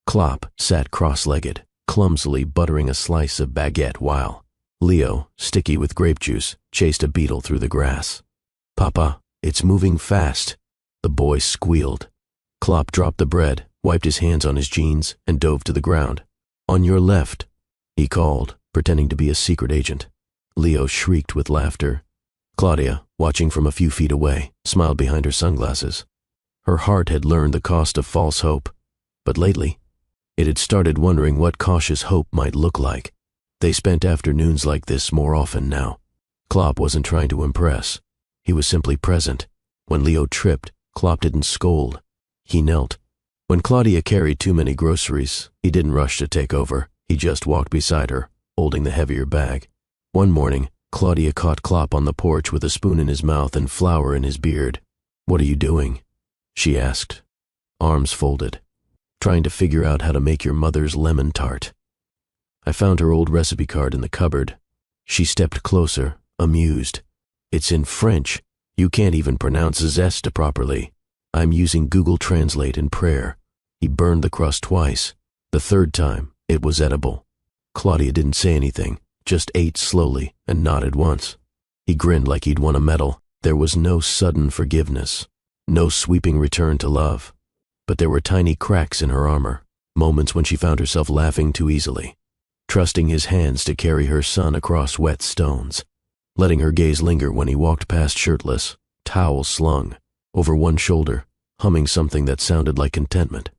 Klopp sat cross-legged, clumsily buttering a slice of baguette while Leo, sticky with grape juice, chased a beetle through the grass. "Papa, it's moving fast," the boy squealed. Klopp dropped the bread, wiped his hands on his jeans, and dove to the ground. "On your left," he called, pretending to be a secret agent. Leo shrieked with laughter. Claudia, watching from a few feet away, smiled behind her sunglasses. Her heart had learned the cost of false hope, but lately, it had started wondering what cautious hope might look like. They spent afternoons like this more often now. Klopp wasn't trying to impress. He was simply present. When Leo tripped, Klopp didn't scold. He knelt. When Claudia carried too many groceries, he didn't rush to take over. He just walked beside her, holding the heavier bag. One morning, Claudia caught Klopp on the porch with a spoon in his mouth and flour in his beard. "What are you doing?" she asked, arms folded. "Trying to figure out how to make your mother's lemon tart." "I found her old recipe card in the cupboard." She stepped closer, amused. "It's in French. You can't even pronounce zeste properly. I'm using Google Translate in prayer." He burned the crust twice. The third time, it was edible. Claudia didn't say anything, just ate slowly and nodded once. He grinned like he'd won a medal. There was no sudden forgiveness, no sweeping return to love. But there were tiny cracks in her armor, moments when she found herself laughing too easily, trusting his hands to carry her son across wet stones, letting her gaze linger when he walked past shirtless, towel slung, over one shoulder, humming something that sounded like contentment.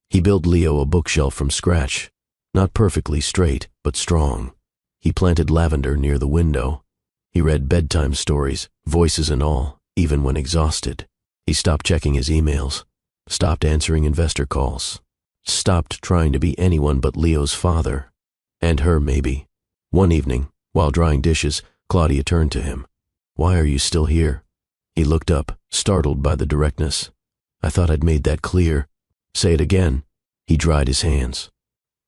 He built Leo a bookshelf from scratch, not perfectly straight, but strong. He planted lavender near the window. He read bedtime stories, voices and all, even when exhausted. He stopped checking his emails, stopped answering investor calls, stopped trying to be anyone but Leo's father. And her, maybe. One evening, while drying dishes, Claudia turned to him. "Why are you still here?" He looked up, startled by the directness. "I thought I'd made that clear." "Say it again." He dried his hands,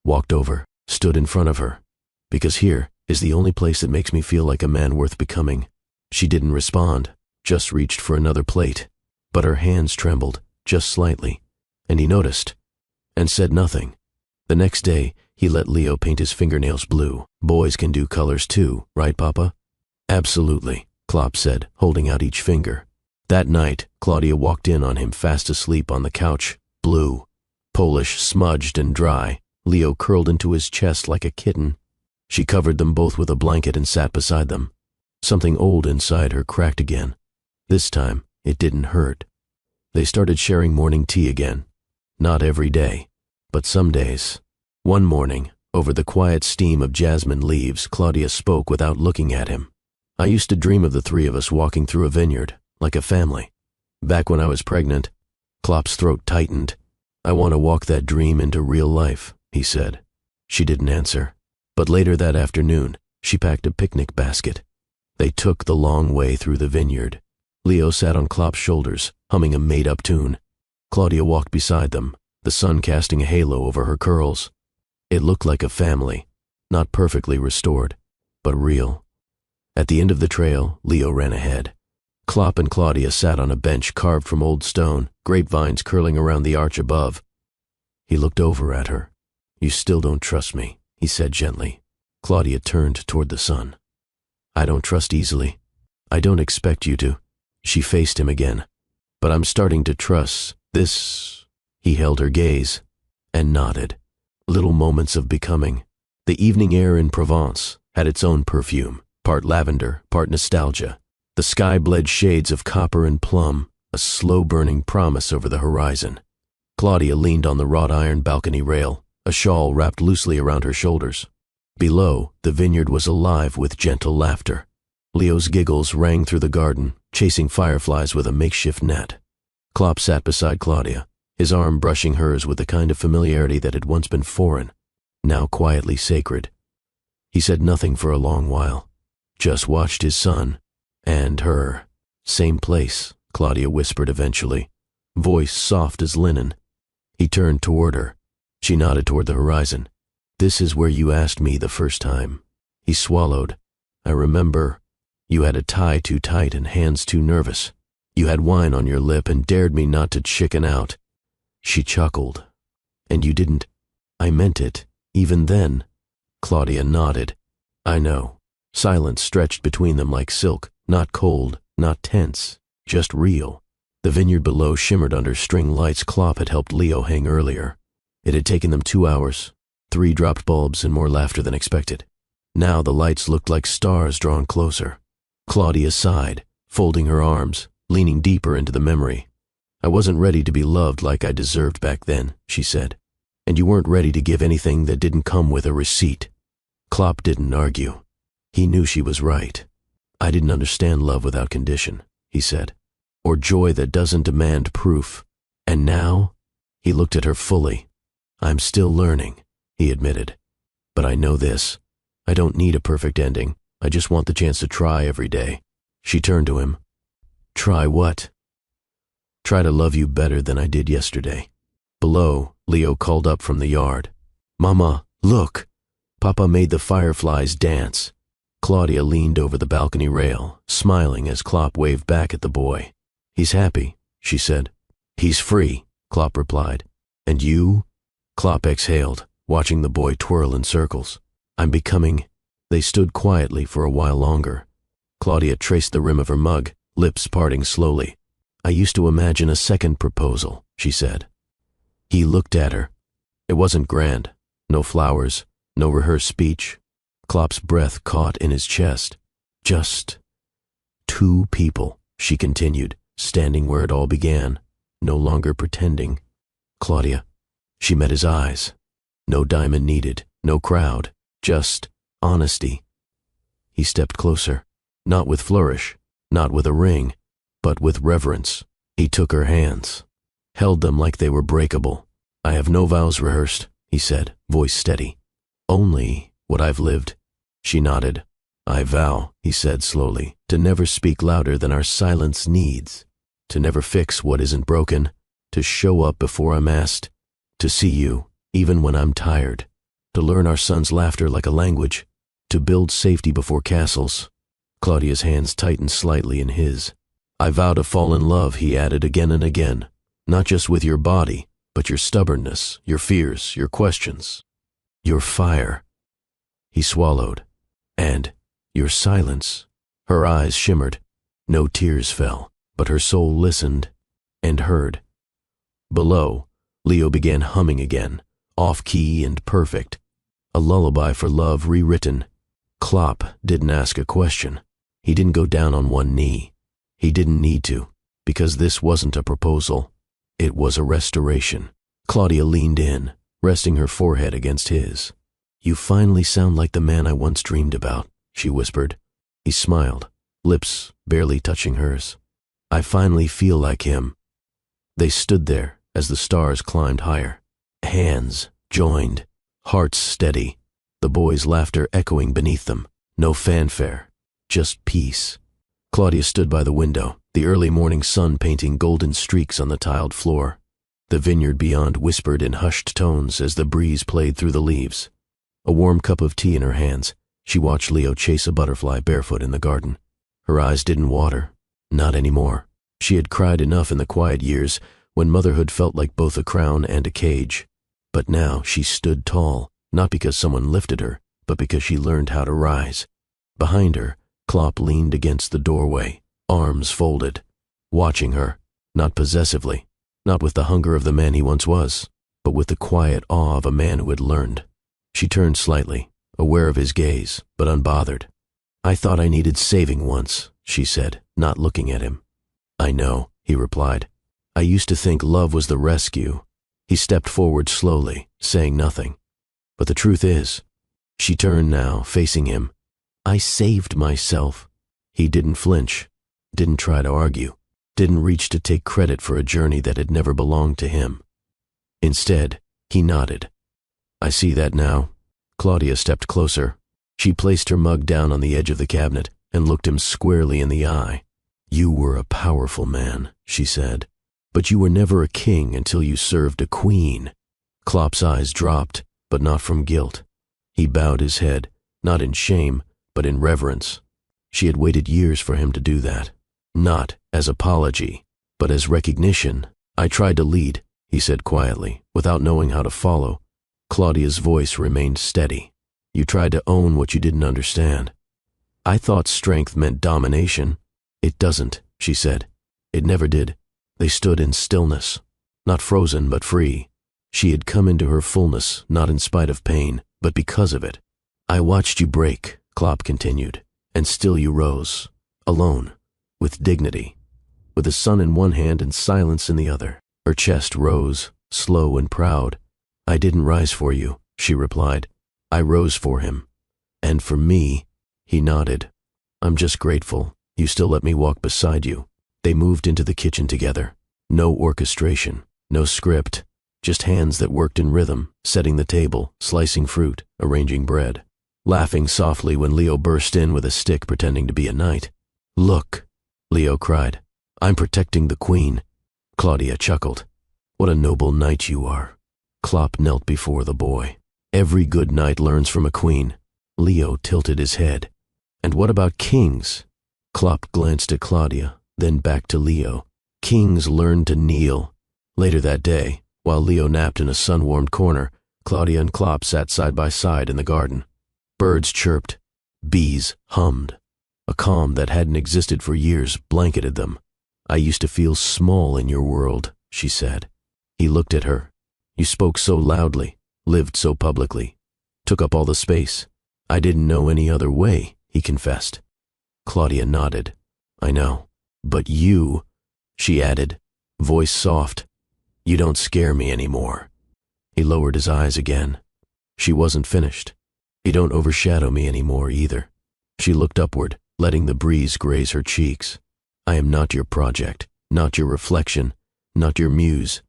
walked over, stood in front of her. "Because here is the only place that makes me feel like a man worth becoming." She didn't respond, just reached for another plate. But her hands trembled, just slightly, and he noticed, and said nothing. The next day, he let Leo paint his fingernails blue. "Boys can do colors too, right, Papa?" "Absolutely," Klopp said, holding out each finger. That night, Claudia walked in on him fast asleep on the couch, blue, Polish, smudged and dry. Leo curled into his chest like a kitten. She covered them both with a blanket and sat beside them. Something old inside her cracked again. This time, it didn't hurt. They started sharing morning tea again. Not every day, but some days. One morning, over the quiet steam of jasmine leaves, Claudia spoke without looking at him. "I used to dream of the three of us walking through a vineyard, like a family. Back when I was pregnant." Klopp's throat tightened. "I want to walk that dream into real life," he said. She didn't answer. But later that afternoon, she packed a picnic basket. They took the long way through the vineyard. Leo sat on Klopp's shoulders, humming a made-up tune. Claudia walked beside them, the sun casting a halo over her curls. It looked like a family, not perfectly restored, but real. At the end of the trail, Leo ran ahead. Klopp and Claudia sat on a bench carved from old stone, grapevines curling around the arch above. He looked over at her. "You still don't trust me," he said gently. Claudia turned toward the sun. "I don't trust easily. I don't expect you to." She faced him again. "But I'm starting to trust this." He held her gaze and nodded. Little moments of becoming. The evening air in Provence had its own perfume, part lavender, part nostalgia. The sky bled shades of copper and plum, a slow-burning promise over the horizon. Claudia leaned on the wrought iron balcony rail, a shawl wrapped loosely around her shoulders. Below, the vineyard was alive with gentle laughter. Leo's giggles rang through the garden, chasing fireflies with a makeshift net. Klopp sat beside Claudia, his arm brushing hers with the kind of familiarity that had once been foreign, now quietly sacred. He said nothing for a long while, just watched his son and her. "Same place," Claudia whispered eventually, voice soft as linen. He turned toward her. She nodded toward the horizon. "This is where you asked me the first time." He swallowed. "I remember. You had a tie too tight and hands too nervous. You had wine on your lip and dared me not to chicken out." She chuckled. "And you didn't." "I meant it, even then." Claudia nodded. "I know." Silence stretched between them like silk, not cold, not tense, just real. The vineyard below shimmered under string lights Klopp had helped Leo hang earlier. It had taken them 2 hours, 3 dropped bulbs and more laughter than expected. Now the lights looked like stars drawn closer. Claudia sighed, folding her arms, leaning deeper into the memory. "I wasn't ready to be loved like I deserved back then," she said. "And you weren't ready to give anything that didn't come with a receipt." Klopp didn't argue. He knew she was right. "I didn't understand love without condition," he said, "or joy that doesn't demand proof. And now?" He looked at her fully. "I'm still learning," he admitted. "But I know this. I don't need a perfect ending. I just want the chance to try every day." She turned to him. "Try what?" "Try to love you better than I did yesterday." Below, Leo called up from the yard. "Mama, look!" Papa made the fireflies dance. Claudia leaned over the balcony rail, smiling as Klopp waved back at the boy. "He's happy," she said. "He's free," Klopp replied. "And you?" Klopp exhaled, watching the boy twirl in circles. "I'm becoming." They stood quietly for a while longer. Claudia traced the rim of her mug, lips parting slowly. "I used to imagine a second proposal," she said. He looked at her. It wasn't grand. No flowers, no rehearsed speech. Klopp's breath caught in his chest. "Just 2 people," she continued, standing where it all began, no longer pretending. "Claudia." She met his eyes. No diamond needed, no crowd, just honesty. He stepped closer, not with flourish, not with a ring, but with reverence. He took her hands, held them like they were breakable. "I have no vows rehearsed," he said, voice steady. "Only what I've lived." She nodded. "I vow," he said slowly, "to never speak louder than our silence needs, to never fix what isn't broken, to show up before I'm asked, to see you, even when I'm tired, to learn our son's laughter like a language, to build safety before castles." Claudia's hands tightened slightly in his. "I vow to fall in love," he added again and again, "not just with your body, but your stubbornness, your fears, your questions, your fire." He swallowed. "And your silence." Her eyes shimmered. No tears fell, but her soul listened and heard. Below, Leo began humming again, off-key and perfect. A lullaby for love rewritten. Klopp didn't ask a question. He didn't go down on one knee. He didn't need to, because this wasn't a proposal. It was a restoration. Claudia leaned in, resting her forehead against his. "You finally sound like the man I once dreamed about," she whispered. He smiled, lips barely touching hers. "I finally feel like him." They stood there as the stars climbed higher. Hands joined, hearts steady, the boy's laughter echoing beneath them. No fanfare, just peace. Claudia stood by the window, the early morning sun painting golden streaks on the tiled floor. The vineyard beyond whispered in hushed tones as the breeze played through the leaves. A warm cup of tea in her hands, She watched Leo chase a butterfly barefoot in the garden. Her eyes didn't water. Not anymore. She had cried enough in the quiet years when motherhood felt like both a crown and a cage. But now she stood tall, not because someone lifted her, but because she learned how to rise. Behind her, Klopp leaned against the doorway, arms folded, watching her, not possessively, not with the hunger of the man he once was, but with the quiet awe of a man who had learned. She turned slightly, aware of his gaze, but unbothered. "I thought I needed saving once," she said, not looking at him. "I know," he replied. "I used to think love was the rescue." He stepped forward slowly, saying nothing. "But the truth is," she turned now, facing him, "I saved myself." He didn't flinch, didn't try to argue, didn't reach to take credit for a journey that had never belonged to him. Instead, he nodded. "I see that now." Claudia stepped closer. She placed her mug down on the edge of the cabinet and looked him squarely in the eye. "You were a powerful man," she said, "but you were never a king until you served a queen." Klopp's eyes dropped, but not from guilt. He bowed his head, not in shame, but in reverence. She had waited years for him to do that. Not as apology, but as recognition. "I tried to lead," he said quietly, without knowing how to follow. Claudia's voice remained steady. "You tried to own what you didn't understand. I thought strength meant domination." "It doesn't," she said. "It never did." They stood in stillness, not frozen but free. She had come into her fullness, not in spite of pain, but because of it. "I watched you break," Klopp continued, "and still you rose, alone, with dignity, with the sun in one hand and silence in the other." Her chest rose, slow and proud. "I didn't rise for you," she replied. "I rose for him. And for me," he nodded. "I'm just grateful you still let me walk beside you." They moved into the kitchen together. No orchestration, no script, just hands that worked in rhythm, setting the table, slicing fruit, arranging bread. Laughing softly when Leo burst in with a stick pretending to be a knight. "Look," Leo cried. "I'm protecting the queen." Claudia chuckled. "What a noble knight you are." Klopp knelt before the boy. "Every good knight learns from a queen." Leo tilted his head. "And what about kings?" Klopp glanced at Claudia, then back to Leo. "Kings learn to kneel." Later that day, while Leo napped in a sun-warmed corner, Claudia and Klopp sat side by side in the garden. Birds chirped. Bees hummed. A calm that hadn't existed for years blanketed them. "I used to feel small in your world," she said. He looked at her. "You spoke so loudly, lived so publicly, took up all the space. I didn't know any other way," he confessed. Claudia nodded. "I know. But you," she added, voice soft, "you don't scare me anymore." He lowered his eyes again. She wasn't finished. "You don't overshadow me anymore either." She looked upward, letting the breeze graze her cheeks. "I am not your project, not your reflection, not your muse.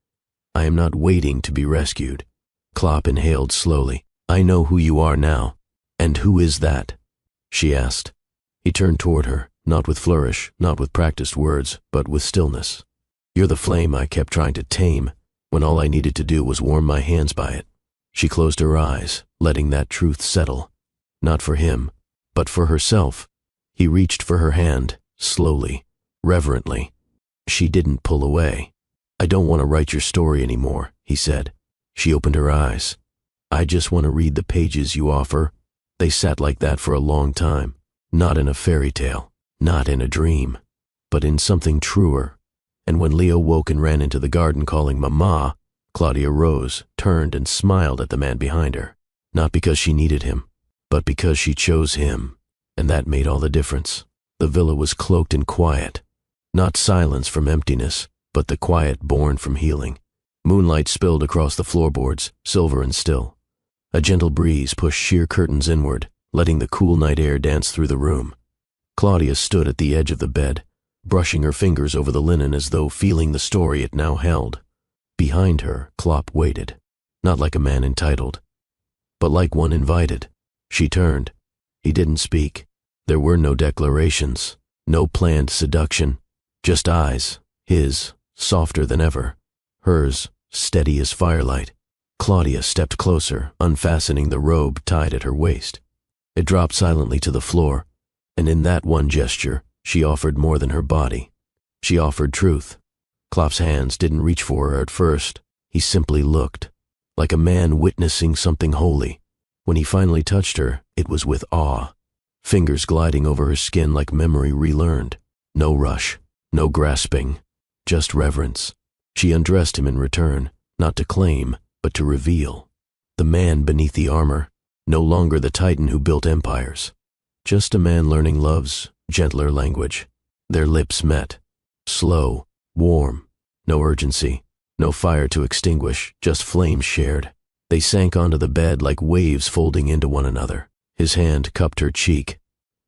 I am not waiting to be rescued." Klopp inhaled slowly. "I know who you are now." "And who is that?" she asked. He turned toward her, not with flourish, not with practiced words, but with stillness. "You're the flame I kept trying to tame, when all I needed to do was warm my hands by it." She closed her eyes, letting that truth settle. Not for him, but for herself. He reached for her hand, slowly, reverently. She didn't pull away. "I don't want to write your story anymore," he said. She opened her eyes. "I just want to read the pages you offer." They sat like that for a long time, not in a fairy tale, not in a dream, but in something truer. And when Leo woke and ran into the garden calling Mama, Claudia rose, turned, and smiled at the man behind her. Not because she needed him, but because she chose him. And that made all the difference. The villa was cloaked in quiet. Not silence from emptiness, but the quiet born from healing. Moonlight spilled across the floorboards, silver and still. A gentle breeze pushed sheer curtains inward, letting the cool night air dance through the room. Claudia stood at the edge of the bed, brushing her fingers over the linen as though feeling the story it now held. Behind her, Klopp waited, not like a man entitled, but like one invited. She turned. He didn't speak. There were no declarations, no planned seduction, just eyes, his, softer than ever, hers, steady as firelight. Claudia stepped closer, unfastening the robe tied at her waist. It dropped silently to the floor, and in that one gesture, she offered more than her body. She offered truth. Klopp's hands didn't reach for her at first. He simply looked, like a man witnessing something holy. When he finally touched her, it was with awe, fingers gliding over her skin like memory relearned. No rush, no grasping, just reverence. She undressed him in return, not to claim, but to reveal. The man beneath the armor, no longer the titan who built empires. Just a man learning love's gentler language. Their lips met. Slow, warm, no urgency, no fire to extinguish, just flames shared. They sank onto the bed like waves folding into one another. His hand cupped her cheek,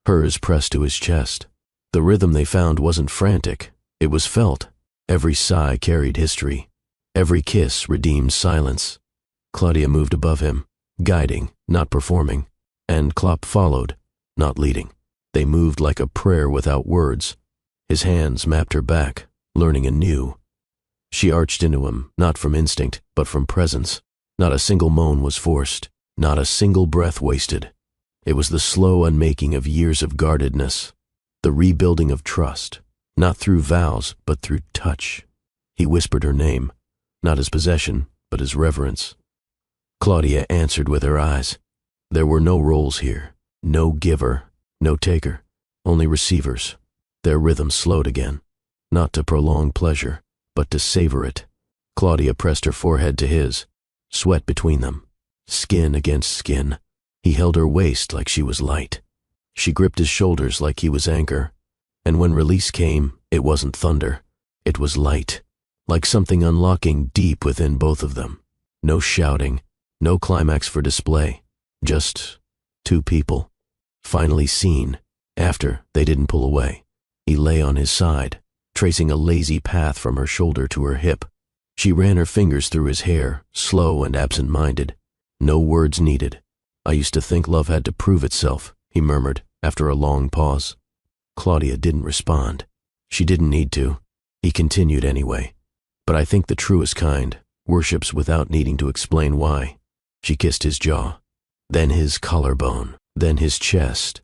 hers pressed to his chest. The rhythm they found wasn't frantic, it was felt. Every sigh carried history. Every kiss redeemed silence. Claudia moved above him, guiding, not performing, and Klopp followed, not leading. They moved like a prayer without words. His hands mapped her back, learning anew. She arched into him, not from instinct, but from presence. Not a single moan was forced, not a single breath wasted. It was the slow unmaking of years of guardedness, the rebuilding of trust, not through vows, but through touch. He whispered her name, not as possession, but as reverence. Claudia answered with her eyes. There were no roles here, no giver, no taker, only receivers. Their rhythm slowed again, not to prolong pleasure, but to savor it. Claudia pressed her forehead to his, sweat between them, skin against skin. He held her waist like she was light. She gripped his shoulders like he was anchor, and when release came, it wasn't thunder. It was light, like something unlocking deep within both of them. No shouting, no climax for display, just two people, finally seen. After, they didn't pull away. He lay on his side, tracing a lazy path from her shoulder to her hip. She ran her fingers through his hair, slow and absent-minded. No words needed. I used to think love had to prove itself, he murmured, after a long pause. Claudia didn't respond. She didn't need to. He continued anyway. But I think the truest kind worships without needing to explain why. She kissed his jaw, then his collarbone, then his chest,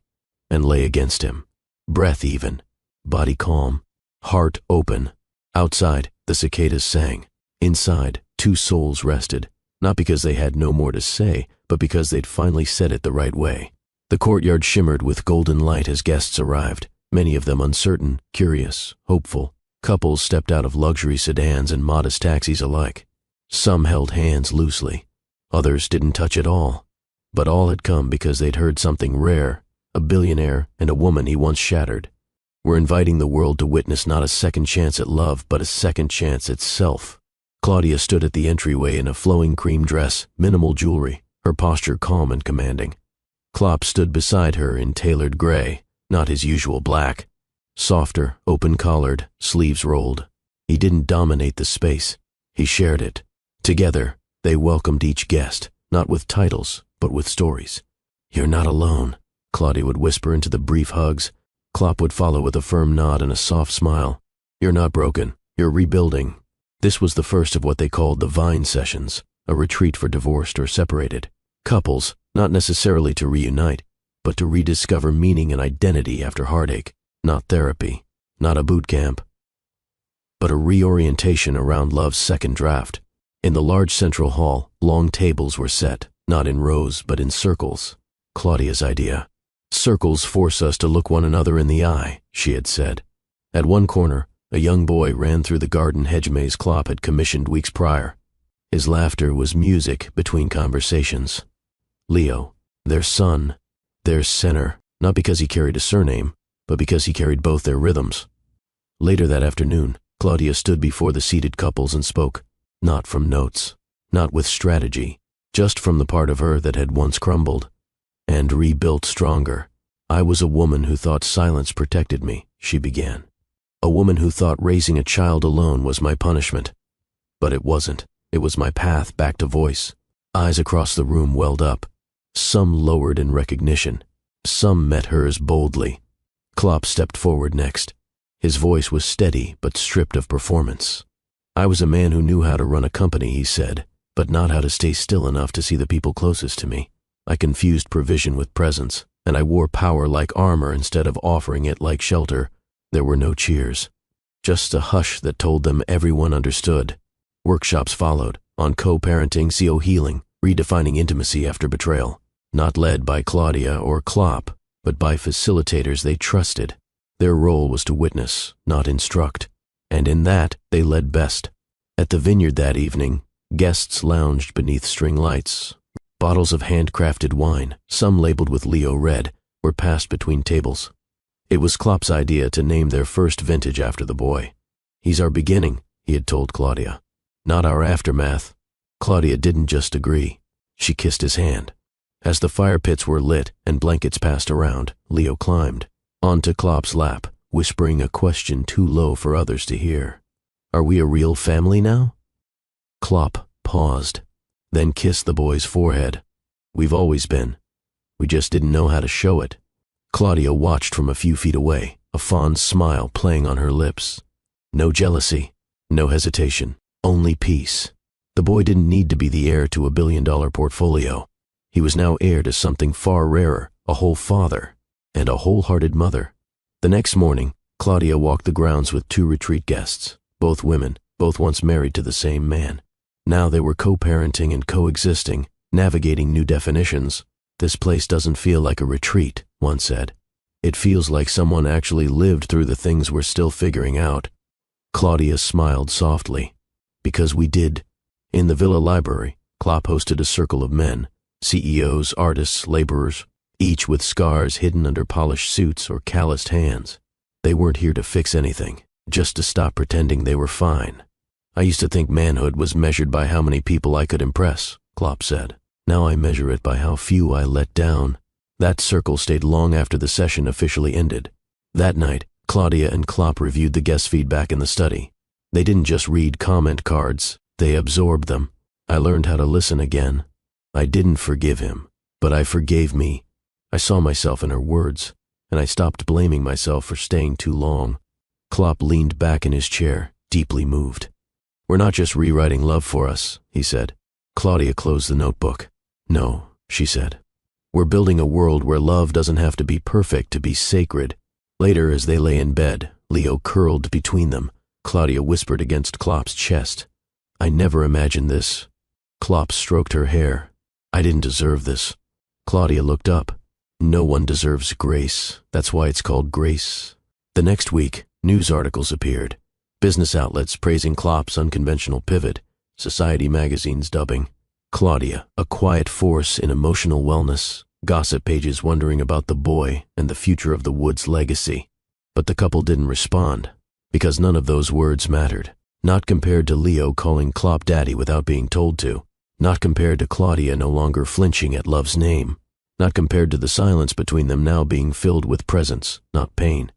and lay against him. Breath even, body calm, heart open. Outside, the cicadas sang. Inside, two souls rested, not because they had no more to say, but because they'd finally said it the right way. The courtyard shimmered with golden light as guests arrived, many of them uncertain, curious, hopeful. Couples stepped out of luxury sedans and modest taxis alike. Some held hands loosely. Others didn't touch at all. But all had come because they'd heard something rare. A billionaire and a woman he once shattered were inviting the world to witness not a second chance at love, but a second chance at self. Claudia stood at the entryway in a flowing cream dress, minimal jewelry, her posture calm and commanding. Klopp stood beside her in tailored gray, not his usual black. Softer, open-collared, sleeves rolled. He didn't dominate the space. He shared it. Together, they welcomed each guest, not with titles, but with stories. "You're not alone," Claudia would whisper into the brief hugs. Klopp would follow with a firm nod and a soft smile. "You're not broken. You're rebuilding." This was the first of what they called the Vine Sessions, a retreat for divorced or separated couples, not necessarily to reunite, but to rediscover meaning and identity after heartache. Not therapy, not a boot camp, but a reorientation around love's second draft. In the large central hall, long tables were set, not in rows but in circles. Claudia's idea. "Circles force us to look one another in the eye," she had said. At one corner, a young boy ran through the garden hedge maze Klopp had commissioned weeks prior. His laughter was music between conversations. Leo, their son, their center, not because he carried a surname, but because he carried both their rhythms. Later that afternoon, Claudia stood before the seated couples and spoke, not from notes, not with strategy, just from the part of her that had once crumbled and rebuilt stronger. "I was a woman who thought silence protected me," she began. "A woman who thought raising a child alone was my punishment. But it wasn't. It was my path back to voice." Eyes across the room welled up. Some lowered in recognition. Some met hers boldly. Klopp stepped forward next. His voice was steady but stripped of performance. "I was a man who knew how to run a company," he said, "but not how to stay still enough to see the people closest to me. I confused provision with presence. and I wore power like armor instead of offering it like shelter. There were no cheers. Just a hush that told them everyone understood. Workshops followed, on co-parenting, CO healing, redefining intimacy after betrayal. Not led by Claudia or Klopp, but by facilitators they trusted. Their role was to witness, not instruct, and in that they led best. At the vineyard that evening, guests lounged beneath string lights. Bottles of handcrafted wine, some labeled with Leo Red, were passed between tables. It was Klopp's idea to name their first vintage after the boy. "He's our beginning," he had told Claudia, "not our aftermath." Claudia didn't just agree. She kissed his hand. As the fire pits were lit and blankets passed around, Leo climbed onto Klopp's lap, whispering a question too low for others to hear. "Are we a real family now?" Klopp paused, then kissed the boy's forehead. "We've always been. We just didn't know how to show it." Claudia watched from a few feet away, a fond smile playing on her lips. No jealousy, no hesitation, only peace. The boy didn't need to be the heir to a billion-dollar portfolio. He was now heir to something far rarer, a whole father, and a wholehearted mother. The next morning, Claudia walked the grounds with 2 retreat guests, both women, both once married to the same man. Now they were co-parenting and coexisting, navigating new definitions. "This place doesn't feel like a retreat," one said. "It feels like someone actually lived through the things we're still figuring out." Claudia smiled softly. "Because we did." In the villa library, Klopp hosted a circle of men, CEOs, artists, laborers, each with scars hidden under polished suits or calloused hands. They weren't here to fix anything, just to stop pretending they were fine. "I used to think manhood was measured by how many people I could impress," Klopp said. "Now I measure it by how few I let down." That circle stayed long after the session officially ended. That night, Claudia and Klopp reviewed the guest feedback in the study. They didn't just read comment cards, they absorbed them. "I learned how to listen again. I didn't forgive him, but I forgave me. I saw myself in her words, and I stopped blaming myself for staying too long." Klopp leaned back in his chair, deeply moved. "We're not just rewriting love for us," he said. Claudia closed the notebook. "No," she said. "We're building a world where love doesn't have to be perfect to be sacred." Later, as they lay in bed, Leo curled between them. Claudia whispered against Klopp's chest, "I never imagined this." Klopp stroked her hair. "I didn't deserve this." Claudia looked up. "No one deserves grace. That's why it's called grace." The next week, news articles appeared. Business outlets praising Klopp's unconventional pivot, society magazines dubbing Claudia a quiet force in emotional wellness, gossip pages wondering about the boy and the future of the Woods' legacy. But the couple didn't respond, because none of those words mattered. Not compared to Leo calling Klopp daddy without being told to. Not compared to Claudia no longer flinching at love's name. Not compared to the silence between them now being filled with presence, not pain.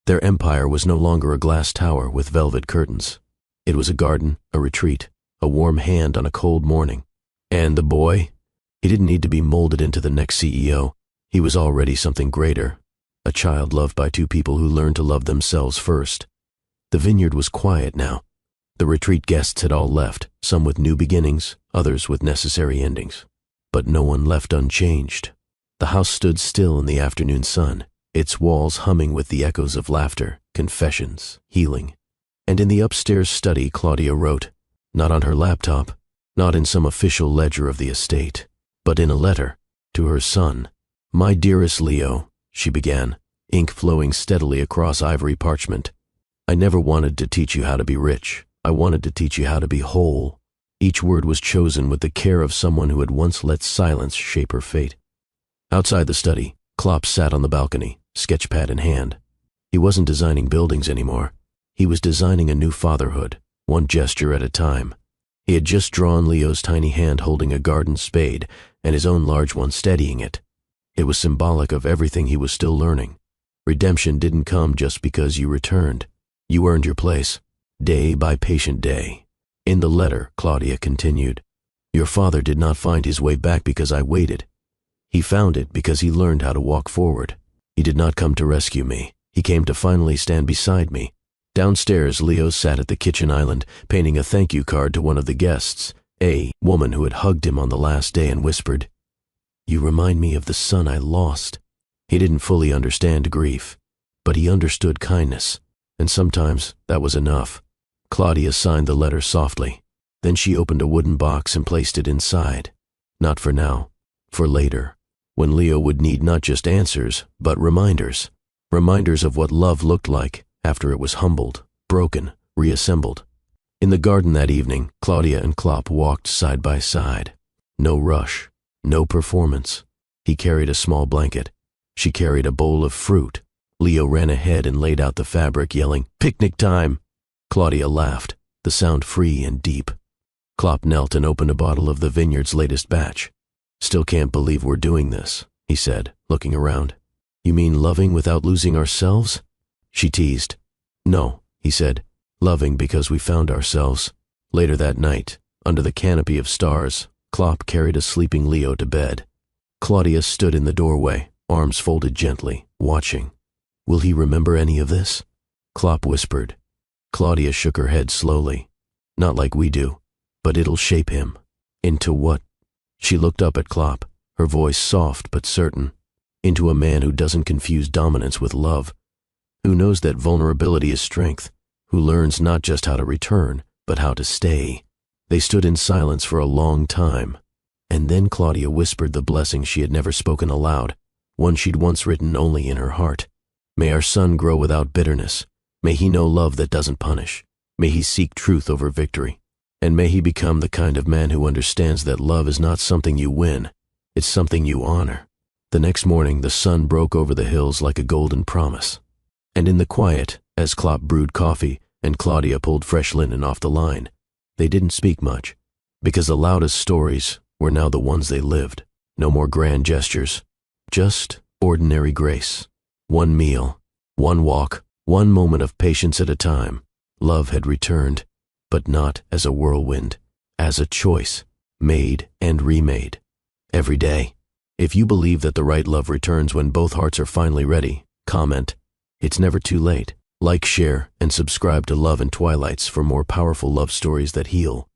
Their empire was no longer a glass tower with velvet curtains. It was a garden, a retreat, a warm hand on a cold morning. And the boy? He didn't need to be molded into the next CEO. He was already something greater. A child loved by 2 people who learned to love themselves first. The vineyard was quiet now. The retreat guests had all left, some with new beginnings, others with necessary endings. But no one left unchanged. The house stood still in the afternoon sun, its walls humming with the echoes of laughter, confessions, healing. And in the upstairs study, Claudia wrote, not on her laptop, not in some official ledger of the estate, but in a letter to her son. "My dearest Leo," she began, ink flowing steadily across ivory parchment. "I never wanted to teach you how to be rich. I wanted to teach you how to be whole." Each word was chosen with the care of someone who had once let silence shape her fate. Outside the study, Klopp sat on the balcony, sketchpad in hand. He wasn't designing buildings anymore. He was designing a new fatherhood, one gesture at a time. He had just drawn Leo's tiny hand holding a garden spade and his own large one steadying it. It was symbolic of everything he was still learning. Redemption didn't come just because you returned. You earned your place, day by patient day. In the letter, Claudia continued, "Your father did not find his way back because I waited. He found it because he learned how to walk forward. He did not come to rescue me. He came to finally stand beside me." Downstairs, Leo sat at the kitchen island, painting a thank you card to one of the guests, a woman who had hugged him on the last day and whispered, "You remind me of the son I lost." He didn't fully understand grief, but he understood kindness, and sometimes that was enough. Claudia signed the letter softly. Then she opened a wooden box and placed it inside. Not for now, for later, when Leo would need not just answers, but reminders. Reminders of what love looked like after it was humbled, broken, reassembled. In the garden that evening, Claudia and Klopp walked side by side. No rush, no performance. He carried a small blanket. She carried a bowl of fruit. Leo ran ahead and laid out the fabric, yelling, "Picnic time!" Claudia laughed, the sound free and deep. Klopp knelt and opened a bottle of the vineyard's latest batch. "Still can't believe we're doing this," he said, looking around. "You mean loving without losing ourselves?" She teased. "No," he said, "loving because we found ourselves." Later that night, under the canopy of stars, Klopp carried a sleeping Leo to bed. Claudia stood in the doorway, arms folded gently, watching. "Will he remember any of this?" Klopp whispered. Claudia shook her head slowly. "Not like we do, but it'll shape him." "Into what?" She looked up at Klopp, her voice soft but certain. "Into a man who doesn't confuse dominance with love, who knows that vulnerability is strength, who learns not just how to return, but how to stay." They stood in silence for a long time, and then Claudia whispered the blessing she had never spoken aloud, one she'd once written only in her heart. "May our son grow without bitterness. May he know love that doesn't punish. May he seek truth over victory. And may he become the kind of man who understands that love is not something you win, it's something you honor." The next morning, the sun broke over the hills like a golden promise. And in the quiet, as Klopp brewed coffee and Claudia pulled fresh linen off the line, they didn't speak much, because the loudest stories were now the ones they lived. No more grand gestures, just ordinary grace. One meal, one walk, one moment of patience at a time. Love had returned, but not as a whirlwind, as a choice, made and remade. Every day. If you believe that the right love returns when both hearts are finally ready, comment, "It's never too late." Like, share, and subscribe to Love and Twilights for more powerful love stories that heal.